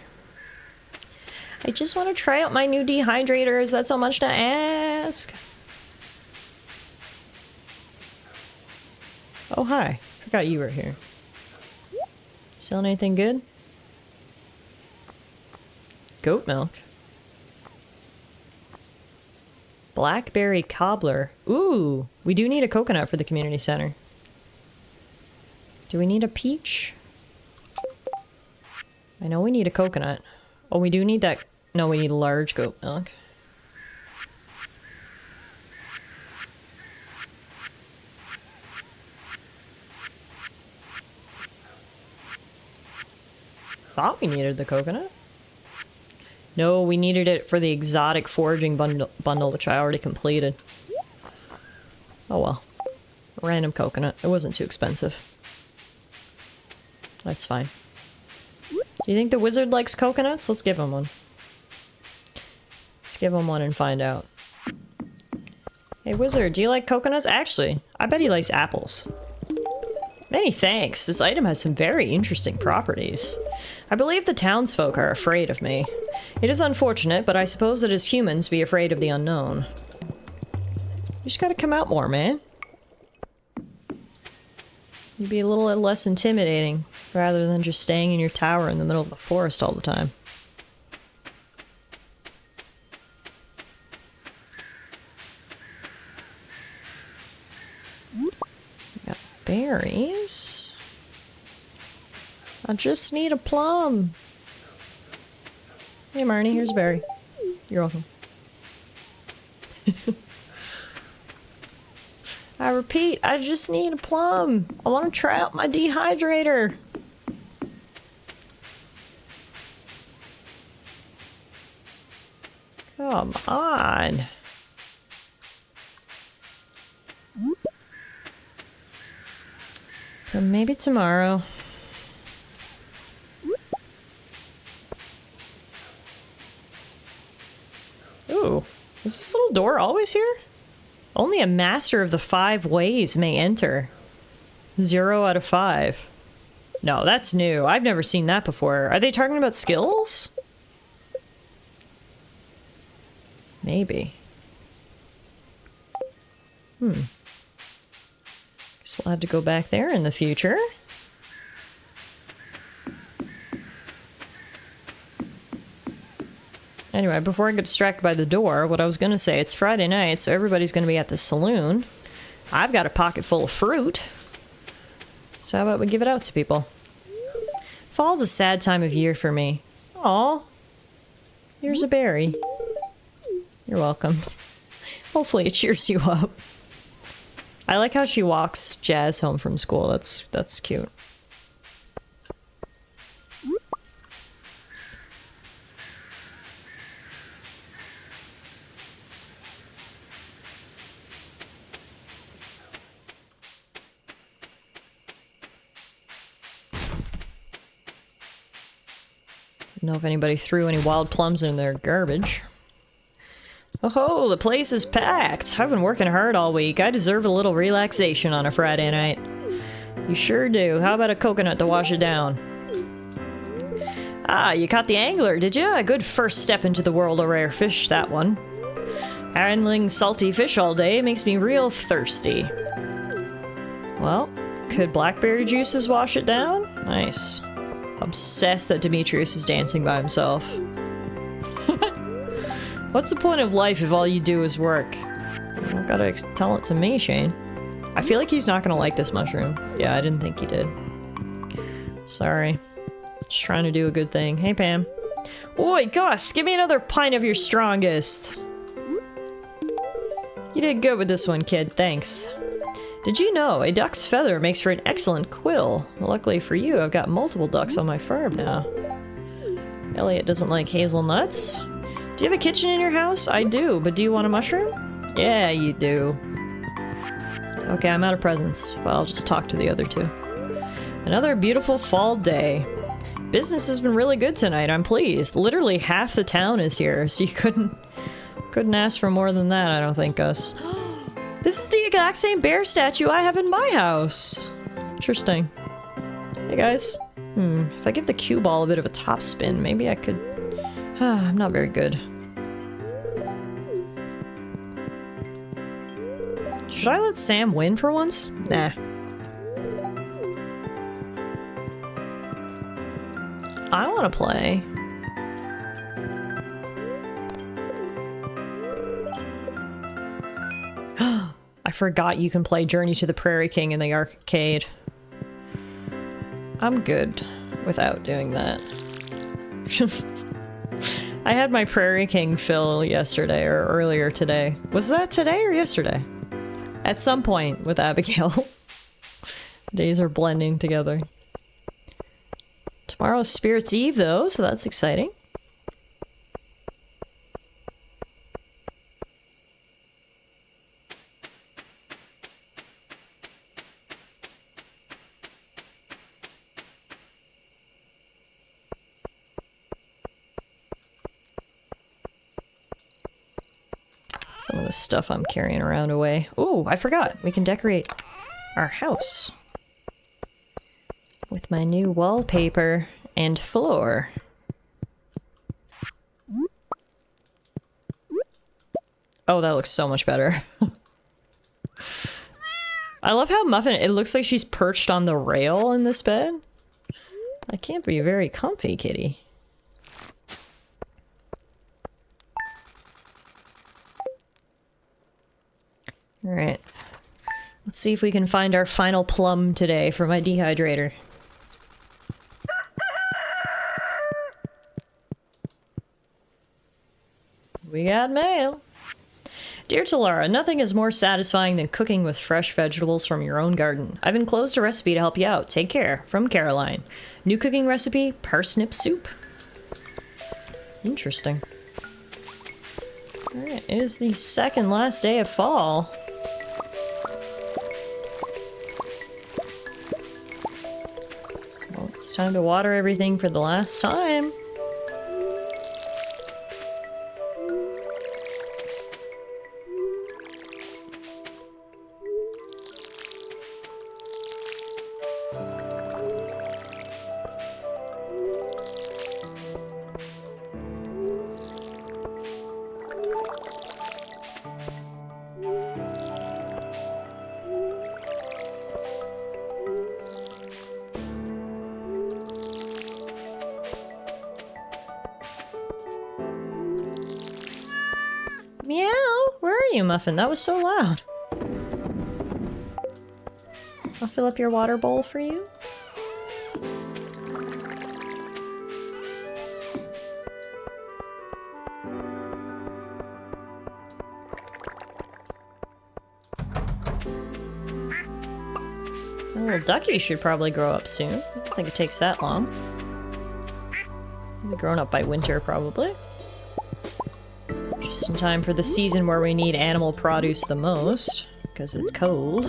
I just want to try out my new dehydrator. Is that so much to ask? Oh, hi. Forgot you were here. Selling anything good? Goat milk. Blackberry cobbler. Ooh, we do need a coconut for the community center. Do we need a peach? I know we need a coconut. Oh, we do need that. No, we need large goat milk. Thought we needed the coconut. No, we needed it for the exotic foraging bundle, which I already completed. Oh well. Random coconut. It wasn't too expensive. That's fine. Do you think the wizard likes coconuts? Let's give him one. Let's give him one and find out. Hey wizard, do you like coconuts? Actually, I bet he likes apples. Many thanks. This item has some very interesting properties. I believe the townsfolk are afraid of me. It is unfortunate, but I suppose that as humans be afraid of the unknown. You just gotta come out more, man. You'd be a little less intimidating, rather than just staying in your tower in the middle of the forest all the time. Got berries. I just need a plum. Hey Marnie, here's a berry. You're welcome. I repeat, I just need a plum. I want to try out my dehydrator. Come on. Or maybe tomorrow. Ooh, is this little door always here? Only a master of the 5 ways may enter. 0 out of 5. No, that's new. I've never seen that before. Are they talking about skills? Maybe. Guess we'll have to go back there in the future. Anyway, before I get distracted by the door, what I was gonna say, it's Friday night, so everybody's gonna be at the saloon. I've got a pocket full of fruit. So how about we give it out to people? Fall's a sad time of year for me. Aw. Here's a berry. You're welcome. Hopefully it cheers you up. I like how she walks Jazz home from school. That's cute. Know if anybody threw any wild plums in their garbage. Oh, the place is packed. I've been working hard all week. I deserve a little relaxation on a Friday night. You sure do. How about a coconut to wash it down? Ah, you caught the angler, did you? A good first step into the world of rare fish, that one. Handling salty fish all day makes me real thirsty. Well, could blackberry juices wash it down? Nice. Obsessed that Demetrius is dancing by himself. What's the point of life if all you do is work? I gotta tell it to me, Shane. I feel like he's not gonna like this mushroom. Yeah, I didn't think he did. Sorry. Just trying to do a good thing. Hey, Pam. Oi, Gus, give me another pint of your strongest. You did good with this one, kid. Thanks. Did you know a duck's feather makes for an excellent quill? Well, luckily for you, I've got multiple ducks on my farm now. Elliot doesn't like hazelnuts. Do you have a kitchen in your house? I do, but do you want a mushroom? Yeah, you do. Okay, I'm out of presents. Well, I'll just talk to the other two. Another beautiful fall day. Business has been really good tonight, I'm pleased. Literally half the town is here, so you couldn't ask for more than that, I don't think, Gus. This is the exact same bear statue I have in my house. Interesting. Hey guys. If I give the cue ball a bit of a top spin, maybe I could... I'm not very good. Should I let Sam win for once? Nah. I want to play. I forgot you can play Journey to the Prairie King in the arcade. I'm good without doing that. I had my Prairie King fill yesterday or earlier today. Was that today or yesterday? At some point with Abigail. Days are blending together. Tomorrow's Spirit's Eve though, so that's exciting. Some of the stuff I'm carrying around away. Ooh, I forgot. We can decorate our house with my new wallpaper and floor. Oh, that looks so much better. I love how Muffin, it looks like she's perched on the rail in this bed. I can't be very comfy, kitty. Alright. Let's see if we can find our final plum today for my dehydrator. We got mail. Dear Tallara, nothing is more satisfying than cooking with fresh vegetables from your own garden. I've enclosed a recipe to help you out. Take care. From Caroline. New cooking recipe, parsnip soup. Interesting. Alright, it is the second last day of fall. Well, it's time to water everything for the last time. Muffin, that was so loud. I'll fill up your water bowl for you. A little ducky should probably grow up soon. I don't think it takes that long. It'll be grown up by winter, probably. Just in time for the season where we need animal produce the most, because it's cold.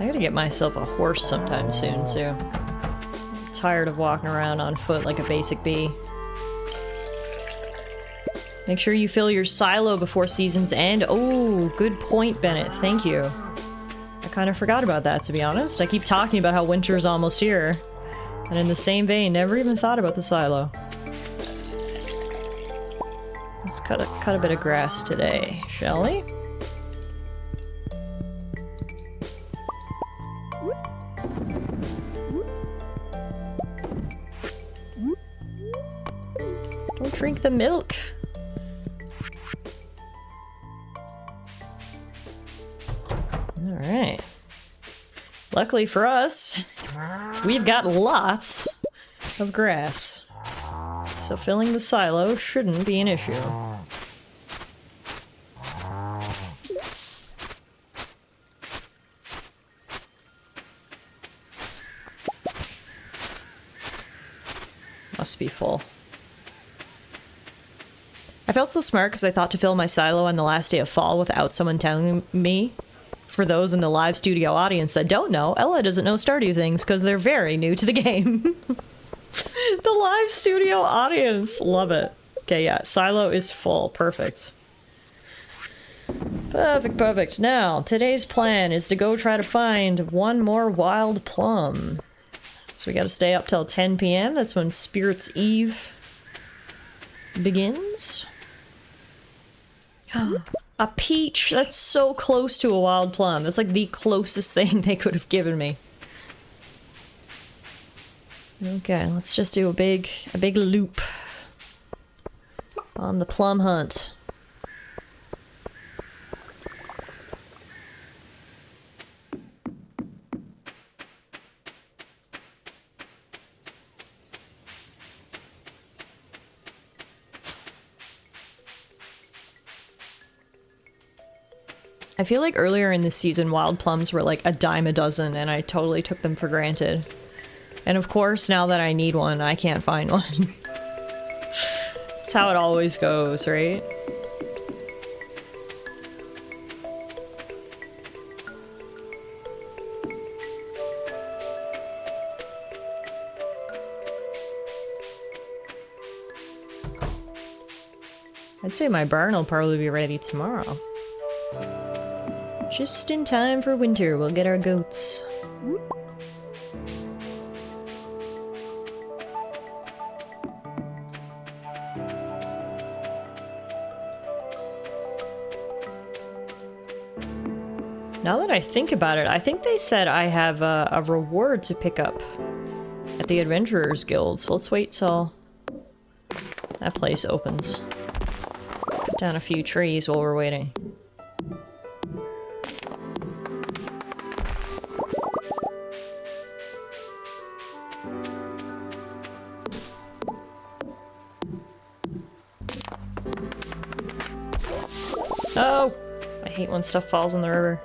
I gotta get myself a horse sometime soon, too. I'm tired of walking around on foot like a basic bee. Make sure you fill your silo before season's end. Oh, good point, Bennett. Thank you. I kind of forgot about that, to be honest. I keep talking about how winter's almost here. And in the same vein, never even thought about the silo. Let's cut a bit of grass today, shall we? Don't drink the milk. Alright. Luckily for us, we've got lots of grass. So filling the silo shouldn't be an issue. Must be full. I felt so smart because I thought to fill my silo on the last day of fall without someone telling me. For those in the live studio audience that don't know, Ella doesn't know Stardew things because they're very new to the game. The live studio audience, love it. Okay, yeah, silo is full, perfect. Perfect. Now, today's plan is to go try to find one more wild plum. So we gotta stay up till 10 p.m. That's when Spirit's Eve begins. A peach! That's so close to a wild plum. That's like the closest thing they could have given me. Okay, let's just do a big loop on the plum hunt. I feel like earlier in this season, wild plums were like a dime a dozen, and I totally took them for granted. And of course, now that I need one, I can't find one. That's how it always goes, right? I'd say my barn will probably be ready tomorrow. Just in time for winter, we'll get our goats. Now that I think about it, I think they said I have a reward to pick up at the Adventurers Guild, so let's wait till that place opens. Cut down a few trees while we're waiting. Oh! I hate when stuff falls in the river.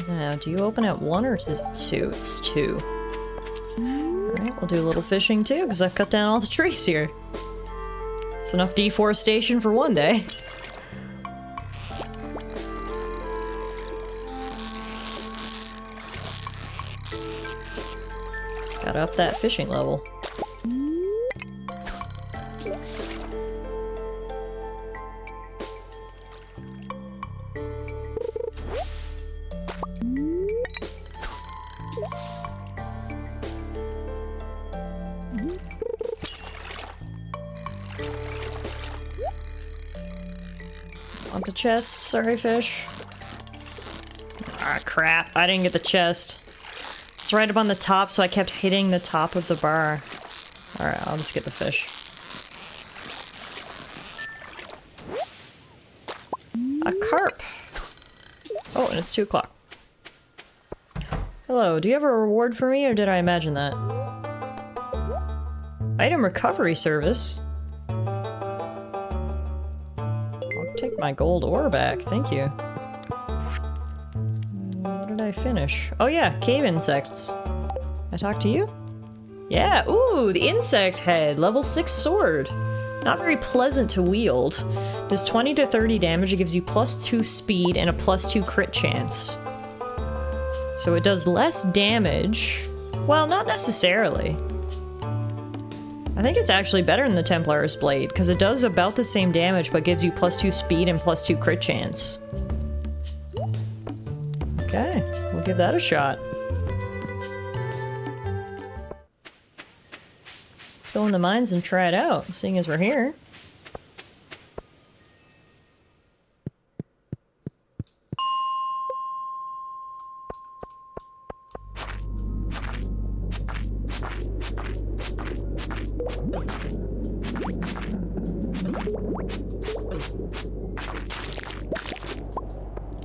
Now, do you open at 1 or is it 2? It's 2. Alright, we'll do a little fishing too, because I've cut down all the trees here. It's enough deforestation for one day. Gotta up that fishing level. Want the chest? Sorry, fish. Ah, crap. I didn't get the chest. It's right up on the top, so I kept hitting the top of the bar. Alright, I'll just get the fish. A carp! Oh, and it's 2 o'clock. Hello, do you have a reward for me, or did I imagine that? Item recovery service? I'll take my gold ore back, thank you. What did I finish? Oh yeah, cave insects. I talked to you? Yeah, ooh, the insect head, level 6 sword. Not very pleasant to wield. Does 20 to 30 damage, it gives you +2 speed and a +2 crit chance. So it does less damage. Well, not necessarily. I think it's actually better than the Templar's Blade, because it does about the same damage, but gives you +2 speed and +2 crit chance. Okay, we'll give that a shot. Let's go in the mines and try it out, seeing as we're here.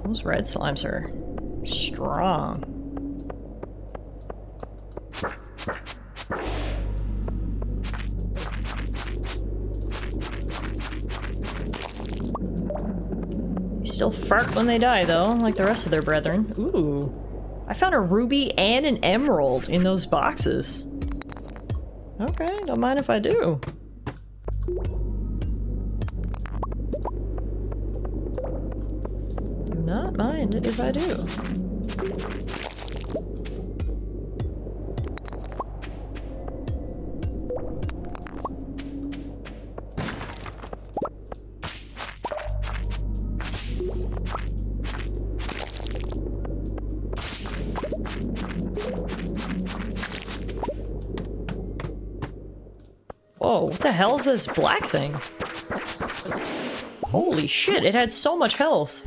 Those red slimes are strong. They still fart when they die, though, like the rest of their brethren. Ooh. I found a ruby and an emerald in those boxes. Okay, don't mind if I do. Do not mind if I do. Whoa, what the hell is this black thing? Holy shit, it had so much health.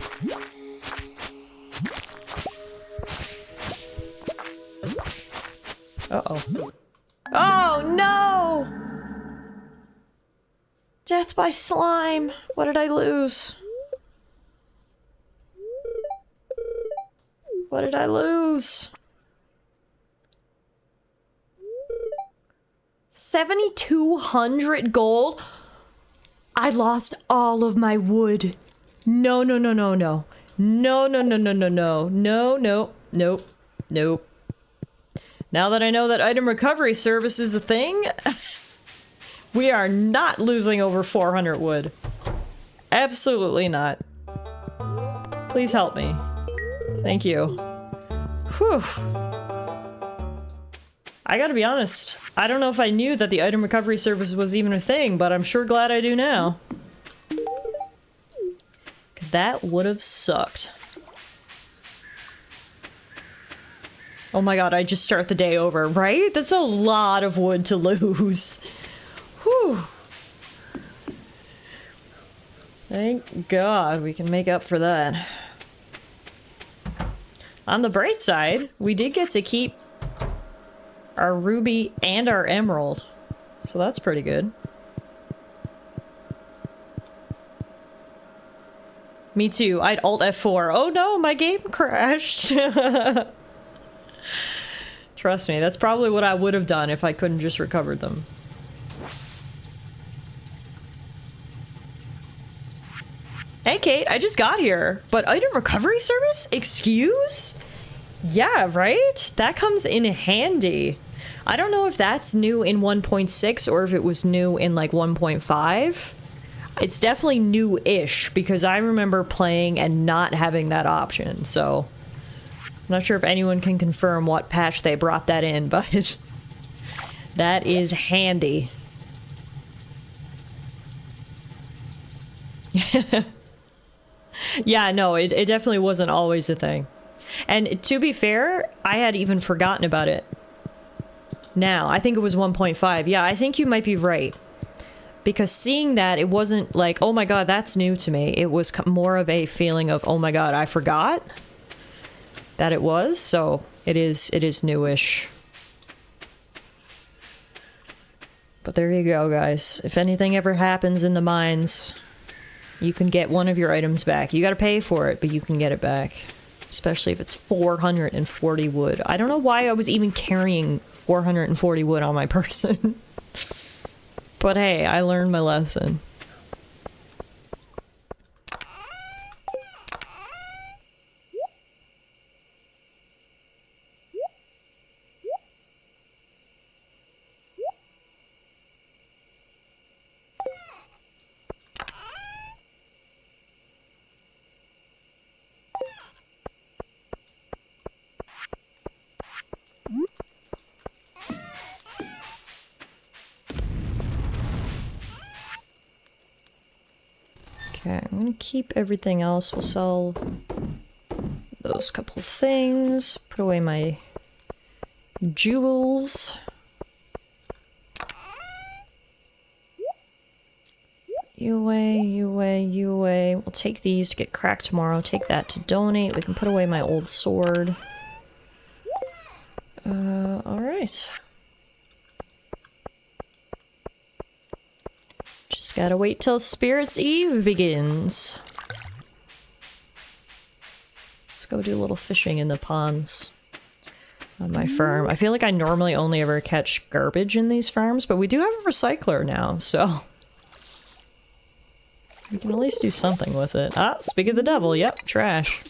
Uh-oh. Oh, no! Death by slime. What did I lose? What did I lose? 7,200 gold? I lost all of my wood. No, no, no, no, no. No, no, no, no, no, no. No, no, nope, nope. Now that I know that item recovery service is a thing, we are not losing over 400 wood. Absolutely not. Please help me. Thank you. Whew. I gotta be honest, I don't know if I knew that the item recovery service was even a thing, but I'm sure glad I do now. Because that would have sucked. Oh my god, I just start the day over, right? That's a lot of wood to lose. Whew. Thank God we can make up for that. On the bright side, we did get to keep our ruby and our emerald. So that's pretty good. Me too. I'd Alt F4. Oh no, my game crashed. Trust me, that's probably what I would have done if I couldn't just recovered them. Hey Kate, I just got here. But item recovery service? Excuse? Yeah, right? That comes in handy. I don't know if that's new in 1.6 or if it was new in like 1.5. It's definitely new-ish because I remember playing and not having that option, so I'm not sure if anyone can confirm what patch they brought that in, but that is handy. Yeah, no, it definitely wasn't always a thing. And to be fair, I had even forgotten about it. Now, I think it was 1.5. Yeah, I think you might be right. Because seeing that, it wasn't like, oh my god, that's new to me. It was more of a feeling of, oh my god, I forgot that it was. So it is newish. But there you go, guys. If anything ever happens in the mines, you can get one of your items back. You gotta pay for it, but you can get it back. Especially if it's 440 wood. I don't know why I was even carrying 440 wood on my person. But hey, I learned my lesson. Okay, I'm gonna keep everything else. We'll sell those couple things. Put away my jewels. You away, you away, you away. We'll take these to get cracked tomorrow. Take that to donate. We can put away my old sword. Alright. Just gotta wait till Spirit's Eve begins. Let's go do a little fishing in the ponds on my farm. I feel like I normally only ever catch garbage in these farms, but we do have a recycler now, so we can at least do something with it. Ah, speak of the devil, yep, trash.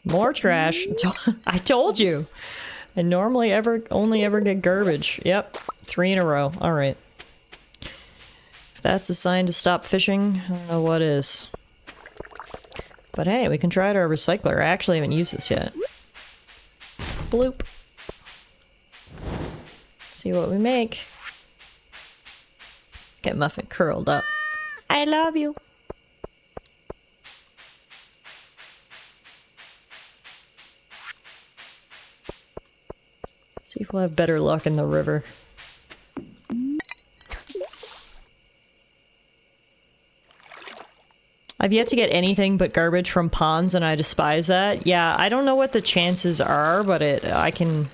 More trash. I told you. I normally only ever get garbage. Yep, 3 in a row. Alright. If that's a sign to stop fishing, I don't know what is. But hey, we can try it our recycler. I actually haven't used this yet. Bloop. See what we make. Get Muffin curled up. I love you. See if we'll have better luck in the river. I've yet to get anything but garbage from ponds, and I despise that. Yeah, I don't know what the chances are, but I can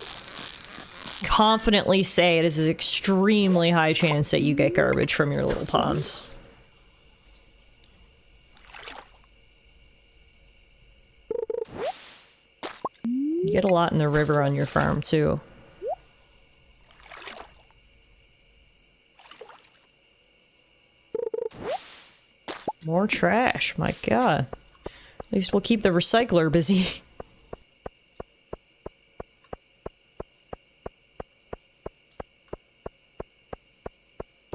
confidently say it is an extremely high chance that you get garbage from your little ponds. You get a lot in the river on your farm, too. More trash, my god. At least we'll keep the recycler busy.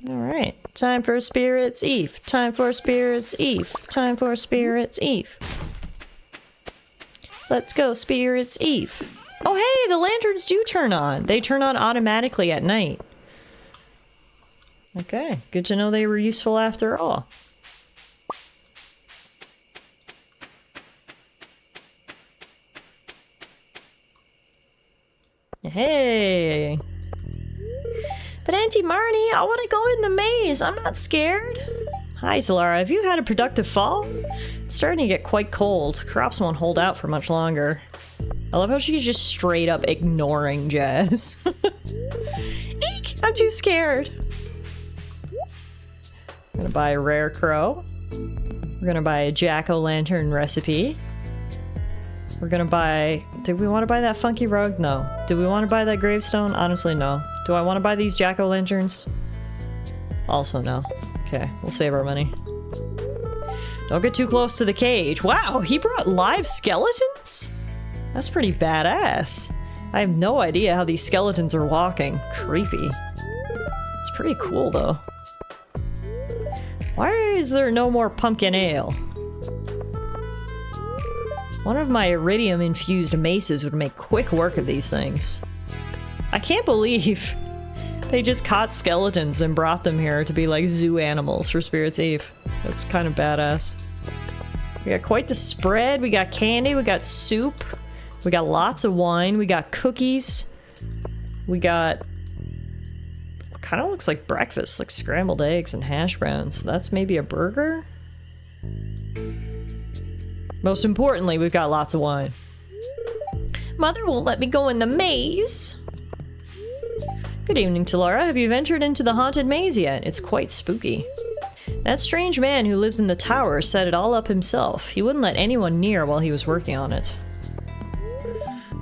Alright, time for Spirit's Eve. Time for Spirit's Eve. Time for Spirit's Eve. Let's go, Spirit's Eve. Oh hey, the lanterns do turn on. They turn on automatically at night. Okay, good to know they were useful after all. Hey! But Auntie Marnie, I want to go in the maze. I'm not scared. Hi, Tallara. Have you had a productive fall? It's starting to get quite cold. Crops won't hold out for much longer. I love how she's just straight up ignoring Jazz. Eek! I'm too scared. I'm gonna buy a rare crow. We're gonna buy a jack-o'-lantern recipe. We're gonna buy... Did we want to buy that funky rug? No. Do we want to buy that gravestone? Honestly, no. Do I want to buy these jack-o'-lanterns? Also, no. Okay, we'll save our money. Don't get too close to the cage. Wow, he brought live skeletons? That's pretty badass. I have no idea how these skeletons are walking. Creepy. It's pretty cool, though. Why is there no more pumpkin ale? One of my iridium-infused maces would make quick work of these things. I can't believe they just caught skeletons and brought them here to be like zoo animals for Spirit's Eve. That's kind of badass. We got quite the spread. We got candy, we got soup, we got lots of wine, we got cookies, we got... kind of looks like breakfast, like scrambled eggs and hash browns. That's maybe a burger? Most importantly, we've got lots of wine. Mother won't let me go in the maze. Good evening, Tallara. Have you ventured into the haunted maze yet? It's quite spooky. That strange man who lives in the tower set it all up himself. He wouldn't let anyone near while he was working on it.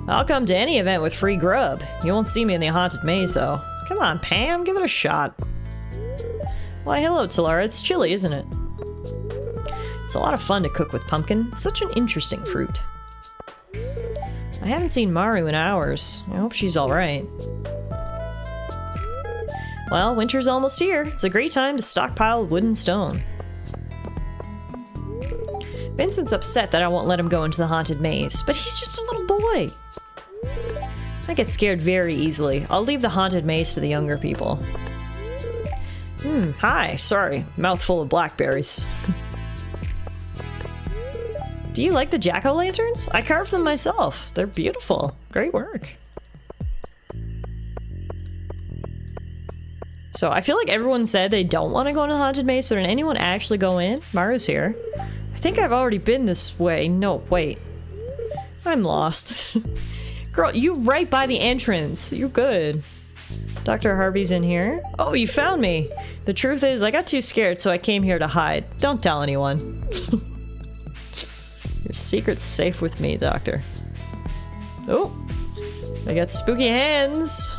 I'll come to any event with free grub. You won't see me in the haunted maze, though. Come on, Pam, give it a shot. Why, hello, Tallara. It's chilly, isn't it? It's a lot of fun to cook with pumpkin. Such an interesting fruit. I haven't seen Maru in hours. I hope she's alright. Well, winter's almost here. It's a great time to stockpile wood and stone. Vincent's upset that I won't let him go into the haunted maze, but he's just a little boy. I get scared very easily. I'll leave the haunted maze to the younger people. Hi. Sorry. Mouthful of blackberries. Do you like the jack-o'-lanterns? I carved them myself. They're beautiful. Great work. So I feel like everyone said they don't want to go into the haunted maze, so did anyone actually go in? Maru's here. I think I've already been this way. No, wait. I'm lost. Girl, you right by the entrance. You're good. Dr. Harvey's in here. Oh, you found me. The truth is, I got too scared, so I came here to hide. Don't tell anyone. Your secret's safe with me, Doctor. Oh, I got spooky hands.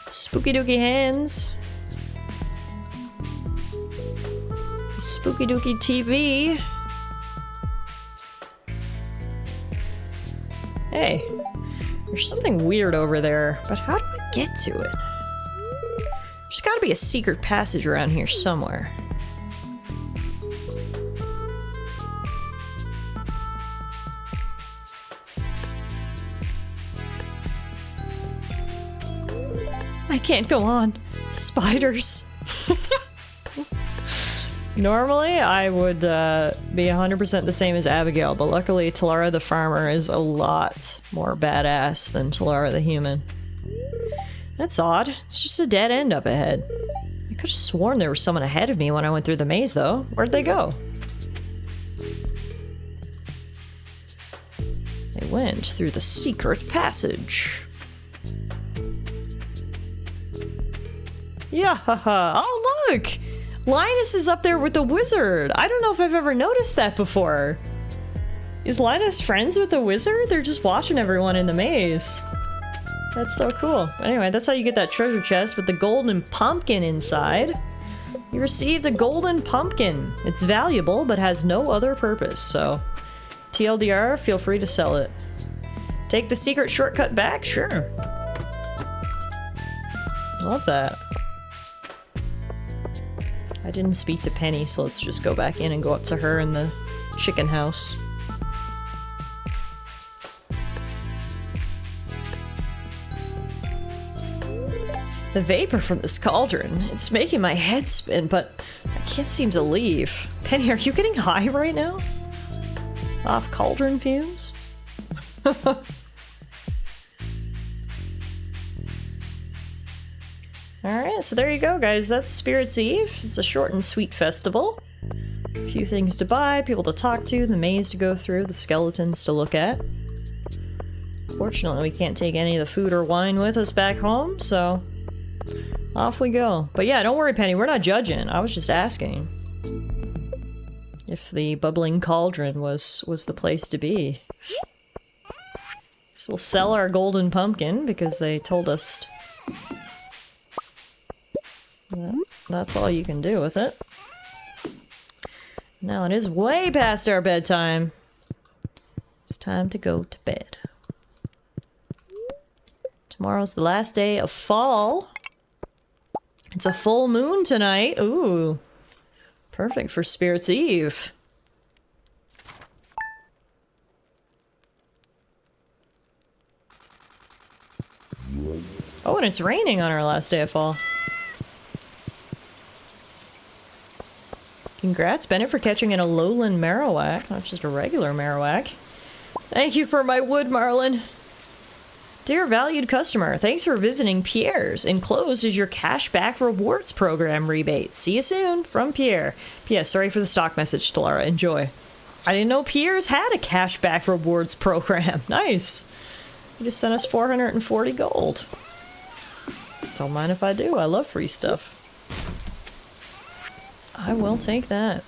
Spooky dooky hands. Spooky dooky TV. Hey, there's something weird over there, but how do I get to it? There's gotta be a secret passage around here somewhere. I can't go on. Spiders. Normally, I would be 100% the same as Abigail, but luckily Tallara the farmer is a lot more badass than Tallara the human. That's odd. It's just a dead end up ahead. I could have sworn there was someone ahead of me when I went through the maze, though. Where'd they go? They went through the secret passage. Yeah, haha. Oh, look! Linus is up there with the wizard. I don't know if I've ever noticed that before. Is Linus friends with the wizard? They're just watching everyone in the maze. That's so cool. But anyway, that's how you get that treasure chest with the golden pumpkin inside. You received a golden pumpkin. It's valuable, but has no other purpose, so... TLDR, feel free to sell it. Take the secret shortcut back? Sure. Love that. I didn't speak to Penny, so let's just go back in and go up to her in the chicken house. The vapor from this cauldron, it's making my head spin, but I can't seem to leave. Penny, are you getting high right now? Off cauldron fumes? Alright, so there you go, guys. That's Spirit's Eve. It's a short and sweet festival. A few things to buy, people to talk to, the maze to go through, the skeletons to look at. Fortunately, we can't take any of the food or wine with us back home, so off we go. But yeah, don't worry, Penny, we're not judging. I was just asking if the bubbling cauldron was the place to be. So we'll sell our golden pumpkin because they told us that's all you can do with it. Now it is way past our bedtime. It's time to go to bed. Tomorrow's the last day of fall. It's a full moon tonight. Ooh. Perfect for Spirit's Eve. Oh, and it's raining on our last day of fall. Congrats, Bennett, for catching an Alolan Marowak, not just a regular Marowak. Thank you for my wood, Marlin. Dear valued customer, thanks for visiting Pierre's. Enclosed is your cashback rewards program rebate. See you soon, from Pierre. P.S. Sorry for the stock message, Tallara. Enjoy. I didn't know Pierre's had a cashback rewards program. Nice. You just sent us 440 gold. Don't mind if I do. I love free stuff. I will take that.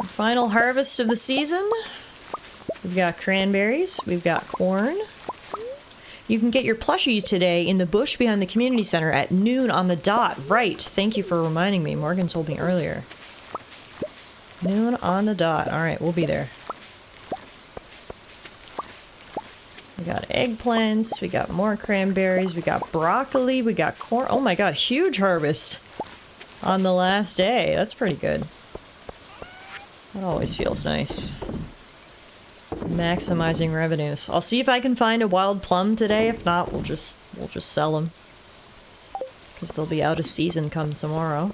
Final harvest of the season. We've got cranberries. We've got corn. You can get your plushies today in the bush behind the community center at noon on the dot. Right. Thank you for reminding me. Morgan told me earlier. Noon on the dot. Alright, we'll be there. We got eggplants. We got more cranberries. We got broccoli. We got corn. Oh my god, huge harvest on the last day. That's pretty good. That always feels nice. Maximizing revenues. I'll see if I can find a wild plum today. If not, we'll just sell them. Because they'll be out of season come tomorrow.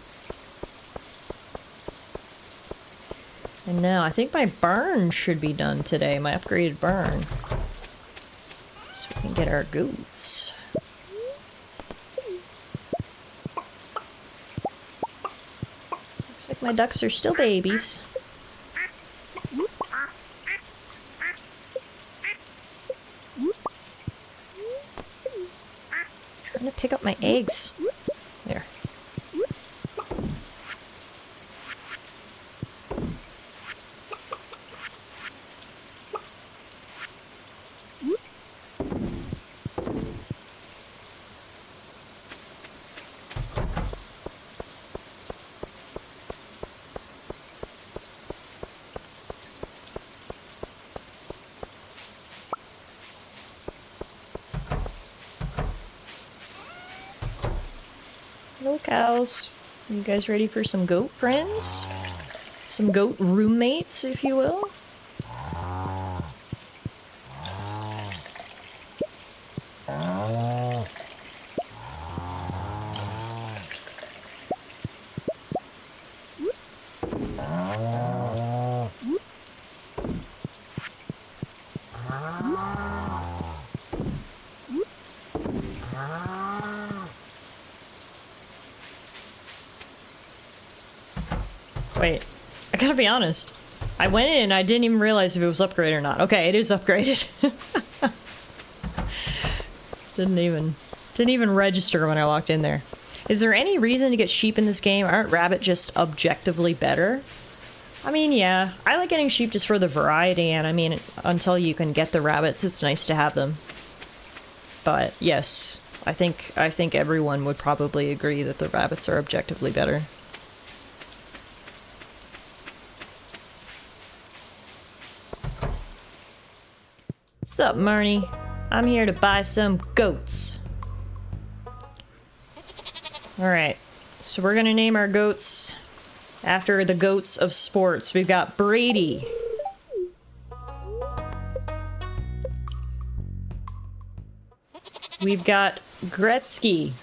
And now, I think my barn should be done today. My upgraded barn. So we can get our goats. Looks like my ducks are still babies. Trying to pick up my eggs. There. Hello, cows. You guys ready for some goat friends? Some goat roommates, if you will? Wait, I gotta be honest. I went in and I didn't even realize if it was upgraded or not. Okay, it is upgraded. Didn't even register when I walked in there. Is there any reason to get sheep in this game? Aren't rabbit just objectively better? I mean, yeah. I like getting sheep just for the variety, and I mean, until you can get the rabbits, it's nice to have them. But yes, I think everyone would probably agree that the rabbits are objectively better. What's up, Marnie? I'm here to buy some goats. Alright, so we're gonna name our goats after the goats of sports. We've got Brady. We've got Gretzky.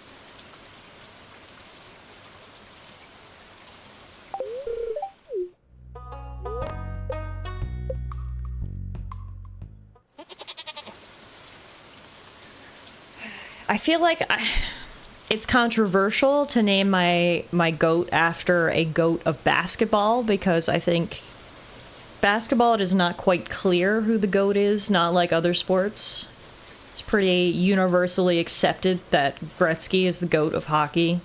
I feel like it's controversial to name my goat after a goat of basketball, because I think basketball, it is not quite clear who the goat is, not like other sports. It's pretty universally accepted that Gretzky is the goat of hockey.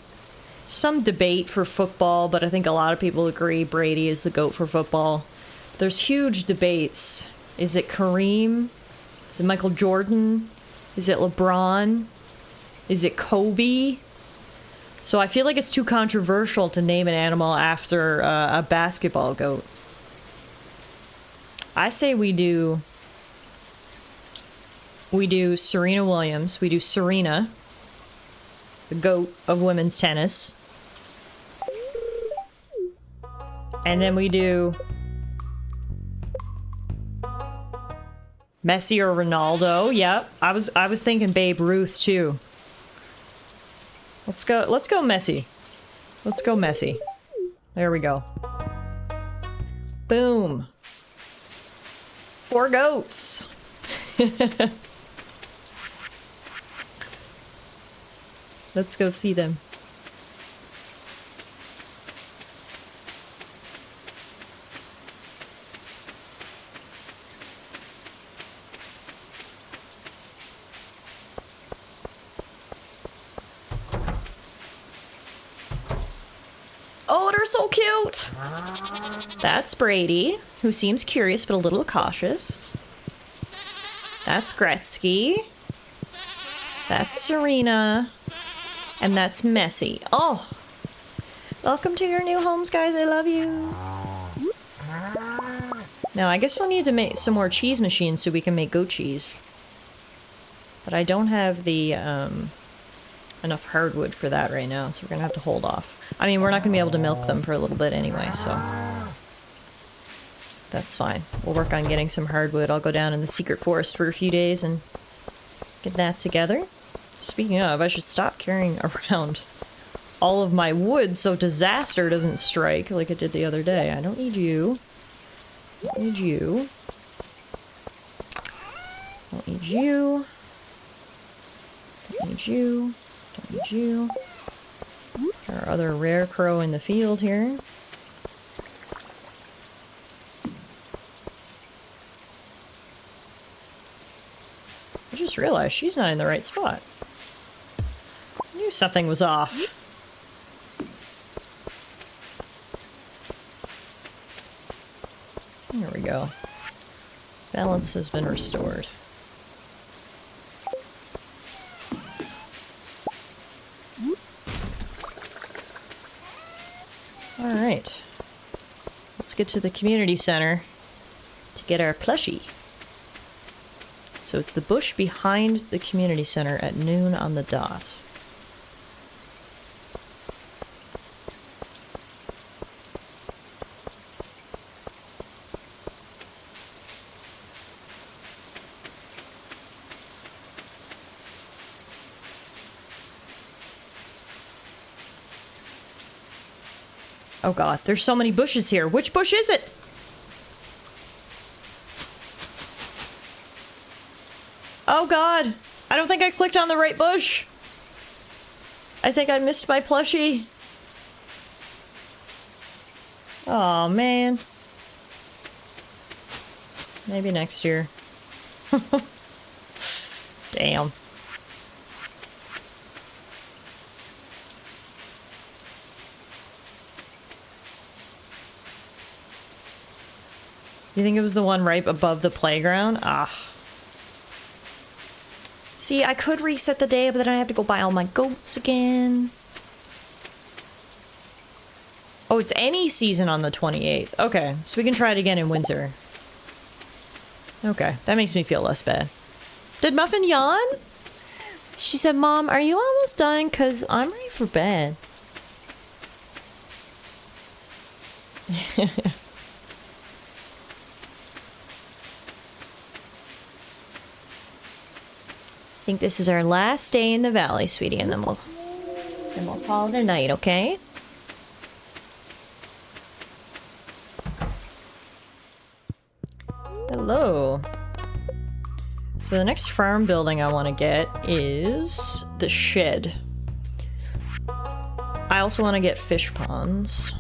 Some debate for football, but I think a lot of people agree Brady is the goat for football. There's huge debates. Is it Kareem? Is it Michael Jordan? Is it LeBron? Is it Kobe? So I feel like it's too controversial to name an animal after a basketball goat. I say we do Serena Williams. We do Serena, the goat of women's tennis. And then we do Messi or Ronaldo. Yep. I was thinking Babe Ruth too. Let's go Messi. Let's go Messi. There we go. Boom. 4 goats. Let's go see them. are so cute. That's Brady, who seems curious but a little cautious. That's Gretzky. That's Serena. And that's Messy. Oh! Welcome to your new homes, guys. I love you. Now, I guess we'll need to make some more cheese machines so we can make goat cheese. But I don't have the, enough hardwood for that right now, so we're gonna have to hold off. I mean, we're not gonna be able to milk them for a little bit anyway, so... That's fine. We'll work on getting some hardwood. I'll go down in the secret forest for a few days and get that together. Speaking of, I should stop carrying around all of my wood so disaster doesn't strike like it did the other day. I don't need you. Don't need you. Don't need you. Don't need you. Don't need you. Our other rare crow in the field here. I just realized she's not in the right spot. I knew something was off. There we go. Balance has been restored. Alright. Let's get to the community center to get our plushie. So it's the bush behind the community center at noon on the dot. Oh god, there's so many bushes here. Which bush is it? Oh god, I don't think I clicked on the right bush. I think I missed my plushie. Oh man. Maybe next year. Damn. You think it was the one right above the playground? Ah. See, I could reset the day, but then I have to go buy all my goats again. Oh, it's any season on the 28th. Okay, so we can try it again in winter. Okay, that makes me feel less bad. Did Muffin yawn? She said, Mom, are you almost done? 'Cause I'm ready for bed. I think this is our last day in the valley, sweetie, and then we'll call it a night, okay? Hello. So the next farm building I want to get is the shed. I also want to get fish ponds.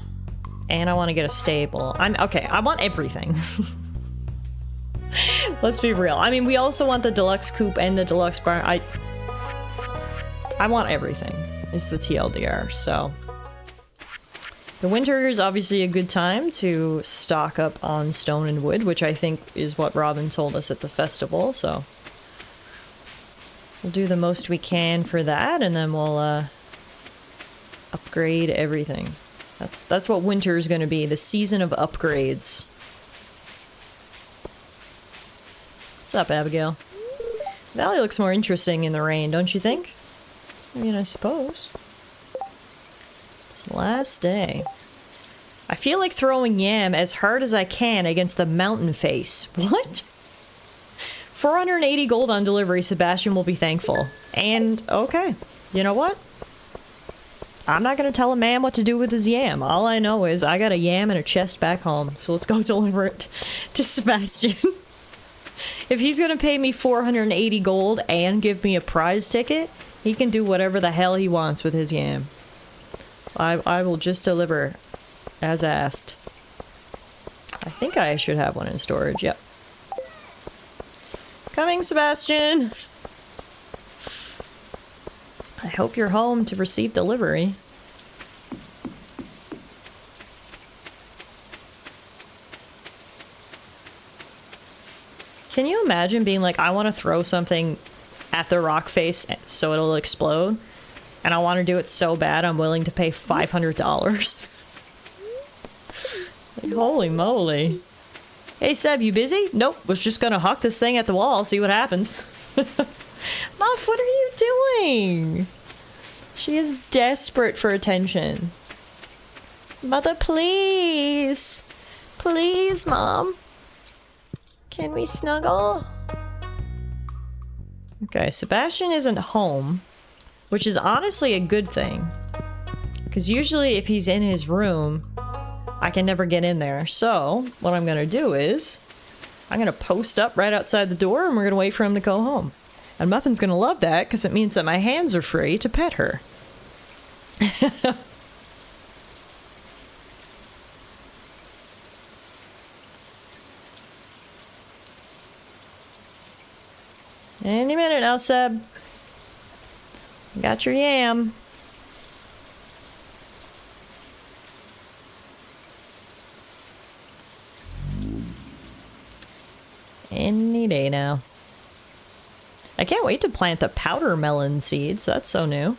And I want to get a stable. I want everything. Let's be real. I mean, we also want the deluxe coop and the deluxe barn. I want everything, is the TLDR, so. The winter is obviously a good time to stock up on stone and wood, which I think is what Robin told us at the festival, so. We'll do the most we can for that, and then we'll, upgrade everything. That's what winter is gonna be, the season of upgrades. What's up, Abigail? Valley looks more interesting in the rain, don't you think? I mean, I suppose. It's the last day. I feel like throwing yam as hard as I can against the mountain face. What? 480 gold on delivery, Sebastian will be thankful. And, okay. You know what? I'm not gonna tell a man what to do with his yam. All I know is I got a yam in a chest back home, so let's go deliver it to Sebastian. If he's gonna pay me 480 gold and give me a prize ticket, he can do whatever the hell he wants with his yam. I will just deliver as asked. I think I should have one in storage, yep. Coming, Sebastian! I hope you're home to receive delivery. Can you imagine being like, I want to throw something at the rock face so it'll explode, and I want to do it so bad I'm willing to pay $500? Like, holy moly. Hey Seb, you busy? Nope, was just gonna huck this thing at the wall, see what happens. Muff, what are you doing? She is desperate for attention. Mother, please. Please, Mom. Can we snuggle? Okay, Sebastian isn't home, which is honestly a good thing. Because usually if he's in his room, I can never get in there. So, what I'm gonna do is, I'm gonna post up right outside the door and we're gonna wait for him to go home. And Muffin's gonna love that because it means that my hands are free to pet her. Any minute now, Seb. Got your yam. Any day now. I can't wait to plant the powder melon seeds. That's so new.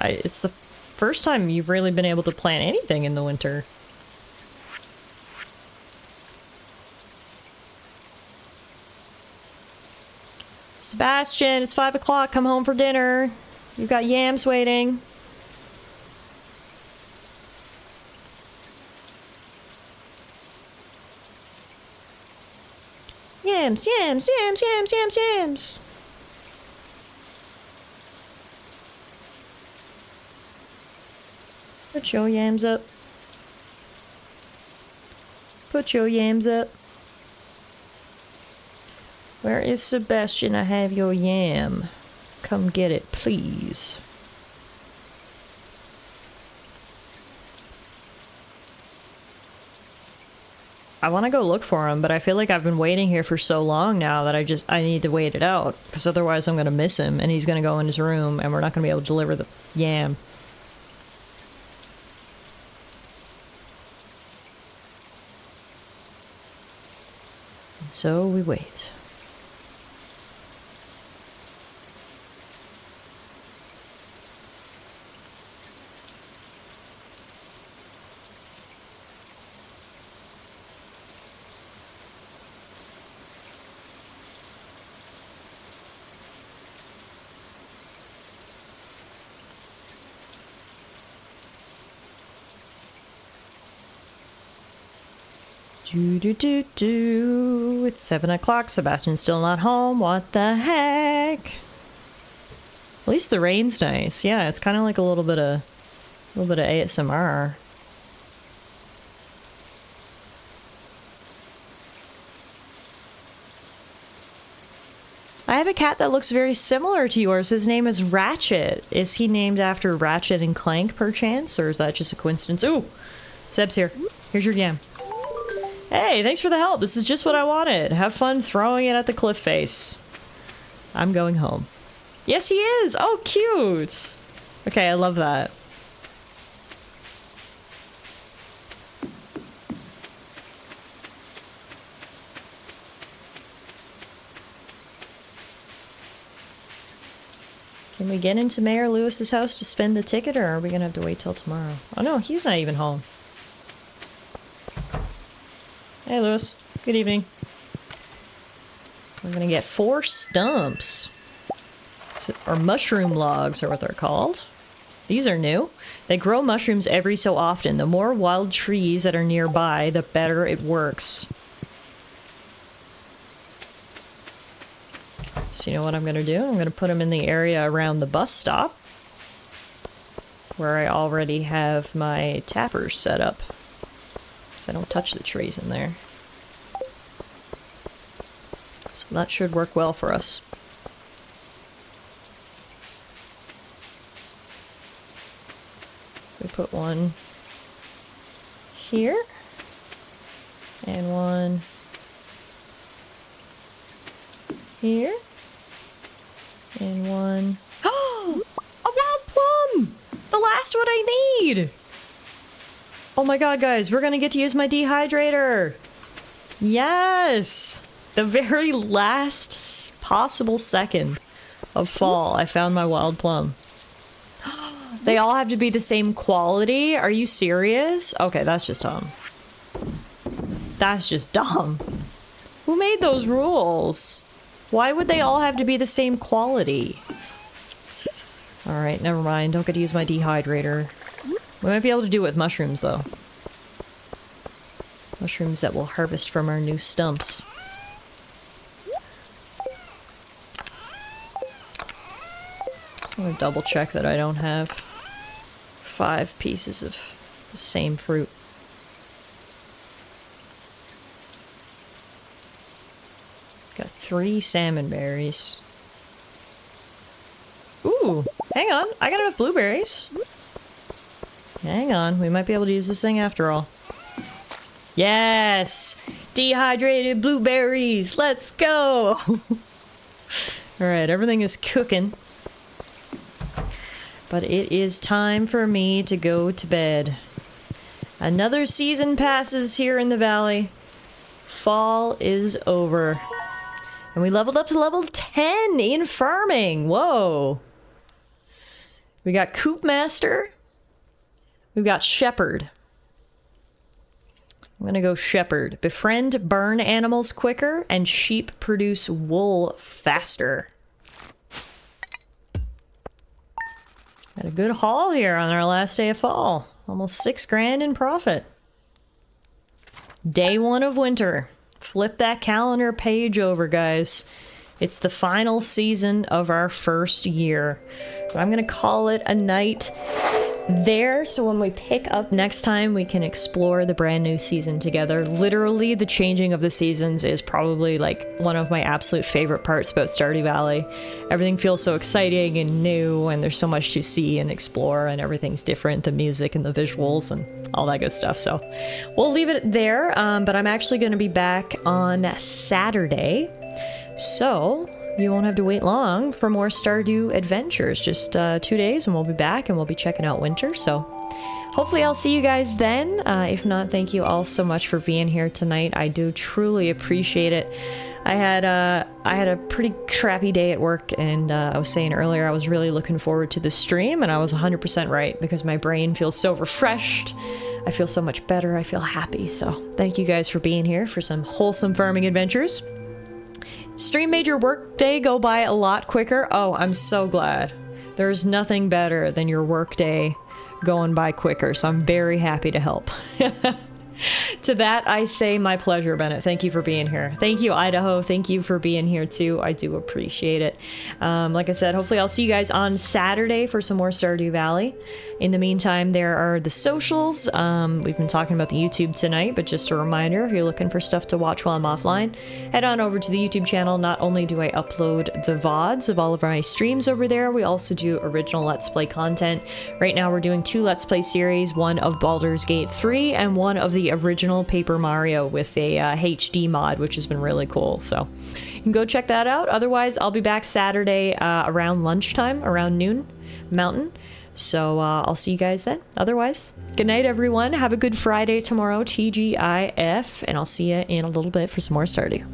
It's the first time you've really been able to plant anything in the winter. Sebastian, it's 5 o'clock. Come home for dinner. You've got yams waiting. Yams, yams, yams, yams, yams, yams. Put your yams up. Put your yams up. Where is Sebastian? I have your yam. Come get it, please. I want to go look for him, but I feel like I've been waiting here for so long now that I need to wait it out, because otherwise I'm going to miss him, and he's going to go in his room, and we're not going to be able to deliver the yam. And so we wait. It's 7 o'clock. Sebastian's still not home. What the heck? At least the rain's nice. Yeah, it's kind of like a little bit of ASMR. I have a cat that looks very similar to yours. His name is Ratchet. Is he named after Ratchet and Clank, perchance? Or is that just a coincidence? Ooh! Seb's here. Here's your yam. Hey, thanks for the help. This is just what I wanted. Have fun throwing it at the cliff face. I'm going home. Yes, he is! Oh, cute! Okay, I love that. Can we get into Mayor Lewis's house to spend the ticket, or are we gonna have to wait till tomorrow? Oh no, he's not even home. Hey, Lewis. Good evening. We're gonna get 4 stumps. Or mushroom logs are what they're called. These are new. They grow mushrooms every so often. The more wild trees that are nearby, the better it works. So you know what I'm gonna do? I'm gonna put them in the area around the bus stop, where I already have my tappers set up. So I don't touch the trees in there. So that should work well for us. We put one here. And one here. And one... Oh! A wild plum! The last one I need! Oh my god, guys, we're gonna get to use my dehydrator! Yes! The very last possible second of fall, I found my wild plum. They all have to be the same quality? Are you serious? Okay, that's just dumb. That's just dumb. Who made those rules? Why would they all have to be the same quality? Alright, never mind. Don't get to use my dehydrator. We might be able to do it with mushrooms, though. Mushrooms that we'll harvest from our new stumps. Just want to double check that I don't have 5 pieces of the same fruit. Got 3 salmon berries. Ooh, hang on. I got enough blueberries. Hang on. We might be able to use this thing after all. Yes! Dehydrated blueberries! Let's go! Alright, everything is cooking. But it is time for me to go to bed. Another season passes here in the valley. Fall is over. And we leveled up to level 10 in farming! Whoa! We got Coop Master. We've got Shepherd. I'm gonna go Shepherd. Befriend burn animals quicker, and sheep produce wool faster. Got a good haul here on our last day of fall. Almost 6 grand in profit. Day 1 of winter. Flip that calendar page over, guys. It's the final season of our first year. But I'm gonna call it a night there, so when we pick up next time, we can explore the brand new season together. Literally, the changing of the seasons is probably like one of my absolute favorite parts about Stardew Valley. Everything feels so exciting and new, and there's so much to see and explore, and everything's different, the music and the visuals and all that good stuff. So we'll leave it there, but I'm actually going to be back on Saturday, so you won't have to wait long for more Stardew adventures. Just 2 days and we'll be back, and we'll be checking out winter. So hopefully I'll see you guys then. If not, thank you all so much for being here tonight. I do truly appreciate it. I had a pretty crappy day at work, and I was saying earlier I was really looking forward to the stream, and I was 100% right, because my brain feels so refreshed. I feel so much better. I feel happy. So thank you guys for being here for some wholesome farming adventures. Stream made your work day go by a lot quicker. Oh, I'm so glad. There's nothing better than your work day going by quicker, so I'm very happy to help. To that, I say my pleasure, Bennett. Thank you for being here. Thank you, Idaho. Thank you for being here, too. I do appreciate it. Like I said, hopefully I'll see you guys on Saturday for some more Stardew Valley. In the meantime, there are the socials. We've been talking about the YouTube tonight, but just a reminder, if you're looking for stuff to watch while I'm offline, head on over to the YouTube channel. Not only do I upload the VODs of all of my streams over there, we also do original Let's Play content. Right now, we're doing 2 Let's Play series, one of Baldur's Gate 3 and one of the original Paper Mario with a HD mod, which has been really cool. So you can go check that out. Otherwise, I'll be back Saturday around lunchtime, around noon Mountain. So I'll see you guys then. Otherwise, good night, everyone. Have a good Friday tomorrow, TGIF, and I'll see you in a little bit for some more Stardew.